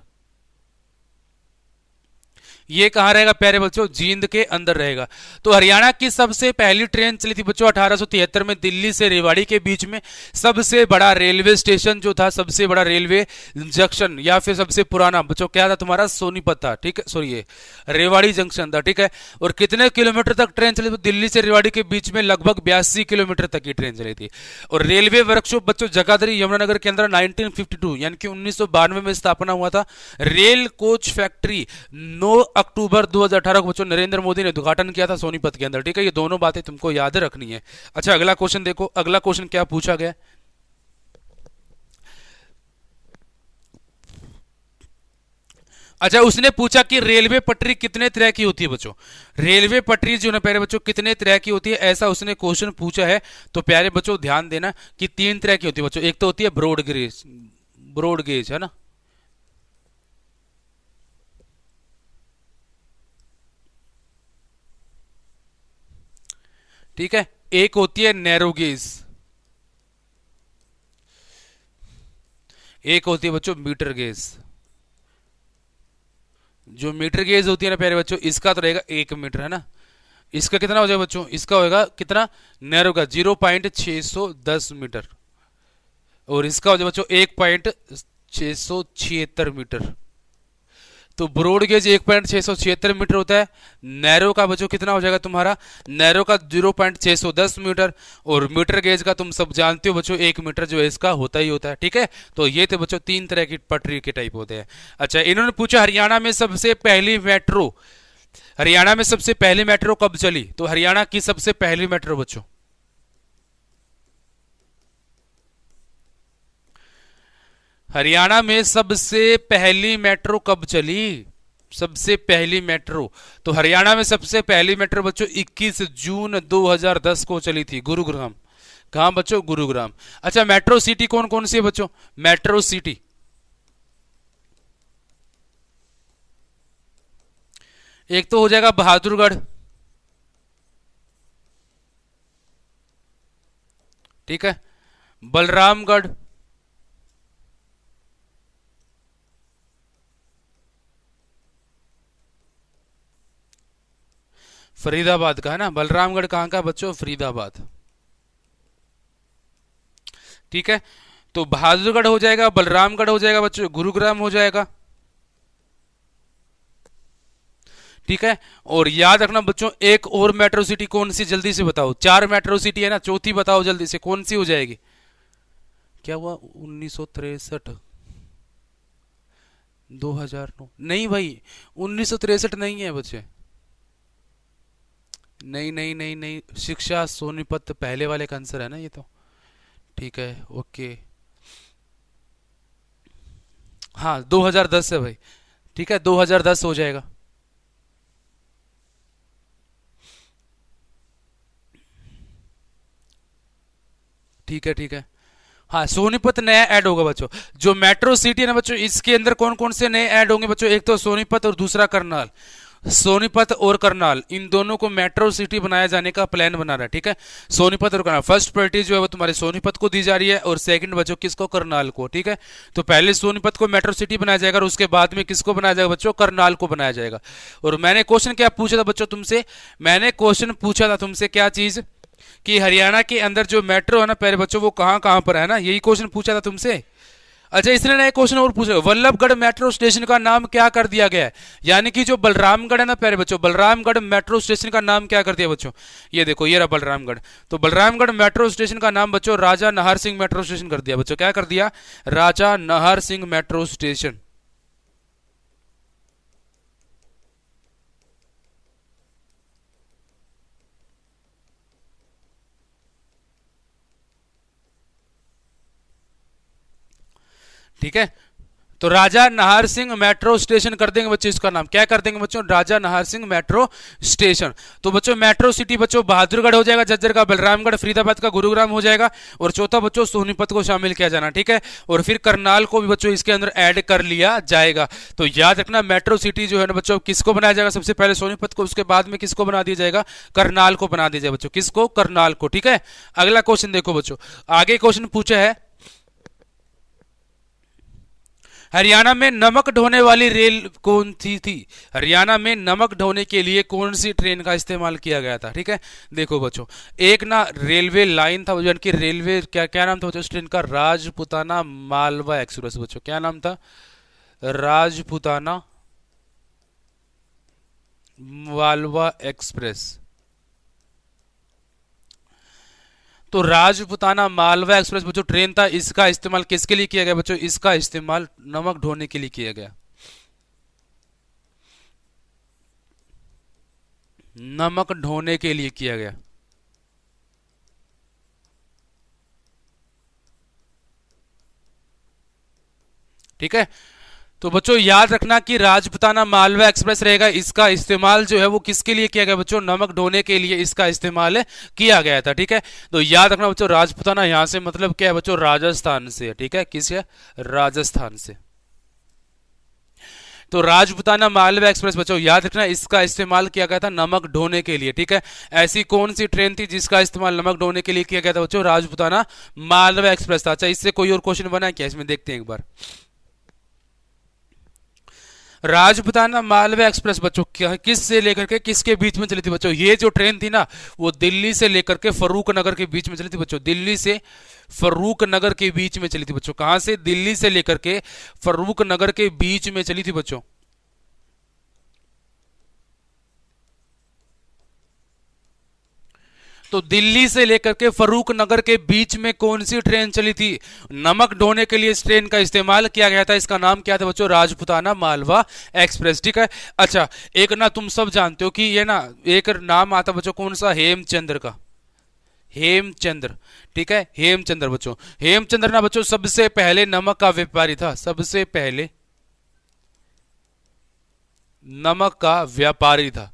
ये कहां रहेगा प्यारे बच्चों? जींद के अंदर रहेगा। तो हरियाणा की सबसे पहली ट्रेन चली थी बच्चों 1873 में दिल्ली से रेवाड़ी के बीच में। सबसे बड़ा रेलवे स्टेशन जो था, सबसे बड़ा रेलवे जंक्शन या फिर सबसे पुराना बच्चों क्या था तुम्हारा? सोनीपत था। ठीक है, सॉरी ये रेवाड़ी जंक्शन था। ठीक है, और कितने किलोमीटर तक ट्रेन चली थी? दिल्ली से रेवाड़ी के बीच में लगभग 82 किलोमीटर तक की ट्रेन चली थी। और रेलवे वर्कशॉप बच्चों जगाधरी यमुनानगर के अंदर 1952 यानी कि 1992 में स्थापना हुआ था। रेल कोच फैक्ट्री 9 अक्टूबर 2018 को बच्चों नरेंद्र मोदी ने उद्घाटन किया था सोनीपत के अंदर। ठीक है, ये दोनों बातें तुमको याद रखनी है। अच्छा, अगला क्वेश्चन देखो। अगला क्वेश्चन क्या पूछा गया? अच्छा, उसने पूछा कि रेलवे पटरी कितने तरह की होती है बच्चों? रेलवे पटरी जो ना प्यारे बच्चों कितने तरह की होती है, ऐसा उसने क्वेश्चन पूछा है। तो प्यारे बच्चों ध्यान देना कि 3 तरह की होती है बच्चों। एक तो होती है ब्रॉड गेज, ब्रॉड गेज है ना। ठीक है, एक होती है नैरो गेज, एक होती है बच्चों मीटर गेज। जो मीटर गेज होती है ना प्यारे बच्चों, इसका तो रहेगा 1 मीटर है ना। इसका कितना हो जाएगा बच्चों? इसका होगा कितना? नैरो का 0.610 मीटर। और इसका हो जाएगा बच्चों 1.676 मीटर। तो ब्रॉड गेज 1.676 मीटर होता है। नैरो का बच्चों कितना हो जाएगा तुम्हारा? नैरो का 0.610 मीटर। और मीटर गेज का तुम सब जानते हो बच्चों 1 मीटर जो है इसका होता ही होता है। ठीक है, तो ये थे बच्चों 3 तरह की पटरी के टाइप होते हैं। अच्छा, इन्होंने पूछा हरियाणा में सबसे पहली मेट्रो, हरियाणा में सबसे पहली मेट्रो कब चली? तो हरियाणा की सबसे पहली मेट्रो बच्चों, हरियाणा में सबसे पहली मेट्रो कब चली? सबसे पहली मेट्रो, तो हरियाणा में सबसे पहली मेट्रो बच्चों 21 जून 2010 को चली थी, गुरुग्राम। कहां बच्चों? गुरुग्राम। अच्छा, मेट्रो सिटी कौन कौन सी है बच्चों? मेट्रो सिटी, एक तो हो जाएगा बहादुरगढ़। ठीक है, बलरामगढ़, फरीदाबाद का है ना। बलरामगढ़ कहां का बच्चों? फरीदाबाद। ठीक है, तो बहादुरगढ़ हो जाएगा, बलरामगढ़ हो जाएगा बच्चों, गुरुग्राम हो जाएगा। ठीक है, और याद रखना बच्चों एक और मेट्रो सिटी कौन सी? जल्दी से बताओ। 4 मेट्रो सिटी है ना, चौथी बताओ जल्दी से, कौन सी हो जाएगी? क्या हुआ? 1963, 2009? नहीं भाई, 1963 नहीं है बच्चे। नहीं नहीं नहीं नहीं, शिक्षा सोनीपत पहले वाले का आंसर है ना ये तो। ठीक है, ओके। हाँ, 2010 है भाई। ठीक है, 2010 हो जाएगा। ठीक है, ठीक है। हाँ, सोनीपत नया ऐड होगा बच्चों। जो मेट्रो सिटी है ना बच्चों, इसके अंदर कौन कौन से नए ऐड होंगे बच्चों? एक तो सोनीपत और दूसरा करनाल। सोनीपत और करनाल, इन दोनों को मेट्रो सिटी बनाया जाने का प्लान बना रहा है। ठीक है, सोनीपत और करनाल, फर्स्ट प्रायोरिटी जो है वो तुम्हारे सोनीपत को दी जा रही है और सेकंड बच्चों किसको, करनाल को। ठीक है, तो पहले सोनीपत को मेट्रो सिटी बनाया जाएगा और उसके बाद में किसको बनाया जाएगा बच्चों, करनाल को बनाया जाएगा। और मैंने क्वेश्चन क्या पूछा था बच्चों तुमसे, मैंने क्वेश्चन पूछा था तुमसे क्या चीज, कि हरियाणा के अंदर जो मेट्रो है ना प्यारे बच्चों वो कहां कहां पर है ना, यही क्वेश्चन पूछा था तुमसे। अच्छा, इसने नया क्वेश्चन और पूछा, वल्लभगढ़ मेट्रो स्टेशन का नाम क्या कर दिया गया है, यानी कि जो बलरामगढ़ है ना प्यारे बच्चों, बलरामगढ़ मेट्रो स्टेशन का नाम क्या कर दिया बच्चों, ये देखो ये रहा बलरामगढ़। तो बलरामगढ़ मेट्रो स्टेशन का नाम बच्चों राजा नाहर सिंह मेट्रो स्टेशन कर दिया बच्चों, क्या कर दिया, राजा नाहर सिंह मेट्रो स्टेशन। ठीक है, तो राजा नाहर सिंह मेट्रो स्टेशन कर देंगे बच्चों, इसका नाम क्या कर देंगे बच्चों, राजा नाहर सिंह मेट्रो स्टेशन। तो बच्चों मेट्रो सिटी बच्चों बहादुरगढ़ हो जाएगा, झज्जर का बलरामगढ़, फरीदाबाद का गुरुग्राम हो जाएगा, और चौथा बच्चों सोनीपत को शामिल किया जाना। ठीक है, और फिर करनाल को भी बच्चों इसके अंदर ऐड कर लिया जाएगा। तो याद रखना मेट्रो सिटी जो है ना बच्चों किसको बनाया जाएगा, सबसे पहले सोनीपत को, उसके बाद में किसको बना दिया जाएगा, करनाल को बना दिया जाएगा बच्चों, किसको, करनाल को। ठीक है, अगला क्वेश्चन देखो बच्चों, आगे क्वेश्चन पूछा है, हरियाणा में नमक ढोने वाली रेल कौन सी थी, हरियाणा में नमक ढोने के लिए कौन सी ट्रेन का इस्तेमाल किया गया था। ठीक है, देखो बच्चों, एक ना रेलवे लाइन था यानी कि रेलवे, क्या क्या नाम था बच्चों उस ट्रेन का, राजपुताना मालवा एक्सप्रेस बच्चों, क्या नाम था, राजपुताना मालवा एक्सप्रेस। तो राजपुताना मालवा एक्सप्रेस बच्चों ट्रेन था, इसका इस्तेमाल किसके लिए किया गया बच्चों, इसका इस्तेमाल नमक ढोने के लिए किया गया, नमक ढोने के लिए किया गया। ठीक है, तो बच्चों याद रखना कि राजपुताना मालवा एक्सप्रेस रहेगा, इसका इस्तेमाल जो है वो किसके लिए किया गया बच्चों, नमक ढोने के लिए इसका इस्तेमाल किया गया था। ठीक है, तो याद रखना बच्चों राजपुताना यहां से मतलब क्या है बच्चों, राजस्थान से। ठीक है, किस है, राजस्थान से। तो राजपुताना मालवा एक्सप्रेस बच्चों याद रखना इसका इस्तेमाल किया गया था नमक ढोने के लिए। ठीक है, ऐसी कौन सी ट्रेन थी जिसका इस्तेमाल नमक ढोने के लिए किया गया था बच्चों, राजपुताना मालवा एक्सप्रेस था। अच्छा, इससे कोई और क्वेश्चन बना क्या, इसमें देखते हैं एक बार। राजपुताना मालवा एक्सप्रेस बच्चों क्या किस से लेकर के किसके बीच में चली थी बच्चों, ये जो ट्रेन थी ना वो दिल्ली से लेकर के फरूक नगर के बीच में चली थी बच्चों, दिल्ली से फरूक नगर के बीच में चली थी बच्चों, कहां से, दिल्ली से लेकर के फरूक नगर के बीच में चली थी बच्चों। तो दिल्ली से लेकर के फरूक नगर के बीच में कौन सी ट्रेन चली थी, नमक ढोने के लिए इस ट्रेन का इस्तेमाल किया गया था, इसका नाम क्या था बच्चों, राजपुताना मालवा एक्सप्रेस। ठीक है, अच्छा एक ना तुम सब जानते हो कि ये ना एक नाम आता बच्चों कौन सा, हेमचंद्र का, हेमचंद्र। ठीक है, हेमचंद्र बच्चों, हेमचंद्र ना बच्चों सबसे पहले नमक का व्यापारी था, सबसे पहले नमक का व्यापारी था।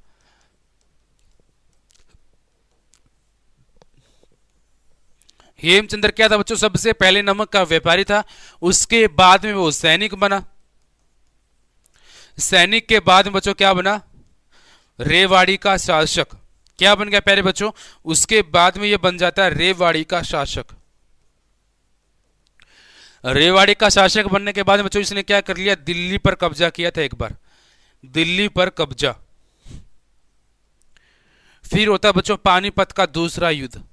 हेमचंद्र क्या था बच्चों, सबसे पहले नमक का व्यापारी था, उसके बाद में वो सैनिक बना, सैनिक के बाद में बच्चों क्या बना, रेवाड़ी का शासक, क्या बन गया प्यारे बच्चों, उसके बाद में ये बन जाता है रेवाड़ी का शासक। रेवाड़ी का शासक बनने के बाद बच्चों इसने क्या कर लिया, दिल्ली पर कब्जा किया था एक बार, दिल्ली पर कब्जा। फिर होता है बच्चों पानीपत का दूसरा युद्ध,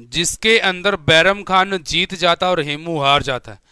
जिसके अंदर बैरम खान जीत जाता और हेमू हार जाता है।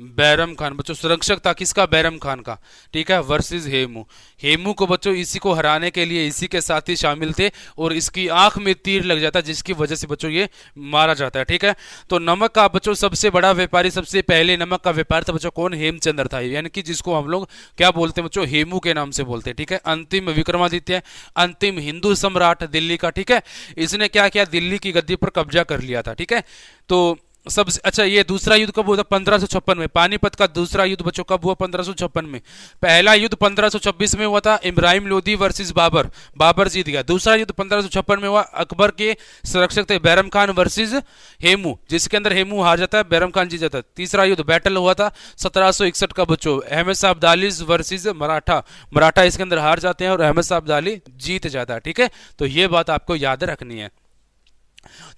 बैरम खान बच्चों सुरक्षक था किसका, बैरम खान का। ठीक है, वर्सेस हेमू, हेमू को बच्चों इसी को हराने के लिए इसी के साथ ही शामिल थे और इसकी आंख में तीर लग जाता है जिसकी वजह से बच्चों ये मारा जाता है। ठीक है, तो नमक का बच्चों सबसे बड़ा व्यापारी, सबसे पहले नमक का व्यापारी था बच्चों कौन, हेमचंद्र था, यानी कि जिसको हम लोग क्या बोलते हैं बच्चों, हेमू के नाम से बोलते हैं। ठीक है, अंतिम विक्रमादित्य, अंतिम हिंदू सम्राट दिल्ली का। ठीक है, इसने क्या किया, दिल्ली की गद्दी पर कब्जा कर लिया था। ठीक है, तो सबसे अच्छा, ये दूसरा युद्ध कब हुआ था? 1556 में। पानीपत का दूसरा युद्ध बच्चों कब हुआ? 1556 में। पहला युद्ध 1526 में हुआ था, इब्राहिम लोदी वर्सेस बाबर, बाबर जीत गया। दूसरा युद्ध 1556 में हुआ, अकबर के संरक्षक थे बैरम खान वर्सेस हेमू, जिसके अंदर हेमू हार जाता है, बैरम खान जीत जाता है। तीसरा युद्ध बैटल हुआ था 1761 का बच्चों, अहमद साहब अब्दाली वर्सेस मराठा, मराठा इसके अंदर हार जाते हैं और अहमद साहब अब्दाली जीत जाता है। ठीक है, तो ये बात आपको याद रखनी है।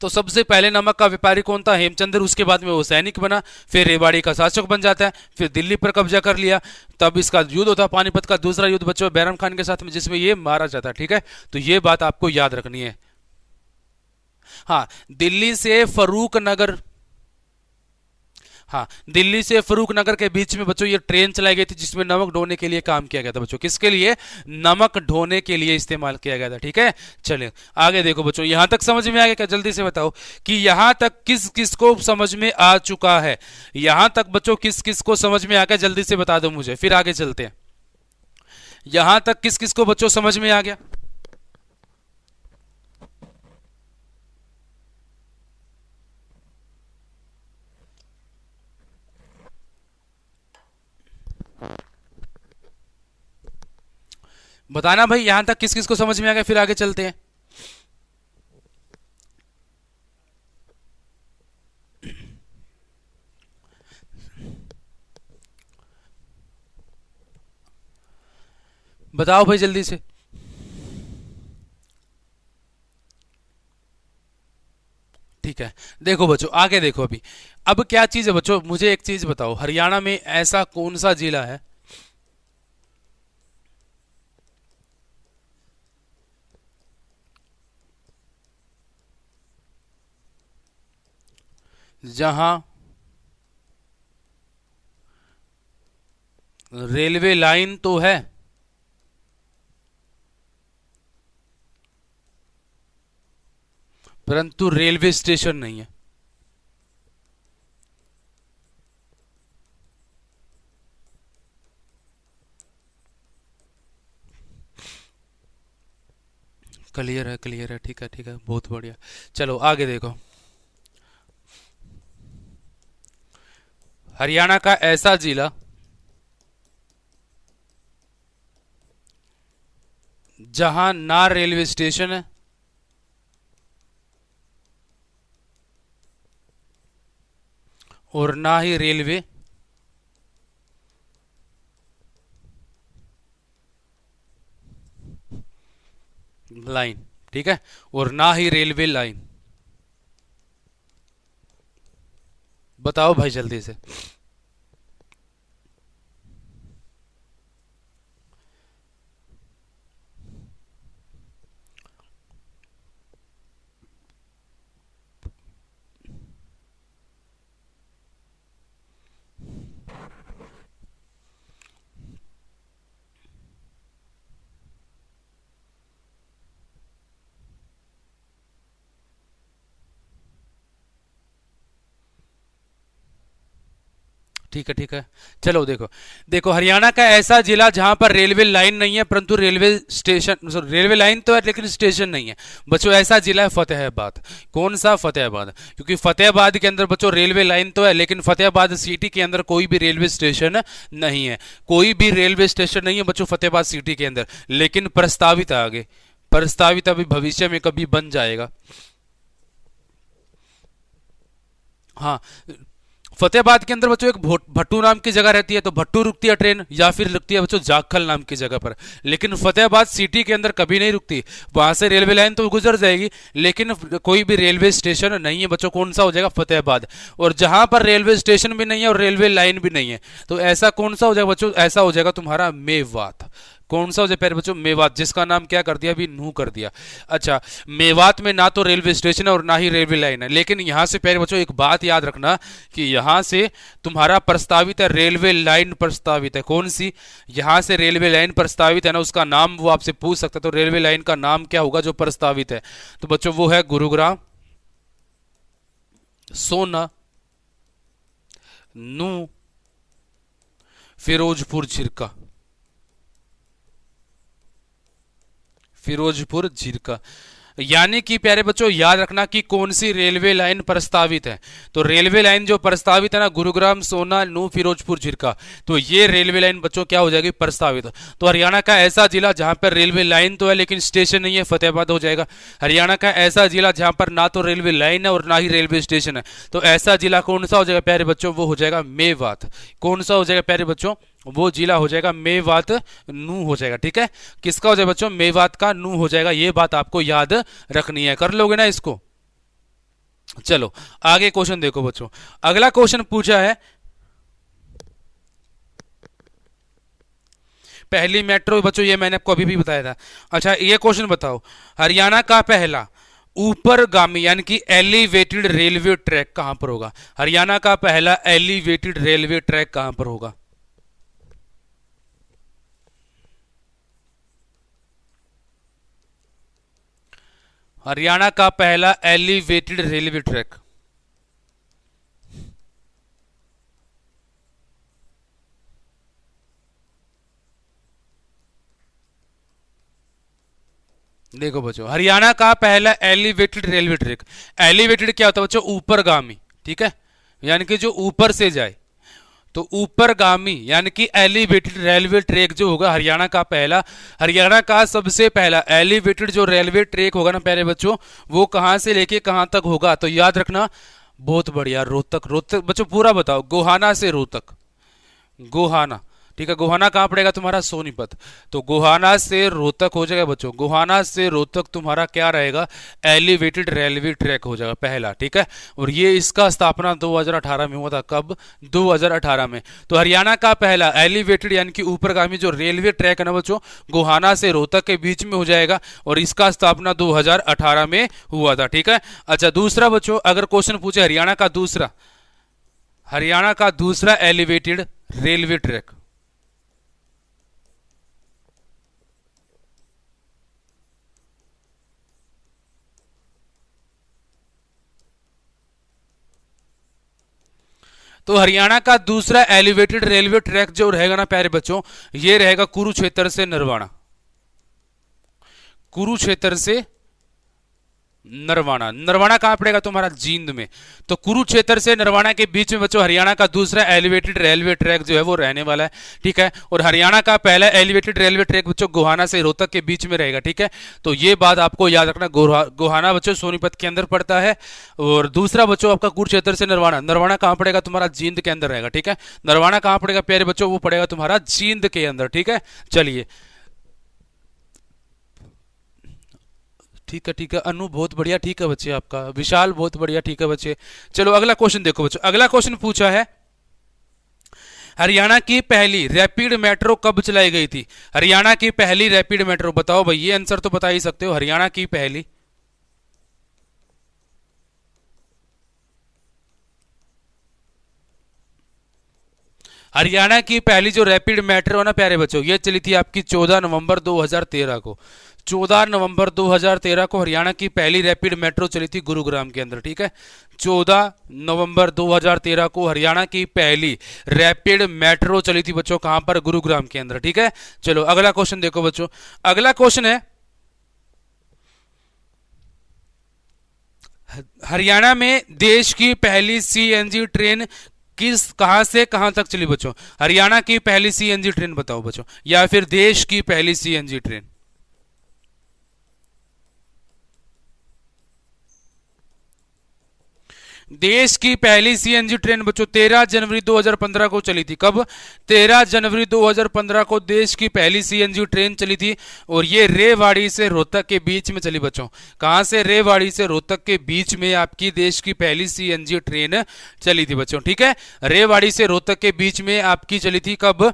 तो सबसे पहले नमक का व्यापारी कौन था? हेमचंद्र। उसके बाद में वो सैनिक बना, फिर रेवाड़ी का शासक बन जाता है, फिर दिल्ली पर कब्जा कर लिया। तब इसका युद्ध होता है पानीपत का दूसरा युद्ध बच्चों, बैरम खान के साथ में, जिसमें ये मारा जाता है। ठीक है, तो ये बात आपको याद रखनी है। हाँ, दिल्ली से फरूक नगर, हाँ, दिल्ली से फरूक नगर के बीच में बच्चों ये ट्रेन चलाई गई थी, जिसमें नमक ढोने के लिए काम किया गया था बच्चों। किसके लिए? नमक ढोने के लिए इस्तेमाल किया गया था। ठीक है, चलिए आगे देखो बच्चों, यहां तक समझ में आ गया क्या? जल्दी से बताओ कि यहां तक किस किस को समझ में आ चुका है। यहां तक बच्चों किस किस को समझ में आ गया, जल्दी से बता दो मुझे, फिर आगे चलते हैं। यहां तक किस किस को बच्चों समझ में आ गया? बताना भाई, यहां तक किस किस को समझ में आ गया, फिर आगे चलते हैं। बताओ भाई जल्दी से। ठीक है, देखो बच्चों आगे देखो। अभी अब क्या चीज है बच्चों, मुझे एक चीज बताओ, हरियाणा में ऐसा कौन सा जिला है जहां रेलवे लाइन तो है, परंतु रेलवे स्टेशन नहीं है? क्लियर है, क्लियर है, ठीक है, ठीक है, बहुत बढ़िया। चलो आगे देखो, हरियाणा का ऐसा जिला जहां ना रेलवे स्टेशन है और ना ही रेलवे लाइन, ठीक है, और ना ही रेलवे लाइन। बताओ भाई जल्दी से। ठीक है, ठीक है, चलो देखो, देखो हरियाणा का ऐसा जिला जहां पर रेलवे लाइन नहीं है परंतु railway station, sorry railway line तो है लेकिन स्टेशन नहीं है बच्चों, ऐसा जिला है फतेहाबाद। कौन सा? फतेहाबाद। क्योंकि फतेहाबाद के अंदर बच्चों रेलवे लाइन तो है लेकिन फतेहाबाद सिटी के अंदर कोई भी रेलवे स्टेशन नहीं है, कोई भी रेलवे स्टेशन नहीं है बच्चों फतेहाबाद सिटी के अंदर, लेकिन प्रस्तावित है आगे, प्रस्तावित अभी भविष्य में कभी बन जाएगा। हाँ, फतेहाबाद के अंदर बच्चों एक भट्टू नाम की जगह रहती है, तो भट्टू रुकती है ट्रेन, या फिर रुकती है बच्चों जाखल नाम की जगह पर, लेकिन फतेहाबाद सिटी के अंदर कभी नहीं रुकती। वहां से रेलवे लाइन तो गुजर जाएगी लेकिन कोई भी रेलवे स्टेशन नहीं है बच्चों। कौन सा हो जाएगा? फतेहाबाद। और जहां पर रेलवे स्टेशन भी नहीं है और रेलवे लाइन भी नहीं है, तो ऐसा कौन सा हो जाएगा बच्चों? ऐसा हो जाएगा तुम्हारा मेवात। कौन सा हो जाए प्यारे बच्चों? मेवात, जिसका नाम क्या कर दिया अभी? नूह कर दिया। अच्छा, मेवात में ना तो रेलवे स्टेशन है और ना ही रेलवे लाइन है, लेकिन यहां से प्यारे बच्चों एक बात याद रखना कि यहां से तुम्हारा प्रस्तावित है रेलवे लाइन, प्रस्तावित है। कौन सी? यहां से रेलवे लाइन प्रस्तावित है ना, उसका नाम वो आपसे पूछ सकता है, तो रेलवे लाइन का नाम क्या होगा जो प्रस्तावित है? तो बच्चों वो है गुरुग्राम, सोना, नू, फिरोजपुर झिरका, फिरोजपुर झिरका। यानी कि प्यारे बच्चों याद रखना कि कौन सी रेलवे लाइन प्रस्तावित है। तो रेलवे लाइन जो प्रस्तावित है ना, गुरुग्राम सोना नू फिरोजपुर झिरका, तो ये रेलवे लाइन बच्चों क्या हो जाएगी, प्रस्तावित। तो हरियाणा का ऐसा जिला जहां पर रेलवे लाइन तो है लेकिन स्टेशन नहीं है, फतेहाबाद हो जाएगा। हरियाणा का ऐसा जिला जहां पर ना तो रेलवे लाइन है और ना ही रेलवे स्टेशन है, तो ऐसा जिला कौन सा हो जाएगा प्यारे बच्चों, वो हो जाएगा मेवात। कौन सा हो जाएगा प्यारे बच्चों, वो जिला हो जाएगा मेवात नू हो जाएगा। ठीक है, किसका हो जाएगा बच्चों, मेवात का नू हो जाएगा। ये बात आपको याद रखनी है, कर लोगे ना इसको। चलो आगे क्वेश्चन देखो बच्चों। अगला क्वेश्चन पूछा है, पहली मेट्रो बच्चों, ये मैंने आपको अभी भी बताया था। अच्छा ये क्वेश्चन बताओ, हरियाणा का पहला ऊपरगामी यानी कि एलिवेटेड रेलवे ट्रैक कहां पर होगा। हरियाणा का पहला एलिवेटेड रेलवे ट्रैक कहां पर होगा। हरियाणा का पहला एलिवेटेड रेलवे ट्रैक, देखो बच्चों, हरियाणा का पहला एलिवेटेड रेलवे ट्रैक, एलिवेटेड क्या होता है बच्चों, ऊपरगामी। ठीक है, यानी कि जो ऊपर से जाए, तो ऊपरगामी यानी कि एलिवेटेड रेलवे ट्रैक जो होगा हरियाणा का पहला, हरियाणा का सबसे पहला एलिवेटेड जो रेलवे ट्रैक होगा ना प्यारे बच्चों, वो कहां से लेके कहां तक होगा। तो याद रखना, बहुत बढ़िया, रोहतक। रोहतक बच्चों पूरा बताओ, गोहाना से रोहतक, गोहाना। ठीक है, गोहाना कहां पड़ेगा तुम्हारा, सोनीपत। तो गोहाना से रोहतक हो जाएगा बच्चों, गोहाना से रोहतक तुम्हारा क्या रहेगा, एलिवेटेड रेलवे ट्रैक हो जाएगा पहला। ठीक है, और ये इसका स्थापना 2018 में हुआ था। कब, 2018 में। तो हरियाणा का पहला एलिवेटेड यानी कि ऊपरगामी जो रेलवे ट्रैक है ना बच्चों, गोहाना से रोहतक के बीच में हो जाएगा, और इसका स्थापना 2018 में हुआ था। ठीक है, अच्छा दूसरा बच्चों, अगर क्वेश्चन पूछे हरियाणा का दूसरा एलिवेटेड रेलवे ट्रैक, तो हरियाणा का दूसरा एलिवेटेड रेलवे ट्रैक जो रहेगा ना प्यारे बच्चों, ये रहेगा कुरुक्षेत्र से नरवाना, कुरुक्षेत्र से नरवाना। नरवाना कहां पड़ेगा तुम्हारा, जींद में। तो कुरुक्षेत्र से नरवाना के बीच में बच्चों हरियाणा का दूसरा एलिवेटेड रेलवे ट्रैक जो है वो रहने वाला है। ठीक है, और हरियाणा का पहला एलिवेटेड रेलवे ट्रैक बच्चों गोहाना से रोहतक के बीच में रहेगा। ठीक है, तो ये बात आपको याद रखना, गोहाना बच्चों सोनीपत के अंदर पड़ता है, और दूसरा बच्चों आपका कुरुक्षेत्र से नरवाना, नरवाना कहां पड़ेगा तुम्हारा, जींद के अंदर रहेगा। ठीक है, नरवाना कहां पड़ेगा प्यारे बच्चों, वो पड़ेगा तुम्हारा जींद के अंदर। ठीक है, चलिए ठीक है अनु बहुत बढ़िया। ठीक है बच्चे, आपका विशाल बहुत बढ़िया। ठीक है बच्चे, चलो अगला क्वेश्चन देखो बच्चों। अगला क्वेश्चन पूछा है, हरियाणा की पहली रैपिड मेट्रो कब चलाई गई थी। हरियाणा की पहली रैपिड मेट्रो बताओ भाई, ये आंसर तो बता ही सकते हो। हरियाणा की पहली, हरियाणा की पहली जो रैपिड मेट्रो है ना प्यारे बच्चों, ये चली थी आपकी 14 नवंबर 2013 को। 14 नवंबर 2013 को हरियाणा की पहली रैपिड मेट्रो चली थी गुरुग्राम के अंदर। ठीक है, 14 नवंबर 2013 को हरियाणा की पहली रैपिड मेट्रो चली थी बच्चों, कहां पर, गुरुग्राम के अंदर। ठीक है, चलो अगला क्वेश्चन देखो बच्चों। अगला क्वेश्चन है, हरियाणा में देश की पहली सीएनजी ट्रेन कहां से कहां तक चली बच्चों। हरियाणा की पहली सीएनजी ट्रेन बताओ बच्चों, या फिर देश की पहली सीएनजी ट्रेन। देश की पहली सीएनजी ट्रेन बच्चों 13 जनवरी 2015 को चली थी। कब, 13 जनवरी 2015 को देश की पहली सीएनजी ट्रेन चली थी, और ये रेवाड़ी से रोहतक के बीच में चली बच्चों। कहां से, रेवाड़ी से रोहतक के बीच में आपकी देश की पहली सीएनजी ट्रेन चली थी बच्चों। ठीक है, रेवाड़ी से रोहतक के बीच में आपकी चली थी। कब,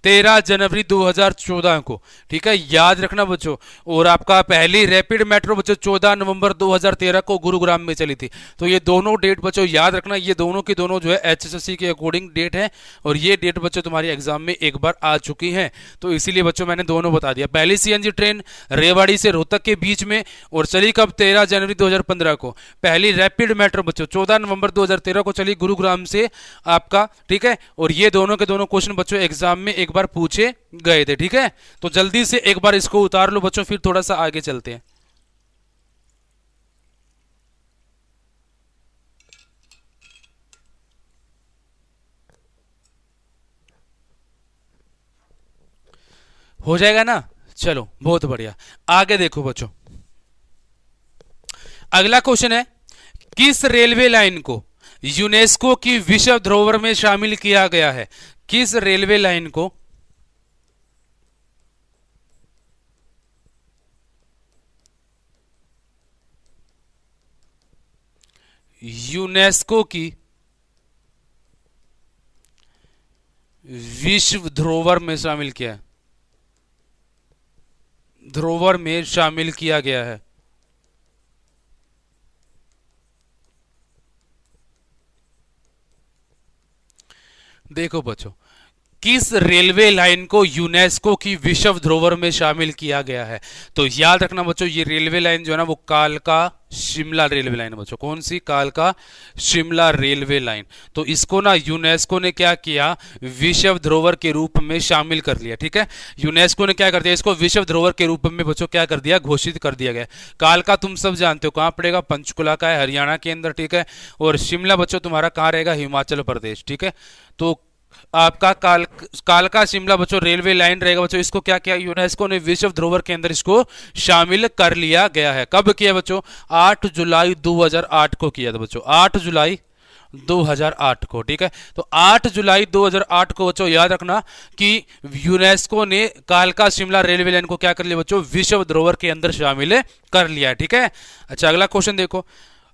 13 जनवरी 2014 को। ठीक है, याद रखना बच्चों। और आपका पहली रैपिड मेट्रो बच्चों 14 नवंबर 2013 को गुरुग्राम में चली थी। तो ये दोनों डेट बच्चों याद रखना, ये दोनों की दोनों जो है एचएसएससी के अकॉर्डिंग डेट है, और ये डेट बच्चों तुम्हारी एग्जाम में एक बार आ चुकी है। तो इसीलिए बच्चों मैंने दोनों बता दिया। पहली सीएनजी ट्रेन रेवाड़ी से रोहतक के बीच में, और चली कब, 13 जनवरी 2015 को। पहली रैपिड मेट्रो बच्चों 14 नवंबर 2013 को चली गुरुग्राम से आपका। ठीक है, और ये दोनों के दोनों क्वेश्चन बच्चों एग्जाम में एक बार पूछे गए थे। ठीक है, तो जल्दी से एक बार इसको उतार लो बच्चों, फिर थोड़ा सा आगे चलते हैं। हो जाएगा ना। चलो बहुत बढ़िया, आगे देखो बच्चों। अगला क्वेश्चन है, किस रेलवे लाइन को यूनेस्को की विश्व धरोहर में शामिल किया गया है? किस रेलवे लाइन को यूनेस्को की विश्व धरोहर में शामिल किया है? धरोहर में शामिल किया गया है। देखो बच्चों, किस रेलवे लाइन को यूनेस्को की विश्व धरोहर में शामिल किया गया है? तो याद रखना बच्चों, ये रेलवे लाइन जो है ना वो कालका शिमला रेलवे लाइन है बच्चों। कौन सी? कालका शिमला रेलवे लाइन। तो इसको ना यूनेस्को ने क्या किया, विश्व धरोहर के रूप में शामिल कर लिया। ठीक है, यूनेस्को ने क्या कर दिया, इसको विश्व धरोहर के रूप में बच्चों क्या कर दिया, घोषित कर दिया गया। कालका तुम सब जानते हो कहां पड़ेगा, पंचकुला का है, हरियाणा के अंदर। ठीक है, और शिमला बच्चों तुम्हारा कहां रहेगा, हिमाचल प्रदेश। ठीक है, तो आपका कालका शिमला बच्चों रेलवे लाइन रहेगा बच्चों। इसको क्या किया, यूनेस्को ने विश्व धरोहर के अंदर इसको शामिल कर लिया गया है। कब किया बच्चों? 8 जुलाई 2008 को किया था बच्चों, 8 जुलाई 2008 को। ठीक है, तो 8 जुलाई 2008 को बच्चों याद रखना कि यूनेस्को ने कालका शिमला रेलवे लाइन को क्या कर लिया बच्चों, विश्व धरोहर के अंदर शामिल कर लिया। ठीक है, अच्छा अगला क्वेश्चन देखो,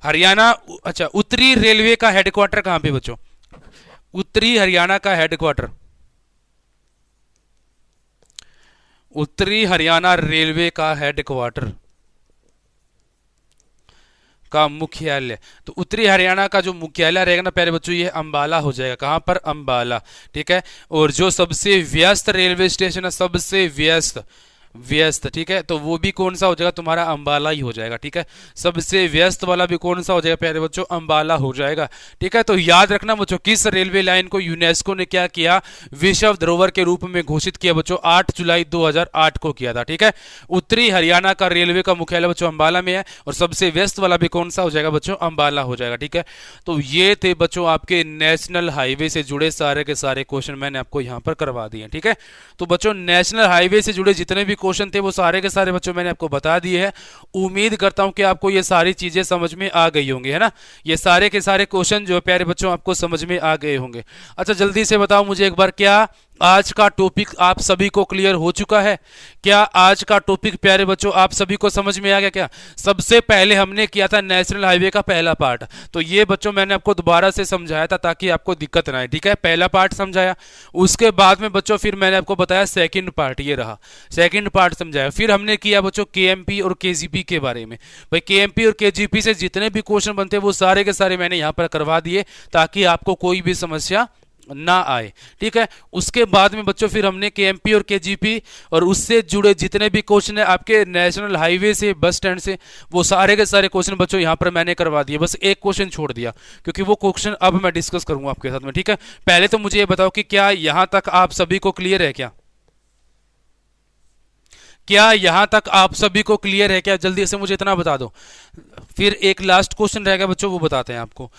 हरियाणा, अच्छा उत्तरी रेलवे का हेडक्वार्टर कहां पे बच्चों? उत्तरी हरियाणा का हेडक्वार्टर, उत्तरी हरियाणा रेलवे का हेडक्वार्टर का मुख्यालय, तो उत्तरी हरियाणा का जो मुख्यालय रहेगा ना प्यारे बच्चों, ये अंबाला हो जाएगा। कहां पर? अंबाला। ठीक है, और जो सबसे व्यस्त रेलवे स्टेशन है, सबसे व्यस्त व्यस्त, ठीक है, तो वो भी कौन सा हो जाएगा तुम्हारा, अंबाला ही हो जाएगा। ठीक है, सबसे व्यस्त वाला भी कौन सा हो जाएगा प्यारे बच्चों, अंबाला हो जाएगा। ठीक है, तो याद रखना बच्चों, किस रेलवे लाइन को यूनेस्को ने क्या किया, विश्व धरोहर के रूप में घोषित किया बच्चों, 8 जुलाई 2008 को किया था। ठीक है, उत्तरी हरियाणा का रेलवे का मुख्यालय बच्चों अंबाला में है, और सबसे व्यस्त वाला भी कौन सा हो जाएगा बच्चों, अंबाला हो जाएगा। ठीक है, तो ये थे बच्चों आपके नेशनल हाईवे से जुड़े सारे के सारे क्वेश्चन मैंने आपको यहां पर करवा दिए। ठीक है, तो बच्चों नेशनल हाईवे से जुड़े जितने भी क्वेश्चन थे वो सारे के सारे बच्चों मैंने आपको बता दिए हैं। उम्मीद करता हूं कि आपको ये सारी चीजें समझ में आ गई होंगी, है ना। ये सारे के सारे क्वेश्चन जो प्यारे बच्चों आपको समझ में आ गए होंगे। अच्छा जल्दी से बताओ मुझे एक बार, क्या आज का टॉपिक आप सभी को क्लियर हो चुका है? क्या आज का टॉपिक प्यारे बच्चों आप सभी को समझ में आ गया? क्या सबसे पहले हमने किया था नेशनल हाईवे का पहला पार्ट, तो ये बच्चों मैंने आपको दोबारा से समझाया था ताकि आपको दिक्कत ना आए। ठीक है, पहला पार्ट समझाया, उसके बाद में बच्चों फिर मैंने आपको बताया सेकंड पार्ट, ये रहा सेकंड पार्ट समझाया। फिर हमने किया बच्चों केएमपी और केजीपी के बारे में। भाई केएमपी और केजीपी से जितने भी क्वेश्चन बनते हैं वो सारे के सारे मैंने यहां पर करवा दिए ताकि आपको कोई भी समस्या ना आए। ठीक है, उसके बाद में बच्चों फिर हमने केएमपी और केजीपी और उससे जुड़े जितने भी क्वेश्चन है आपके नेशनल हाईवे से, बस स्टैंड से, वो सारे के सारे क्वेश्चन बच्चों यहां पर मैंने करवा दिए। बस एक क्वेश्चन छोड़ दिया क्योंकि वो क्वेश्चन अब मैं डिस्कस करूंगा आपके साथ में। ठीक है, पहले तो मुझे ये बताओ कि क्या यहां तक आप सभी को क्लियर है? क्या यहां तक आप सभी को क्लियर है? क्या जल्दी से मुझे इतना बता दो, फिर एक लास्ट क्वेश्चन रहेगा बच्चों, वो बताते हैं आपको।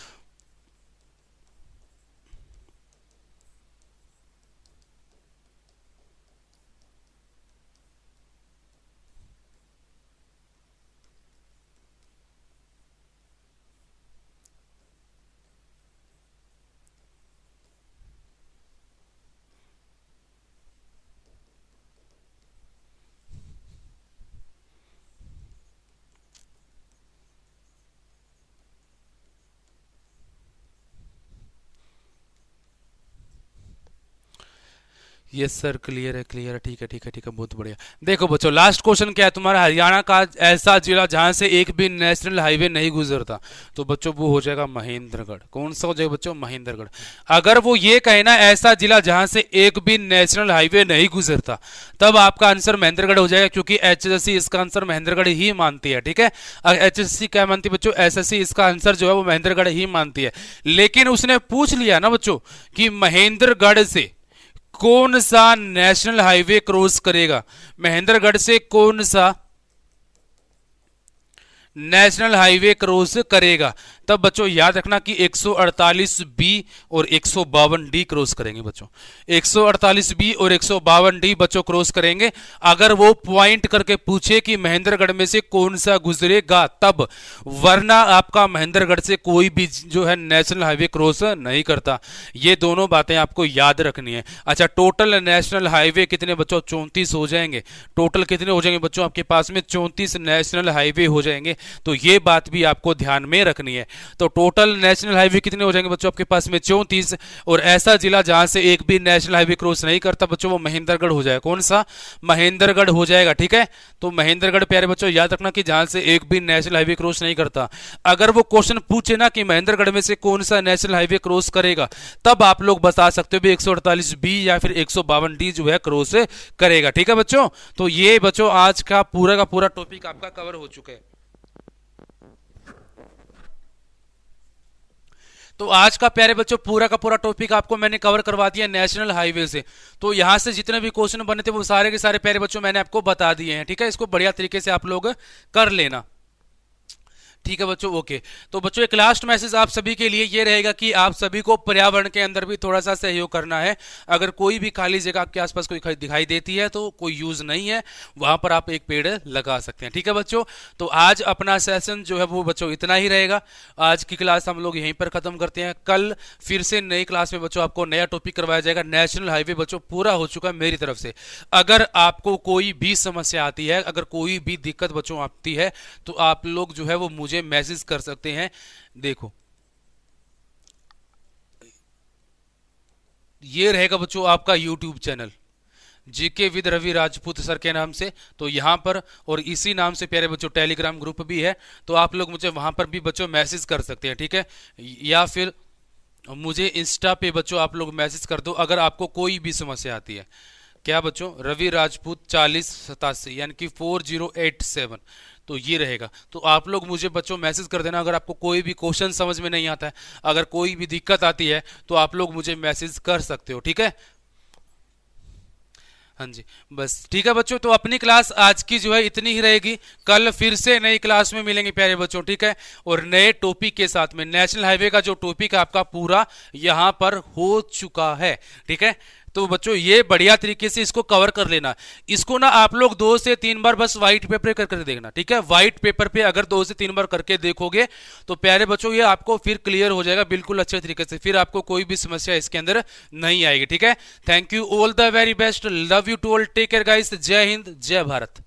यस सर, क्लियर है, क्लियर है, ठीक है, ठीक है, ठीक है, बहुत बढ़िया। देखो बच्चों लास्ट क्वेश्चन क्या है तुम्हारा, हरियाणा का ऐसा जिला जहां से एक भी नेशनल हाईवे नहीं गुजरता, तो बच्चों वो हो जाएगा महेंद्रगढ़। कौन सा हो जाएगा बच्चों? महेंद्रगढ़। अगर वो ये कहे ना ऐसा जिला जहां से एक भी नेशनल हाईवे नहीं गुजरता, तब आपका आंसर महेंद्रगढ़ हो जाएगा, क्योंकि एचएसएससी इसका आंसर महेंद्रगढ़ ही मानती है। ठीक है, एचएसएससी क्या मानती है बच्चों? एसएससी इसका आंसर जो है वो महेंद्रगढ़ ही मानती है। लेकिन उसने पूछ लिया ना बच्चों कि महेंद्रगढ़ से कौन सा नेशनल हाईवे क्रॉस करेगा, महेंद्रगढ़ से कौन सा नेशनल हाईवे क्रॉस करेगा, तब बच्चों याद रखना कि 148 बी और 152 डी क्रॉस करेंगे बच्चों। 148 बी और 152 डी बच्चों क्रॉस करेंगे। अगर वो पॉइंट करके पूछे कि महेंद्रगढ़ में से कौन सा गुजरेगा तब, वरना आपका महेंद्रगढ़ से कोई भी जो है नेशनल हाईवे क्रॉस नहीं करता। ये दोनों बातें आपको याद रखनी है। अच्छा, टोटल नेशनल हाईवे कितने बच्चों? 34 हो जाएंगे। टोटल कितने हो जाएंगे बच्चों आपके पास में? 34 नेशनल हाईवे हो जाएंगे। तो ये बात भी आपको ध्यान में रखनी है। तो टोटल नेशनल हाईवे कितने हो जाएंगे बच्चों आपके पास में? 34। और ऐसा जिला जहां से एक भी नेशनल हाईवे क्रॉस नहीं करता बच्चों, वो महेंद्रगढ़ हो जाएगा। कौन सा? महेंद्रगढ़ हो जाएगा। ठीक है, तो महेंद्रगढ़ प्यारे बच्चों याद रखना कि जहां से एक भी नेशनल हाईवे क्रॉस नहीं करता। अगर वो क्वेश्चन पूछे ना कि महेंद्रगढ़ में से कौन सा नेशनल हाईवे क्रॉस करेगा, तब आप लोग बता सकते हो 148 बी या फिर 152 डी जो है क्रॉस करेगा। ठीक है बच्चों, तो ये बच्चों आज का पूरा टॉपिक आपका कवर हो चुका है। तो आज का प्यारे बच्चों पूरा का पूरा टॉपिक आपको मैंने कवर करवा दिया नेशनल हाईवे से। तो यहां से जितने भी क्वेश्चन बने थे वो सारे के सारे प्यारे बच्चों मैंने आपको बता दिए हैं। ठीक है, इसको बढ़िया तरीके से आप लोग कर लेना। ठीक है बच्चों, ओके। तो बच्चों एक लास्ट मैसेज आप सभी के लिए ये रहेगा कि आप सभी को पर्यावरण के अंदर भी थोड़ा सा सहयोग करना है। अगर कोई भी खाली जगह आपके आसपास कोई दिखाई देती है तो कोई यूज नहीं है, वहां पर आप एक पेड़ लगा सकते हैं। ठीक है बच्चों, तो आज अपना सेशन जो है वो बच्चों इतना ही रहेगा। आज की क्लास हम लोग यहीं पर खत्म करते हैं। कल फिर से नई क्लास में बच्चों आपको नया टॉपिक करवाया जाएगा। नेशनल हाईवे बच्चों पूरा हो चुका है मेरी तरफ से। अगर आपको कोई भी समस्या आती है, अगर कोई भी दिक्कत बच्चों आती है, तो आप लोग जो है वो मुझे मैसेज कर सकते हैं। देखो ये रहेगा बच्चों आपका YouTube channel GK with Ravi Rajput sir के नाम से। तो यहां पर और इसी नाम से प्यारे बच्चों टेलीग्राम ग्रुप भी है, तो आप लोग मुझे वहां पर भी बच्चों मैसेज कर सकते हैं। ठीक है, या फिर मुझे इंस्टा पे बच्चों आप लोग मैसेज कर दो अगर आपको कोई भी समस्या आती है। क्या बच्चों? रवि राजपूत 4087 यानी कि 4087, तो ये रहेगा। तो आप लोग मुझे बच्चों मैसेज कर देना अगर आपको कोई भी क्वेश्चन समझ में नहीं आता है, अगर कोई भी दिक्कत आती है तो आप लोग मुझे मैसेज कर सकते हो। ठीक है, हाँ जी, बस ठीक है बच्चों। तो अपनी क्लास आज की जो है इतनी ही रहेगी। कल फिर से नई क्लास में मिलेंगे प्यारे बच्चों। ठीक है, और नए टॉपिक के साथ में। नेशनल हाईवे का जो टॉपिक है आपका पूरा यहां पर हो चुका है। ठीक है, तो बच्चों ये बढ़िया तरीके से इसको कवर कर लेना। इसको ना आप लोग 2 से 3 बार बस व्हाइट पेपर पे करके देखना। ठीक है, व्हाइट पेपर पे अगर 2 से 3 बार करके देखोगे तो प्यारे बच्चों ये आपको फिर क्लियर हो जाएगा बिल्कुल अच्छे तरीके से। फिर आपको कोई भी समस्या इसके अंदर नहीं आएगी। ठीक है, thank you, all the very best, love you to all, take care guys, जय हिंद जय भारत।